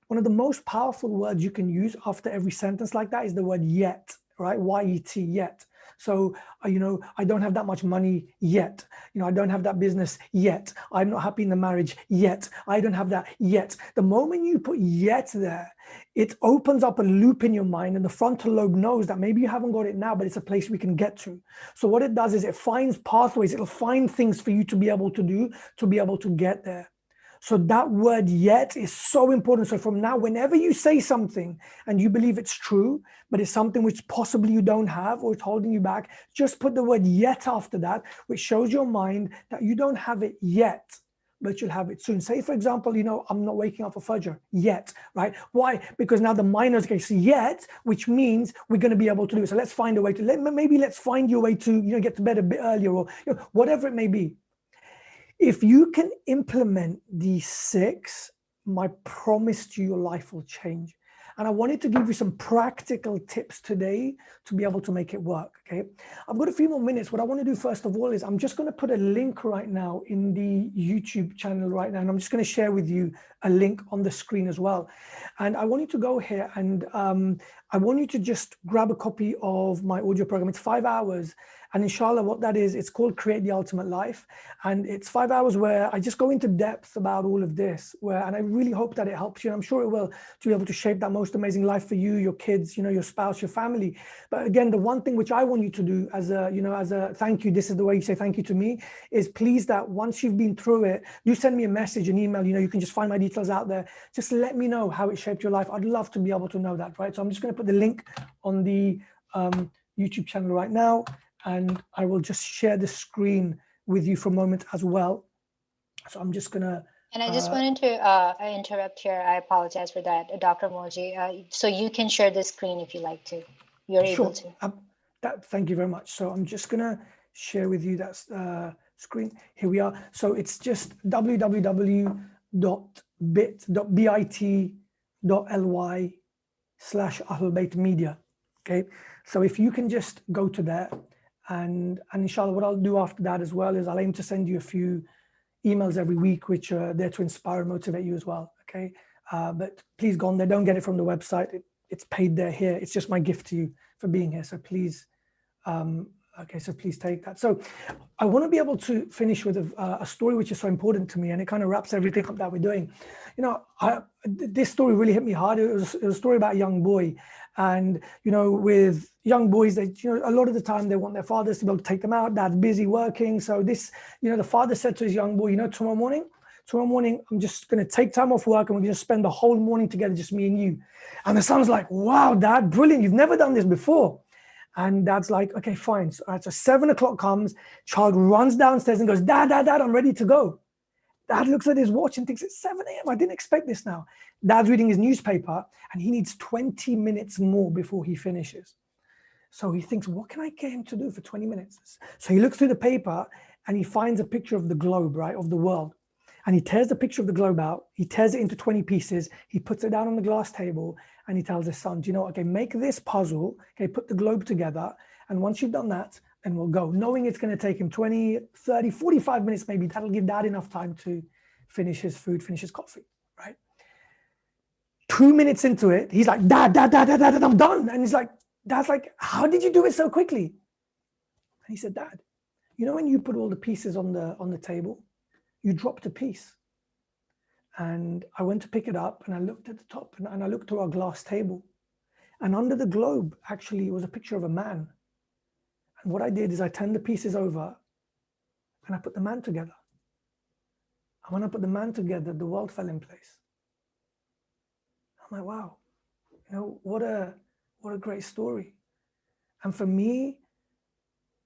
One of the most powerful words you can use after every sentence like that is the word yet, right? Y-E-T, yet. So, I don't have that much money yet. I don't have that business yet. I'm not happy in the marriage yet. I don't have that yet. The moment you put yet there, it opens up a loop in your mind, and the frontal lobe knows that maybe you haven't got it now, but it's a place we can get to. So what it does is it finds pathways. It'll find things for you to be able to do, to be able to get there. So that word yet is so important. So from now, whenever you say something and you believe it's true, but it's something which possibly you don't have, or it's holding you back, just put the word yet after that, which shows your mind that you don't have it yet, but you'll have it soon. Say, for example, I'm not waking up for Fajr yet, right? Why? Because now the mind knows, okay, so yet, which means we're going to be able to do it. So let's find a way to, let's find your way to, get to bed a bit earlier, or whatever it may be. If you can implement these 6, my promise to you, your life will change. And I wanted to give you some practical tips today to be able to make it work, okay? I've got a few more minutes. What I want to do first of all is I'm just going to put a link right now in the YouTube channel right now, and I'm just going to share with you a link on the screen as well. And I want you to go here, and I want you to just grab a copy of my audio program. It's 5 hours. And inshallah, what that is, it's called Create the Ultimate Life. And it's 5 hours where I just go into depth about all of this, and I really hope that it helps you. And I'm sure it will, to be able to shape that most amazing life for you, your kids, your spouse, your family. But again, the one thing which I want you to do as a thank you, this is the way you say thank you to me, is please that once you've been through it, do send me a message, an email, you can just find my details out there. Just let me know how it shaped your life. I'd love to be able to know that, right? So I'm just going to put the link on the YouTube channel right now. And I will just share the screen with you for a moment as well. So I'm just gonna. And I just wanted to interrupt here. I apologize for that, Dr. Moji. So you can share the screen if you like to. You're able to. Thank you very much. So I'm just gonna share with you that screen. Here we are. So it's just www.bit.ly/Ahlul Bayt Media. Okay. So if you can just go to there. And inshallah, what I'll do after that as well is I'll aim to send you a few emails every week, which are there to inspire and motivate you as well. Okay. But please go on there. Don't get it from the website. It's paid there here. It's just my gift to you for being here. So please, okay, so please take that. So I want to be able to finish with a story which is so important to me, and it kind of wraps everything up that we're doing. You know, this story really hit me hard. It was a story about a young boy. And, you know, with young boys, they, you know, a lot of the time they want their fathers to be able to take them out. Dad's busy working. So this, you know, the father said to his young boy, you know, tomorrow morning, I'm just going to take time off work and we're going to spend the whole morning together, just me and you. And the son's like, wow, Dad, brilliant. You've never done this before. And Dad's like, okay, fine. So, so 7 o'clock comes, child runs downstairs and goes, Dad, I'm ready to go. Dad looks at his watch and thinks it's 7 a.m. I didn't expect this now. Dad's reading his newspaper and he needs 20 minutes more before he finishes. So he thinks, what can I get him to do for 20 minutes? So he looks through the paper and he finds a picture of the globe, right, of the world. And he tears the picture of the globe out. He tears it into 20 pieces. He puts it down on the glass table and he tells his son, do you know, okay, make this puzzle, okay, put the globe together. And once you've done that, then we'll go. Knowing it's going to take him 20, 30, 45 minutes, maybe that'll give Dad enough time to finish his food, finish his coffee, right? 2 minutes into it, he's like, Dad, I'm done. And he's like, Dad's like, how did you do it so quickly? And he said, Dad, you know, when you put all the pieces on the table, you dropped a piece. And I went to pick it up and I looked at the top and I looked to our glass table. And under the globe, actually, it was a picture of a man. And what I did is I turned the pieces over and I put the man together. And when I put the man together, the world fell in place. I'm like, wow, you know, what a great story. And for me,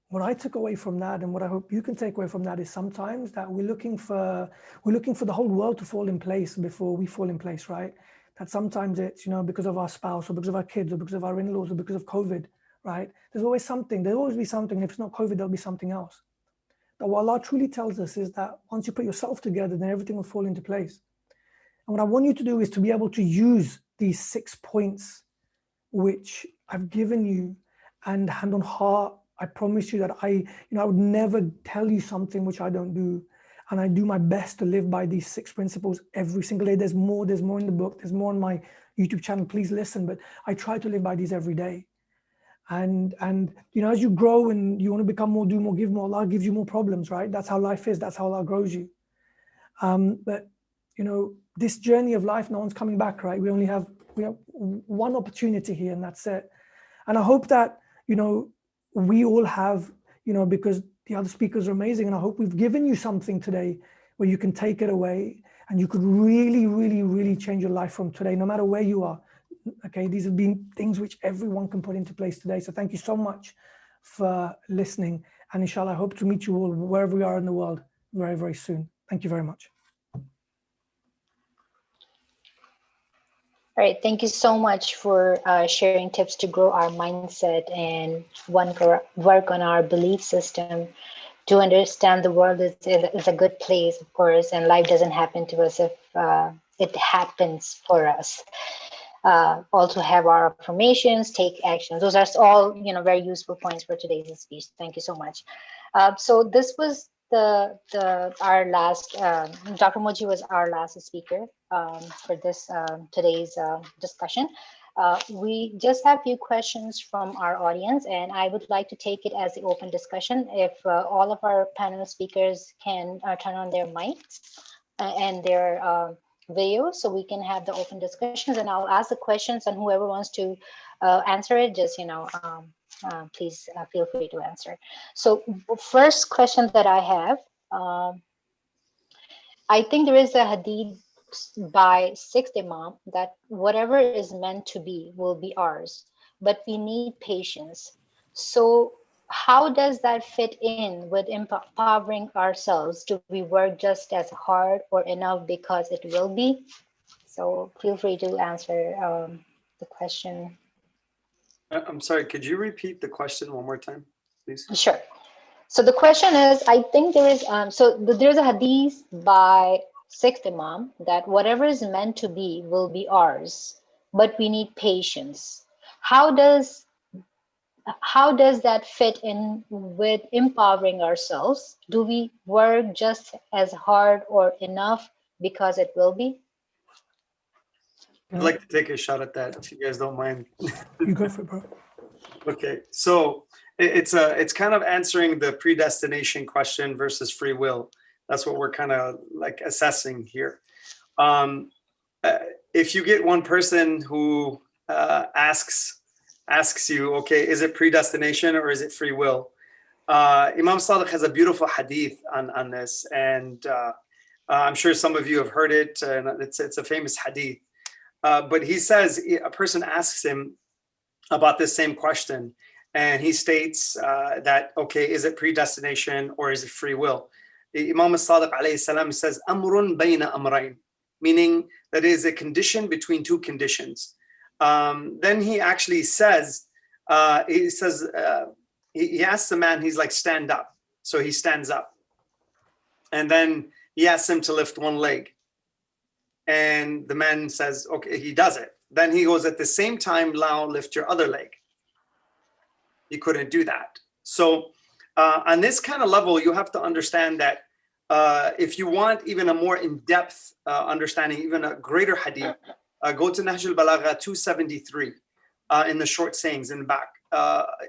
what I took away from that, and what I hope you can take away from that, is sometimes that we're looking for the whole world to fall in place before we fall in place, right? That sometimes it's, you know, because of our spouse or because of our kids or because of our in-laws or because of COVID, right? There's always something. There'll always be something. If it's not COVID, there'll be something else. But what Allah truly tells us is that once you put yourself together, then everything will fall into place. And what I want you to do is to be able to use these 6 points which I've given you, and hand on heart, I promise you that I would never tell you something which I don't do. And I do my best to live by these 6 principles every single day. There's more in the book. There's more on my YouTube channel. Please listen. But I try to live by these every day. And you know, as you grow and you want to become more, do more, give more, Allah gives you more problems, right? That's how life is. That's how Allah grows you. But you know, this journey of life, no one's coming back, right? We have one opportunity here, and that's it. And I hope that, you know, we all have, you know, because the other speakers are amazing, and I hope we've given you something today where you can take it away and you could really, really, really change your life from today, no matter where you are. Okay, these have been things which everyone can put into place today. So thank you so much for listening. And inshallah, I hope to meet you all wherever we are in the world very, very soon. Thank you very much. All right, thank you so much for sharing tips to grow our mindset and work on our belief system to understand the world is a good place, of course, and life doesn't happen to us if it happens for us. Also have our affirmations, take actions. Those are all, you know, very useful points for today's speech. Thank you so much. So this was our last, Dr. Moji was our last speaker for this today's discussion. We just have a few questions from our audience, and I would like to take it as the open discussion. If all of our panel speakers can turn on their mics and their video, so we can have the open discussions, and I'll ask the questions, and whoever wants to answer it, just, you know, please feel free to answer. So first question that I have, I think there is a hadith by 6th Imam that whatever is meant to be will be ours, but we need patience. So how does that fit in with empowering ourselves? Do we work just as hard or enough because it will be? So feel free to answer the question. I'm sorry, could you repeat the question one more time, please? Sure. So the question is, I think there is, there's a hadith by 6th Imam that whatever is meant to be will be ours, but we need patience. How does how does that fit in with empowering ourselves? Do we work just as hard or enough because it will be? I'd like to take a shot at that, if you guys don't mind. You go for it, bro. Okay, so it's kind of answering the predestination question versus free will. That's what we're kind of like assessing here. If you get one person who asks you, okay, is it predestination or is it free will? Imam Sadiq has a beautiful hadith on this, and I'm sure some of you have heard it, and it's a famous hadith. But he says a person asks him about this same question, and he states that, okay, is it predestination or is it free will? Imam Sadiq alayhi salam says, Amrun bayna amrayn, meaning that is a condition between two conditions. Then he actually says, he asks the man, he's like, stand up. So he stands up. And then he asks him to lift one leg. And the man says, okay, he does it. Then he goes, at the same time, now lift your other leg. He couldn't do that. So on this kind of level, you have to understand that if you want even a more in-depth understanding, even a greater hadith, go to Nahj al-Balagha 273 in the short sayings in the back.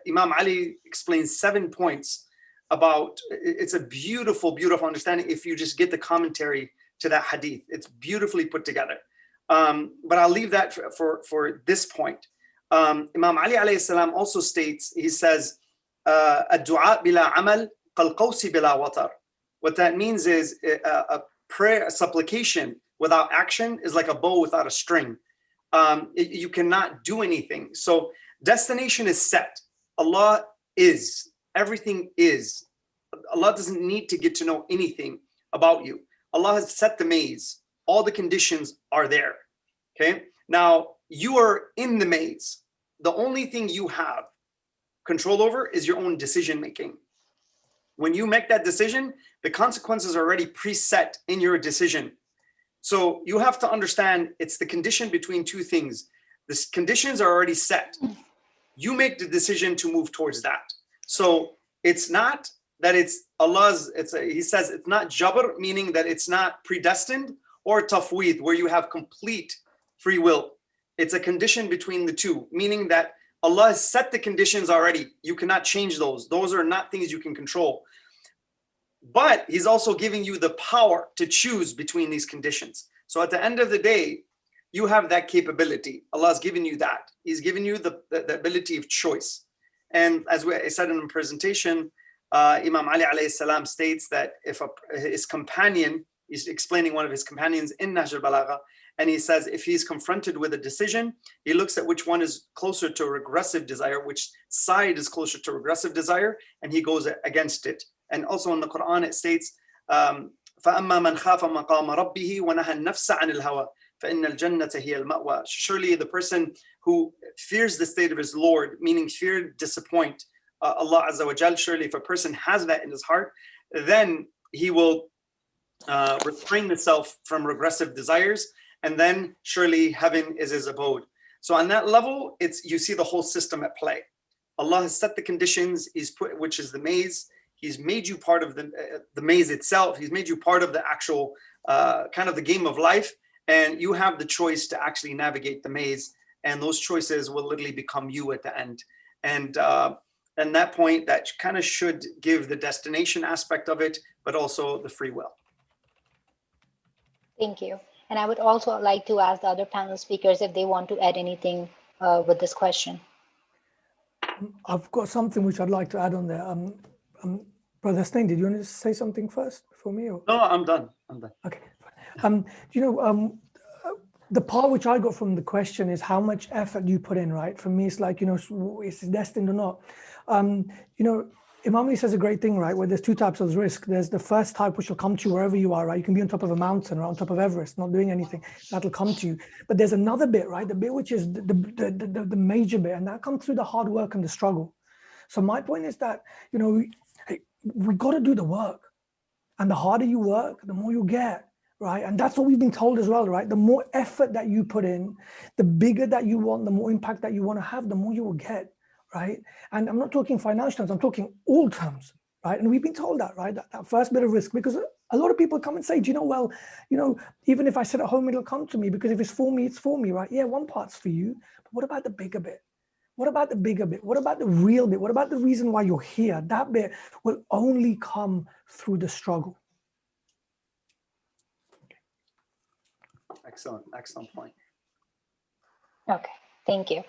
Imam Ali explains 7 points about, it's a beautiful, beautiful understanding if you just get the commentary to that hadith. It's beautifully put together. But I'll leave that for this point. Imam Ali alayhi salam also states, he says, "Ad-du'a bila amal kal qawsi bila watar." What that means is a prayer, a supplication without action is like a bow without a string. You cannot do anything. So destination is set. Allah is. Everything is. Allah doesn't need to get to know anything about you. Allah has set the maze. All the conditions are there. Okay. Now you are in the maze. The only thing you have control over is your own decision making. When you make that decision, the consequences are already preset in your decision. So you have to understand it's the condition between two things. The conditions are already set. You make the decision to move towards that. So it's not that it's Allah's, he says it's not jabr, meaning that it's not predestined, or tafweed, where you have complete free will. It's a condition between the two, meaning that Allah has set the conditions already. You cannot change those. Those are not things you can control. But He's also giving you the power to choose between these conditions. So at the end of the day, you have that capability. Allah has given you that. He's given you the ability of choice. And as I said in the presentation, Imam Ali alayhi salam states that if his companion, he's explaining one of his companions in Nahj al-Balagha, and he says if he's confronted with a decision, he looks at which one is closer to regressive desire, which side is closer to regressive desire, and he goes against it. And also in the Quran it states, فَأَمَّا مَنْ خَافَ مَقَامَ رَبِّهِ وَنَهَى النَّفْسَ عَنِ الْهَوَى فَإِنَّ الْجَنَّةَ هِيَ الْمَأْوَى. Surely the person who fears the state of his Lord, meaning fear, disappoint Allah Azza wa Jal, surely if a person has that in his heart, then he will refrain himself from regressive desires, and then surely heaven is his abode. So on that level, you see the whole system at play. Allah has set the conditions, which is the maze. He's made you part of the maze itself. He's made you part of the actual kind of the game of life, and you have the choice to actually navigate the maze, and those choices will literally become you at the end. And that point, that kind of should give the destination aspect of it, but also the free will. Thank you. And I would also like to ask the other panel speakers if they want to add anything with this question. I've got something which I'd like to add on there. Brother Snain, did you want to say something first for me? Or? No, I'm done. Okay. The part which I got from the question is how much effort you put in, right? For me, it's like, is it destined or not? Imam Ali says a great thing, right? Where there's two types of risk. There's the first type, which will come to you wherever you are, right? You can be on top of a mountain or on top of Everest, not doing anything. That'll come to you. But there's another bit, right? The bit which is the major bit, and that comes through the hard work and the struggle. So my point is that, we got to do the work. And the harder you work, the more you get, right? And that's what we've been told as well, right? The more effort that you put in, the bigger that you want, the more impact that you want to have, the more you will get. right? And I'm not talking financial terms, I'm talking all terms, right? And we've been told that, right? That first bit of risk, because a lot of people come and say, do you know, well, you know, even if I sit at home, it'll come to me, because if it's for me, it's for me, right? Yeah, one part's for you, but what about the bigger bit? What about the bigger bit? What about the real bit? What about the reason why you're here? That bit will only come through the struggle. Excellent point. Okay, thank you.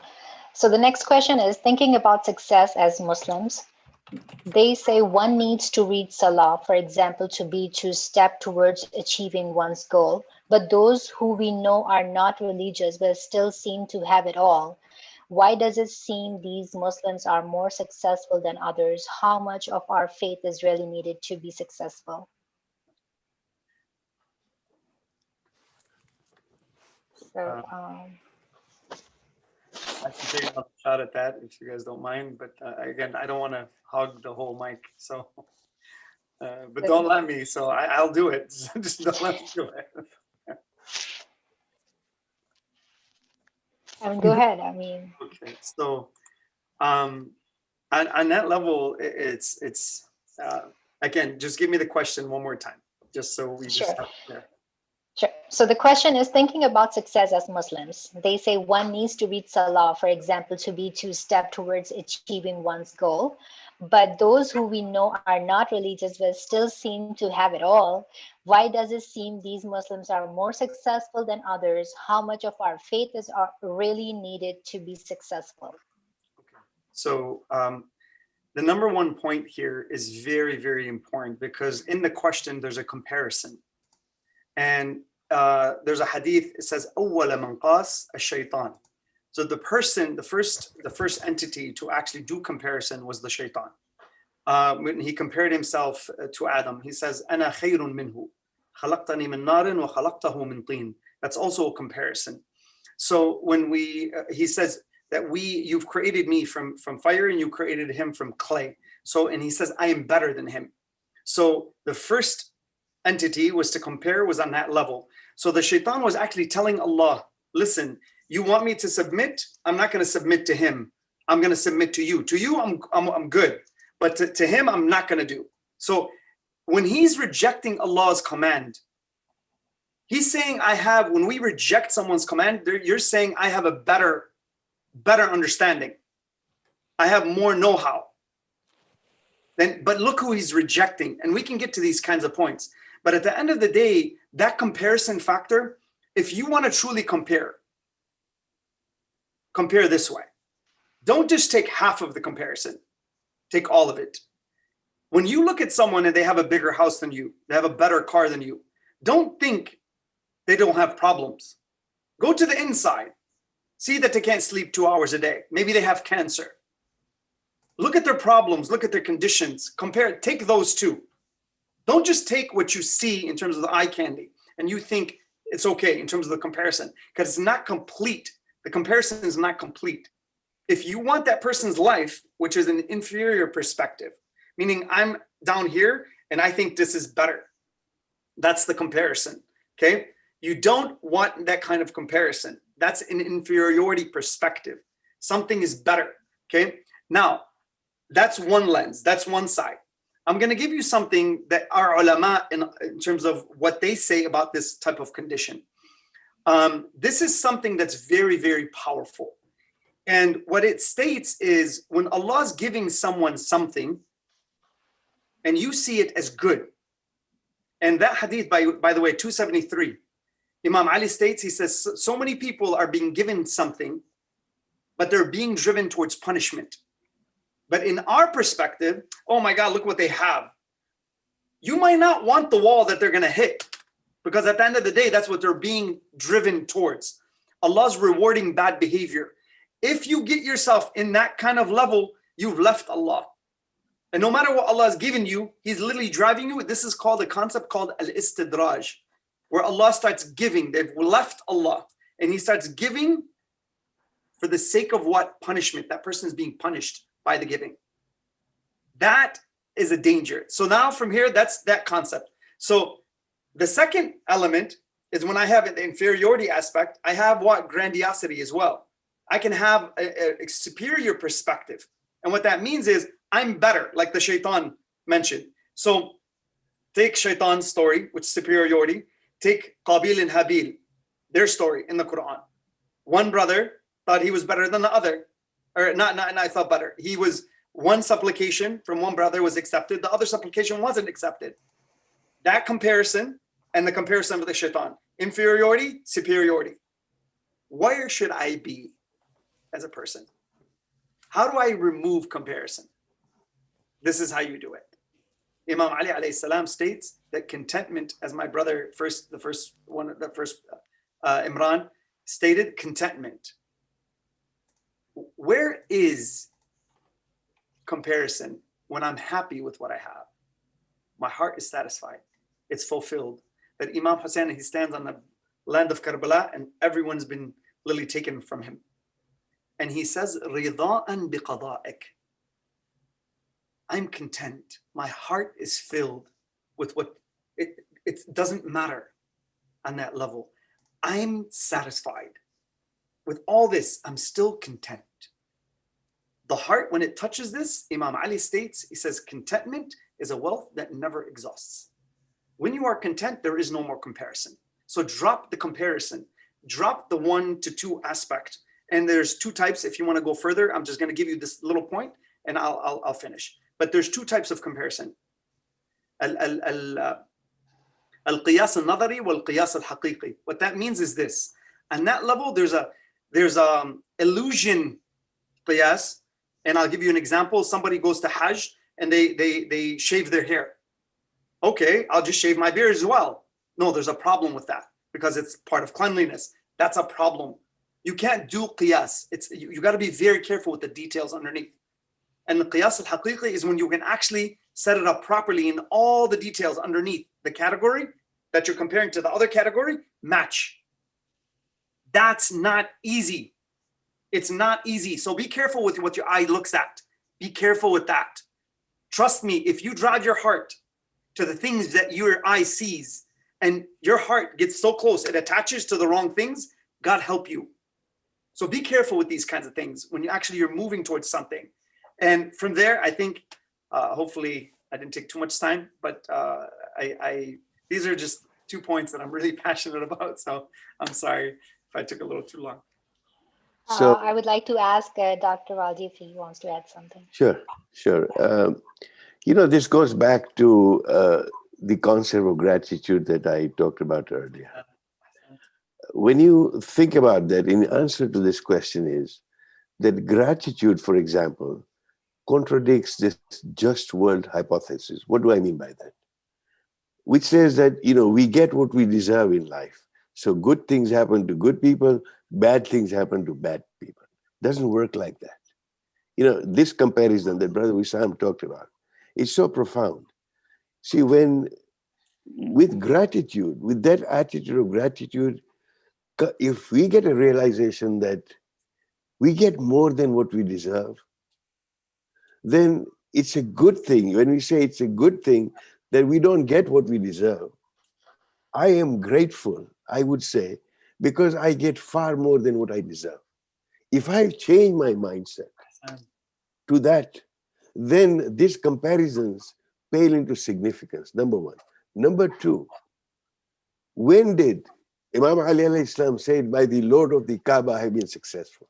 So the next question is, thinking about success as Muslims, they say one needs to read Salah, for example, to step towards achieving one's goal. But those who we know are not religious but still seem to have it all. Why does it seem these Muslims are more successful than others? How much of our faith is really needed to be successful? So, I can take another shot at that if you guys don't mind, but again, I don't want to hog the whole mic, so but don't let me. So I'll do it. Just don't let me do it. I mean, go ahead. I mean, okay. So on that level, it's again, just give me the question one more time, just so we just have there. Sure. So the question is, thinking about success as Muslims, they say one needs to read Salah, for example, to step towards achieving one's goal. But those who we know are not religious but still seem to have it all. Why does it seem these Muslims are more successful than others? How much of our faith is really needed to be successful? Okay. So the number one point here is very, very important, because in the question, there's a comparison. And there's a hadith, it says, أول من قاس الشيطان. So the person, the first entity to actually do comparison was the shaitan. When he compared himself to Adam, he says, أنا خير منه خلقتني من نار وخلقته من طين. That's also a comparison. So when he says that you've created me from fire and you created him from clay. So, and he says, I am better than him. So the first entity was to compare, was on that level. So the shaitan was actually telling Allah, listen, you want me to submit? I'm not going to submit to him. I'm going to submit to you. To you, I'm good. But to him, I'm not going to do. So when he's rejecting Allah's command, he's saying, when we reject someone's command, you're saying, I have a better understanding. I have more know-how. But look who he's rejecting. And we can get to these kinds of points. But at the end of the day, that comparison factor, if you want to truly compare this way. Don't just take half of the comparison. Take all of it. When you look at someone and they have a bigger house than you, they have a better car than you, don't think they don't have problems. Go to the inside. See that they can't sleep 2 hours a day. Maybe they have cancer. Look at their problems. Look at their conditions. Compare, take those two. Don't just take what you see in terms of the eye candy and you think it's okay in terms of the comparison, because it's not complete. The comparison is not complete. If you want that person's life, which is an inferior perspective, meaning I'm down here and I think this is better. That's the comparison, okay? You don't want that kind of comparison. That's an inferiority perspective. Something is better, okay? Now, that's one lens, that's one side. I'm going to give you something that our ulama, in terms of what they say about this type of condition. This is something that's very, very powerful. And what it states is, when Allah's giving someone something and you see it as good, and that hadith, by the way, 273, Imam Ali states, he says, so many people are being given something, but they're being driven towards punishment. But in our perspective, oh my God, look what they have. You might not want the wall that they're going to hit, because at the end of the day, that's what they're being driven towards. Allah's rewarding bad behavior. If you get yourself in that kind of level, you've left Allah. And no matter what Allah has given you, He's literally driving you. This is called a concept called al-istidraj, where Allah starts giving. They've left Allah, and He starts giving for the sake of what? Punishment. That person is being punished by the giving. That is a danger. So now from here, that's that concept. So the second element is, when I have the inferiority aspect, I have what? Grandiosity as well. I can have a superior perspective. And what that means is I'm better, like the shaitan mentioned. So take shaitan's story, which is superiority. Take Qabil and Habil, their story in the Quran. One brother thought he was better than the other, or not I thought better. He was, one supplication from one brother was accepted, the other supplication wasn't accepted. That comparison and the comparison of the shaitan, inferiority, superiority. Where should I be as a person? How do I remove comparison? This is how you do it. Imam Ali alayhi salam states that contentment, as my brother Imran stated, contentment. Where is comparison when I'm happy with what I have? My heart is satisfied. It's fulfilled. That Imam Hussein, he stands on the land of Karbala and everyone's been literally taken from him. And he says, Rida'an biqada'ik. I'm content. My heart is filled with what, it doesn't matter on that level. I'm satisfied. With all this, I'm still content. The heart, when it touches this, Imam Ali states, he says, contentment is a wealth that never exhausts. When you are content, there is no more comparison. So drop the comparison, drop the 1 to 2 aspect. And there's 2 types. If you want to go further, I'm just going to give you this little point and I'll finish. But there's 2 types of comparison. Al-qiyas al-nadari wal-qiyas al-haqiqi. What that means is this. On that level, there's illusion qiyas. And I'll give you an example. Somebody goes to Hajj and they shave their hair. Okay, I'll just shave my beard as well. No, there's a problem with that because it's part of cleanliness. That's a problem. You can't do qiyas. You got to be very careful with the details underneath. And the qiyas al-haqiqi is when you can actually set it up properly in all the details underneath the category that you're comparing to the other category, match. That's not easy. It's not easy. So be careful with what your eye looks at. Be careful with that. Trust me, if you drive your heart to the things that your eye sees and your heart gets so close, it attaches to the wrong things, God help you. So be careful with these kinds of things when you're moving towards something. And from there, I think, hopefully I didn't take too much time, but these are just 2 points that I'm really passionate about. So I'm sorry if I took a little too long. So I would like to ask Dr. Raji if he wants to add something. Sure. This goes back to the concept of gratitude that I talked about earlier. When you think about that, in answer to this question is that gratitude, for example, contradicts this just world hypothesis. What do I mean by that? Which says that, we get what we deserve in life. So good things happen to good people, bad things happen to bad people. Doesn't work like that. This comparison that Brother Wissam talked about is so profound. See, with gratitude, with that attitude of gratitude, if we get a realization that we get more than what we deserve, then it's a good thing. When we say it's a good thing that we don't get what we deserve, I am grateful, I would say, because I get far more than what I deserve. If I change my mindset to that, then these comparisons pale into significance, number 1. Number 2, when did Imam Ali alayhi salam said, by the Lord of the Kaaba, I have been successful?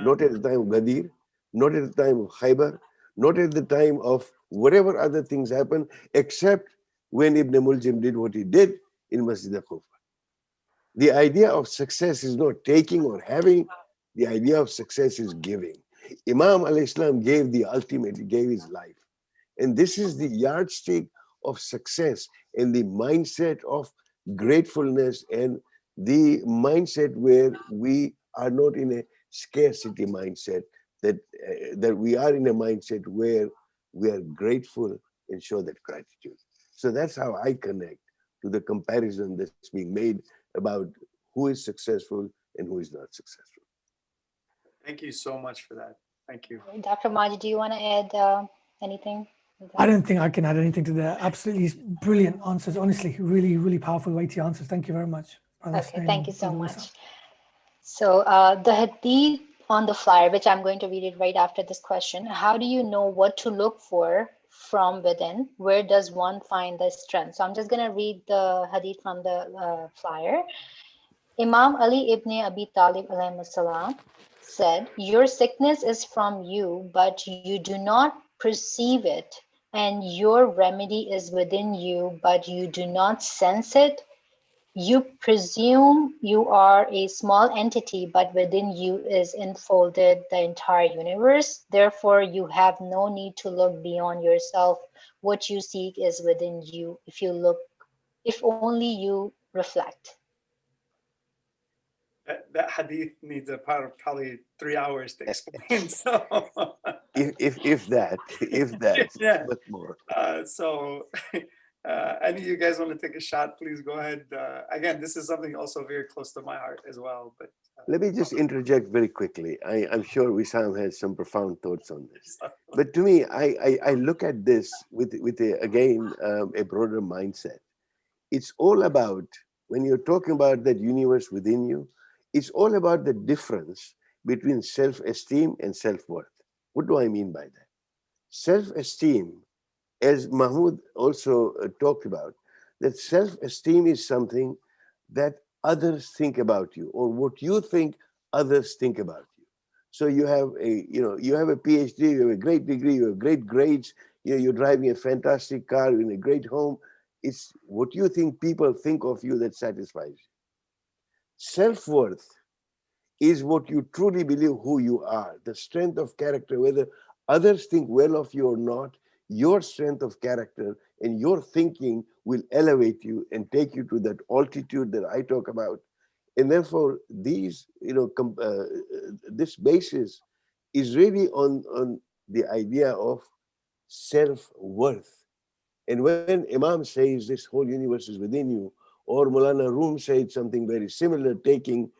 Not at the time of Ghadir, not at the time of Khaybar, not at the time of whatever other things happened, except when Ibn Muljim did what he did in Masjid al-Kufa. The idea of success is not taking or having. The idea of success is giving. Imam alayhi salam gave the ultimate, he gave his life. And this is the yardstick of success and the mindset of gratefulness and the mindset where we are not in a scarcity mindset, that we are in a mindset where we are grateful and show that gratitude. So that's how I connect to the comparison that's being made about who is successful and who is not successful. Thank you so much for that. Thank you. Dr. Majid, do you want to add anything? I don't think I can add anything to that. Absolutely brilliant answers. Honestly, really, really powerful, weighty answers. Thank you very much. Okay, thank you so much. So the hadith on the flyer, which I'm going to read it right after this question. How do you know what to look for from within? Where does one find the strength? So I'm just going to read the hadith from the flyer. Imam Ali ibn Abi Talib alayhi salam said, your sickness is from you, but you do not perceive it, and your remedy is within you, but you do not sense it. You presume you are a small entity, but within you is enfolded the entire universe. Therefore, you have no need to look beyond yourself. What you seek is within you. If only you reflect. That hadith needs probably 3 hours to explain. So if that, yeah. but more. Any of you guys want to take a shot, please go ahead. Again, this is something also very close to my heart as well. But let me just interject very quickly. I'm sure Wissam has some profound thoughts on this. But to me, I look at this with again a broader mindset. It's all about, when you're talking about that universe within you, it's all about the difference between self-esteem and self-worth. What do I mean by that? Self-esteem, as Mahmoud also talked about, that self-esteem is something that others think about you, or what you think others think about you. So you have a PhD, you have a great degree, you have great grades, you're driving a fantastic car, you're in a great home. It's what you think people think of you that satisfies you. Self-worth is what you truly believe who you are, the strength of character, whether others think well of you or not. Your strength of character and your thinking will elevate you and take you to that altitude that I talk about. And therefore, these, this basis is really on the idea of self-worth. And when Imam says this whole universe is within you, or Maulana Rum said something very similar, taking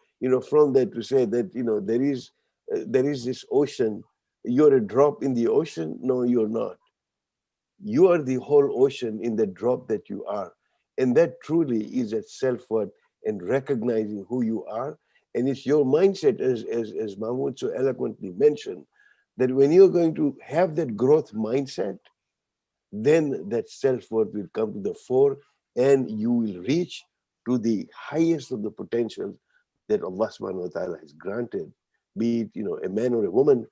from that to say that there is this ocean. You're a drop in the ocean. No, you're not. You are the whole ocean in the drop that you are. And that truly is at self-worth and recognizing who you are. And it's your mindset, as Mahmoud so eloquently mentioned, that when you're going to have that growth mindset, then that self-worth will come to the fore and you will reach to the highest of the potentials that Allah subhanahu wa ta'ala has granted, be it a man or a woman,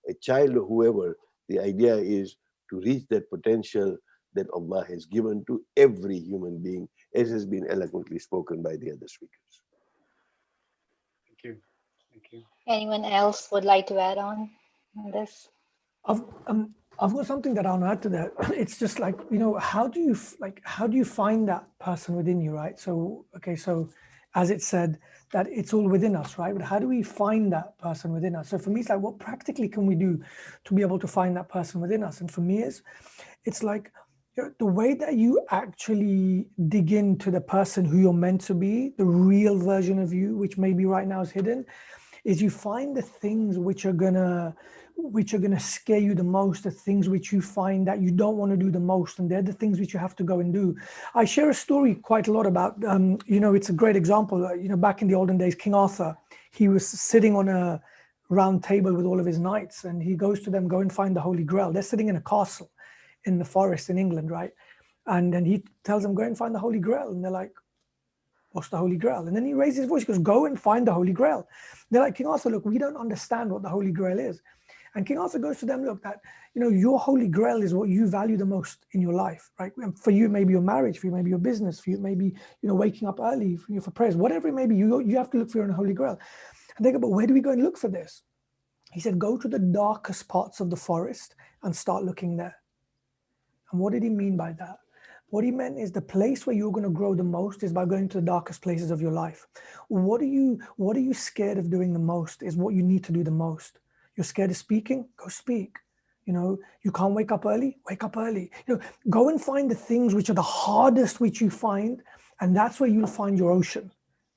a child or whoever. The idea is to reach that potential that Allah has given to every human being, as has been eloquently spoken by the other speakers. Thank you. Thank you. Anyone else would like to add on this? I've got something that I'll add to that. It's just like, how do you find that person within you, right? So, okay, so as it said, that it's all within us, right? But how do we find that person within us? So for me, it's like, what practically can we do to be able to find that person within us? And for me, it's like, the way that you actually dig into the person who you're meant to be, the real version of you, which maybe right now is hidden, is you find the things which are gonna scare you the most, the things which you find that you don't want to do the most, and they're the things which you have to go and do. I share a story quite a lot about, it's a great example. Back in the olden days, King Arthur, he was sitting on a round table with all of his knights, and he goes to them, go and find the Holy Grail. They're sitting in a castle in the forest in England, right? And then he tells them, go and find the Holy Grail. And they're like, what's the Holy Grail? And then he raises his voice, he goes, go and find the Holy Grail. They're like, King Arthur, look, we don't understand what the Holy Grail is. And King Arthur goes to them, look, that, your Holy Grail is what you value the most in your life, right? And for you, maybe your marriage, for you, maybe your business, for you, maybe, waking up early for prayers, whatever it may be, you have to look for your own Holy Grail. And they go, but where do we go and look for this? He said, go to the darkest parts of the forest and start looking there. And what did he mean by that? What he meant is the place where you're going to grow the most is by going to the darkest places of your life. What are you scared of doing the most is what you need to do the most. You're scared of speaking? Go speak. You can't wake up early? Wake up early. Go and find the things which are the hardest which you find, and that's where you'll find your ocean,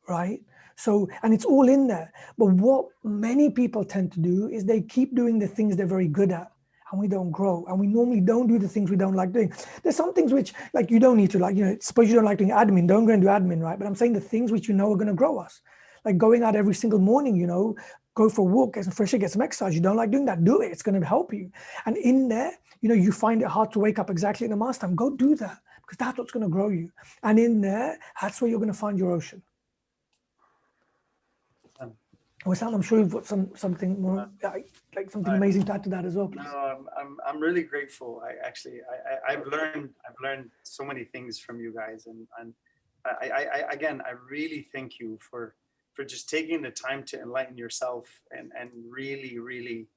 right? So, and it's all in there. But what many people tend to do is they keep doing the things they're very good at, and we don't grow. And we normally don't do the things we don't like doing. There's some things which, like, you don't need to, suppose you don't like doing admin, don't go and do admin, right? But I'm saying the things which are going to grow us. Like going out every single morning, go for a walk, get some fresh air, get some exercise. You don't like doing that, do it. It's going to help you. And in there, you find it hard to wake up exactly in the Namaz time. Go do that, because that's what's going to grow you. And in there, that's where you're going to find your ocean. Wissam, I'm sure you've got something more, like something amazing to add to that as well, please. No, I'm really grateful. I've learned so many things from you guys, and I really thank you for just taking the time to enlighten yourself and really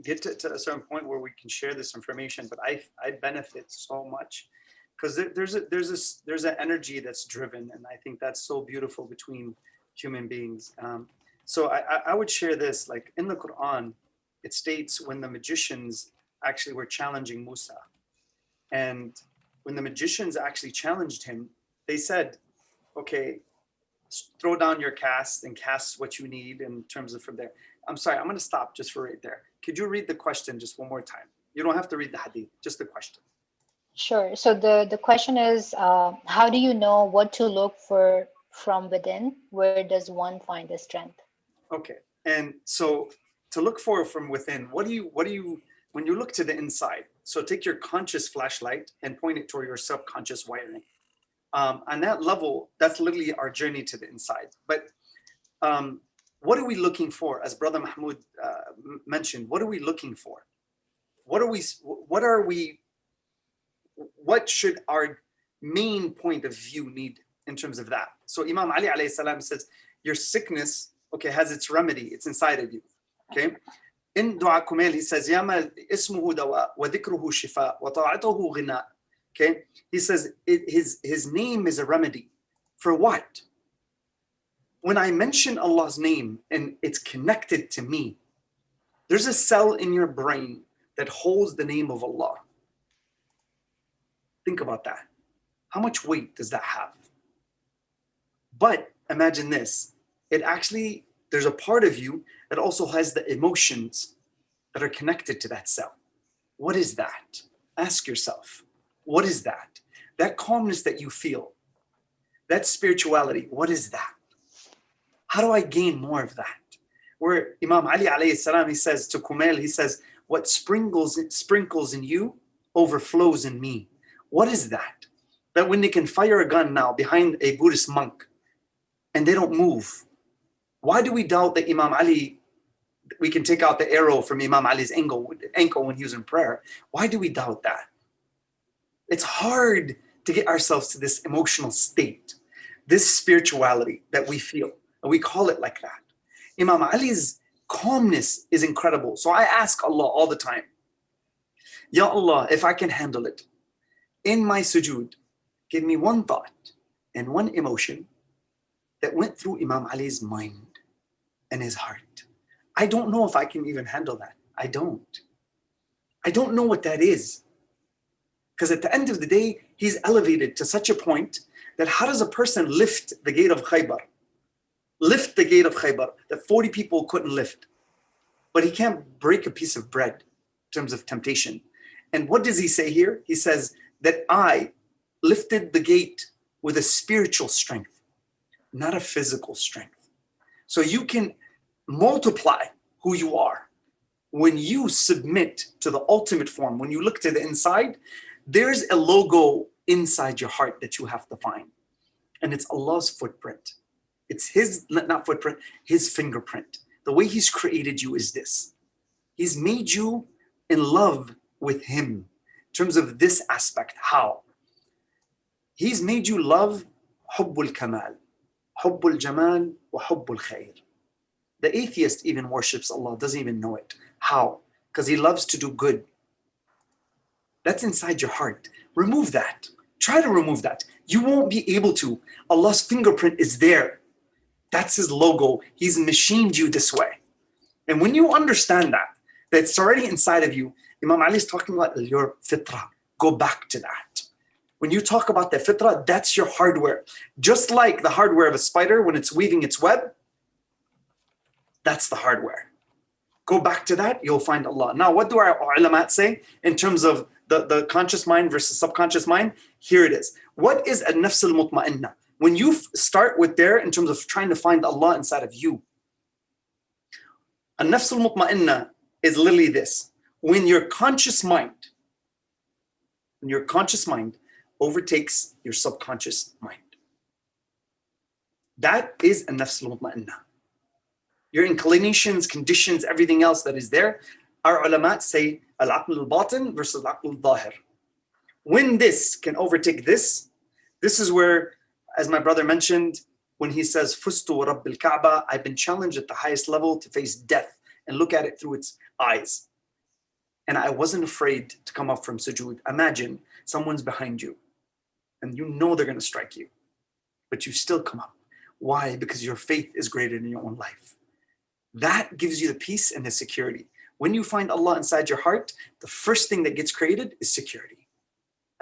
get to a certain point where we can share this information. But I benefit so much, because there's an energy that's driven, and I think that's so beautiful between human beings. So I would share this, like in the Quran, it states when the magicians actually were challenging Musa, and when the magicians actually challenged him, they said, okay, throw down your cast and cast what you need in terms of from there. I'm sorry, I'm going to stop just for right there. Could you read the question just one more time? You don't have to read the hadith, just the question. Sure. So the question is, how do you know what to look for from within? Where does one find the strength? Okay. And so to look for from within, what do you, when you look to the inside, so take your conscious flashlight and point it toward your subconscious wiring. On that level, that's literally our journey to the inside. But what are we looking for? As Brother Mahmoud mentioned, what are we looking for? What should our main point of view need in terms of that? So Imam Ali alayhi salam says, your sickness, okay, has its remedy. It's inside of you. Okay. In Dua Kumail, he says, Yama ismuhu dawa wa dhikruhu shifa wa ta'atuhu ghina. Okay. He says his name is a remedy. For what? When I mention Allah's name and it's connected to me, there's a cell in your brain that holds the name of Allah. Think about that. How much weight does that have? But imagine this. There's a part of you that also has the emotions that are connected to that cell. What is that? Ask yourself, what is that? That calmness that you feel, that spirituality, what is that? How do I gain more of that? Where Imam Ali alayhi salam, he says to Kumail, he says, what sprinkles in you overflows in me. What is that? That when they can fire a gun now behind a Buddhist monk and they don't move, why do we doubt that Imam Ali, we can take out the arrow from Imam Ali's ankle when he was in prayer? Why do we doubt that? It's hard to get ourselves to this emotional state, this spirituality that we feel, and we call it like that. Imam Ali's calmness is incredible. So I ask Allah all the time, Ya Allah, if I can handle it, in my sujood, give me one thought and one emotion that went through Imam Ali's mind and his heart. I don't know if I can even handle that. I don't know what that is. Because at the end of the day, he's elevated to such a point that how does a person lift the gate of Khaybar? Lift the gate of Khaybar that 40 people couldn't lift. But he can't break a piece of bread in terms of temptation. And what does he say here? He says that I lifted the gate with a spiritual strength, not a physical strength. So you can multiply who you are. When you submit to the ultimate form, when you look to the inside, there's a logo inside your heart that you have to find. And it's Allah's footprint. It's his, not footprint, his fingerprint. The way he's created you is this. He's made you in love with him in terms of this aspect. How? He's made you love Hubbul Kamal, Hubbul Jamal, wa Hubbul Khair. The atheist even worships Allah, doesn't even know it. How? Because he loves to do good. That's inside your heart. Remove that. Try to remove that. You won't be able to. Allah's fingerprint is there. That's his logo. He's machined you this way. And when you understand that it's already inside of you, Imam Ali is talking about your fitrah. Go back to that. When you talk about the fitrah, that's your hardware. Just like the hardware of a spider when it's weaving its web, that's the hardware. Go back to that, you'll find Allah. Now, what do our ulama say in terms of the conscious mind versus subconscious mind? Here it is. What is an-nafs al-mutma'inna? When you start with there in terms of trying to find Allah inside of you, An-nafs al-mutma'inna is literally this. When your conscious mind overtakes your subconscious mind. That is an-nafs al-mutma'inna. Your inclinations, conditions, everything else that is there, our ulama say al-aql al-batin versus al-aql al-zahir. When this can overtake this is where, as my brother mentioned, when he says, Fustu Rabb al-Kaaba, I've been challenged at the highest level to face death and look at it through its eyes. And I wasn't afraid to come up from sujood. Imagine someone's behind you and you know they're going to strike you, but you still come up. Why? Because your faith is greater than your own life. That gives you the peace and the security. When you find Allah inside your heart, the first thing that gets created is security.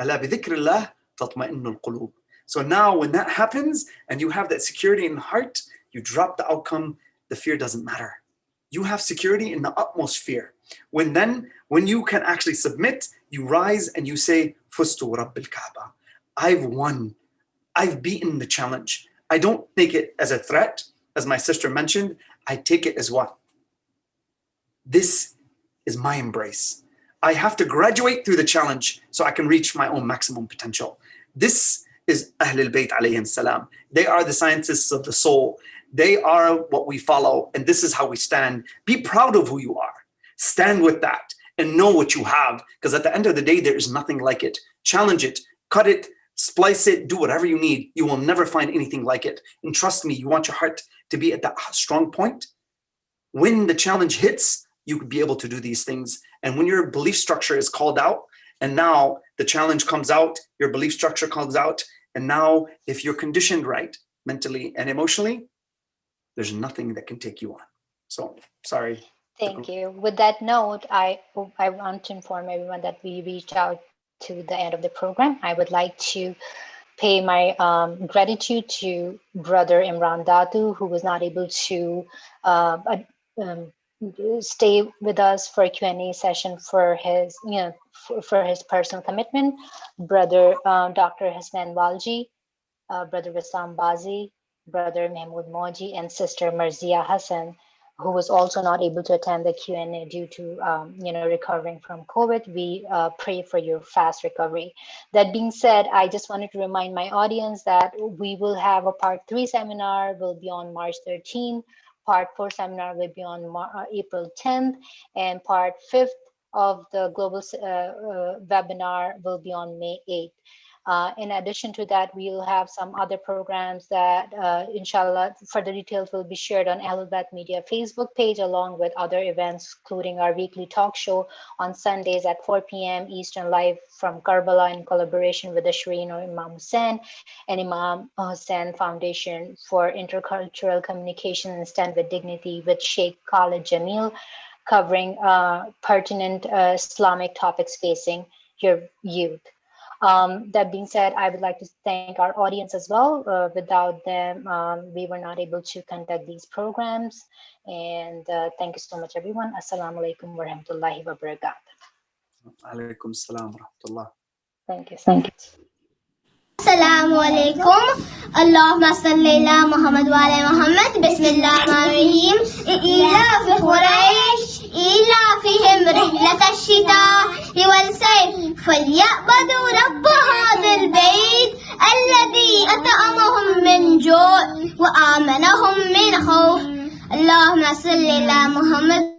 Ala bi dhikrillah tatma'innul qulub. So now when that happens and you have that security in the heart, you drop the outcome, the fear doesn't matter. You have security in the utmost fear. When you can actually submit, you rise and you say, Fustu Rabb al-Kaaba. I've won. I've beaten the challenge. I don't take it as a threat, as my sister mentioned. I take it as what? This is my embrace. I have to graduate through the challenge so I can reach my own maximum potential. This is Ahlul Bayt alayhim salam. They are the scientists of the soul. They are what we follow, and this is how we stand. Be proud of who you are. Stand with that and know what you have, because at the end of the day, there is nothing like it. Challenge it, cut it, splice it, do whatever you need. You will never find anything like it. And trust me, you want your heart to be at that strong point. When the challenge hits, you could be able to do these things. And when your belief structure is called out, and now the challenge comes out, your belief structure comes out, and now if you're conditioned right, mentally and emotionally, there's nothing that can take you on. So, sorry. Thank you. With that note, I want to inform everyone that we reached out to the end of the program. I would like to pay my gratitude to Brother Imran Datu, who was not able to stay with us for a Q&A session for his, for his personal commitment. Brother Dr. Hasnan Walji, Brother Wissam Bazi, Brother Mahmoud Moji, and Sister Marzia Hassan, who was also not able to attend the Q&A due to recovering from COVID. We pray for your fast recovery. That being said, I just wanted to remind my audience that we will have a part 3 seminar will be on March 13. Part 4 seminar will be on April 10th, and part 5th of the global webinar will be on May 8th. In addition to that, we'll have some other programs that, inshallah, further details will be shared on Ahlul Bayt Media Facebook page, along with other events, including our weekly talk show on Sundays at 4 p.m. Eastern, live from Karbala in collaboration with the Shireen or Imam Hussain and Imam Hussain Foundation for Intercultural Communication and Stand with Dignity with Sheikh Khalid Jamil, covering pertinent Islamic topics facing your youth. That being said, I would like to thank our audience as well. Without them, we were not able to conduct these programs. And thank you so much, everyone. Assalamu alaikum wa rahmatullahi wa barakatuh. Alaikum salam wa rahmatullah. Thank you. Thank you. Assalamu alaikum. Allahumma salli ala Muhammad wa ala Muhammad. Bismillahir Rahmanir Rahim. Ila fi Quraysh. إلى فيهم رحلة الشتاء والصيف فليعبدوا رب هذا البيت الذي أطعمهم من جوع وآمنهم من خوف. اللهم صل على محمد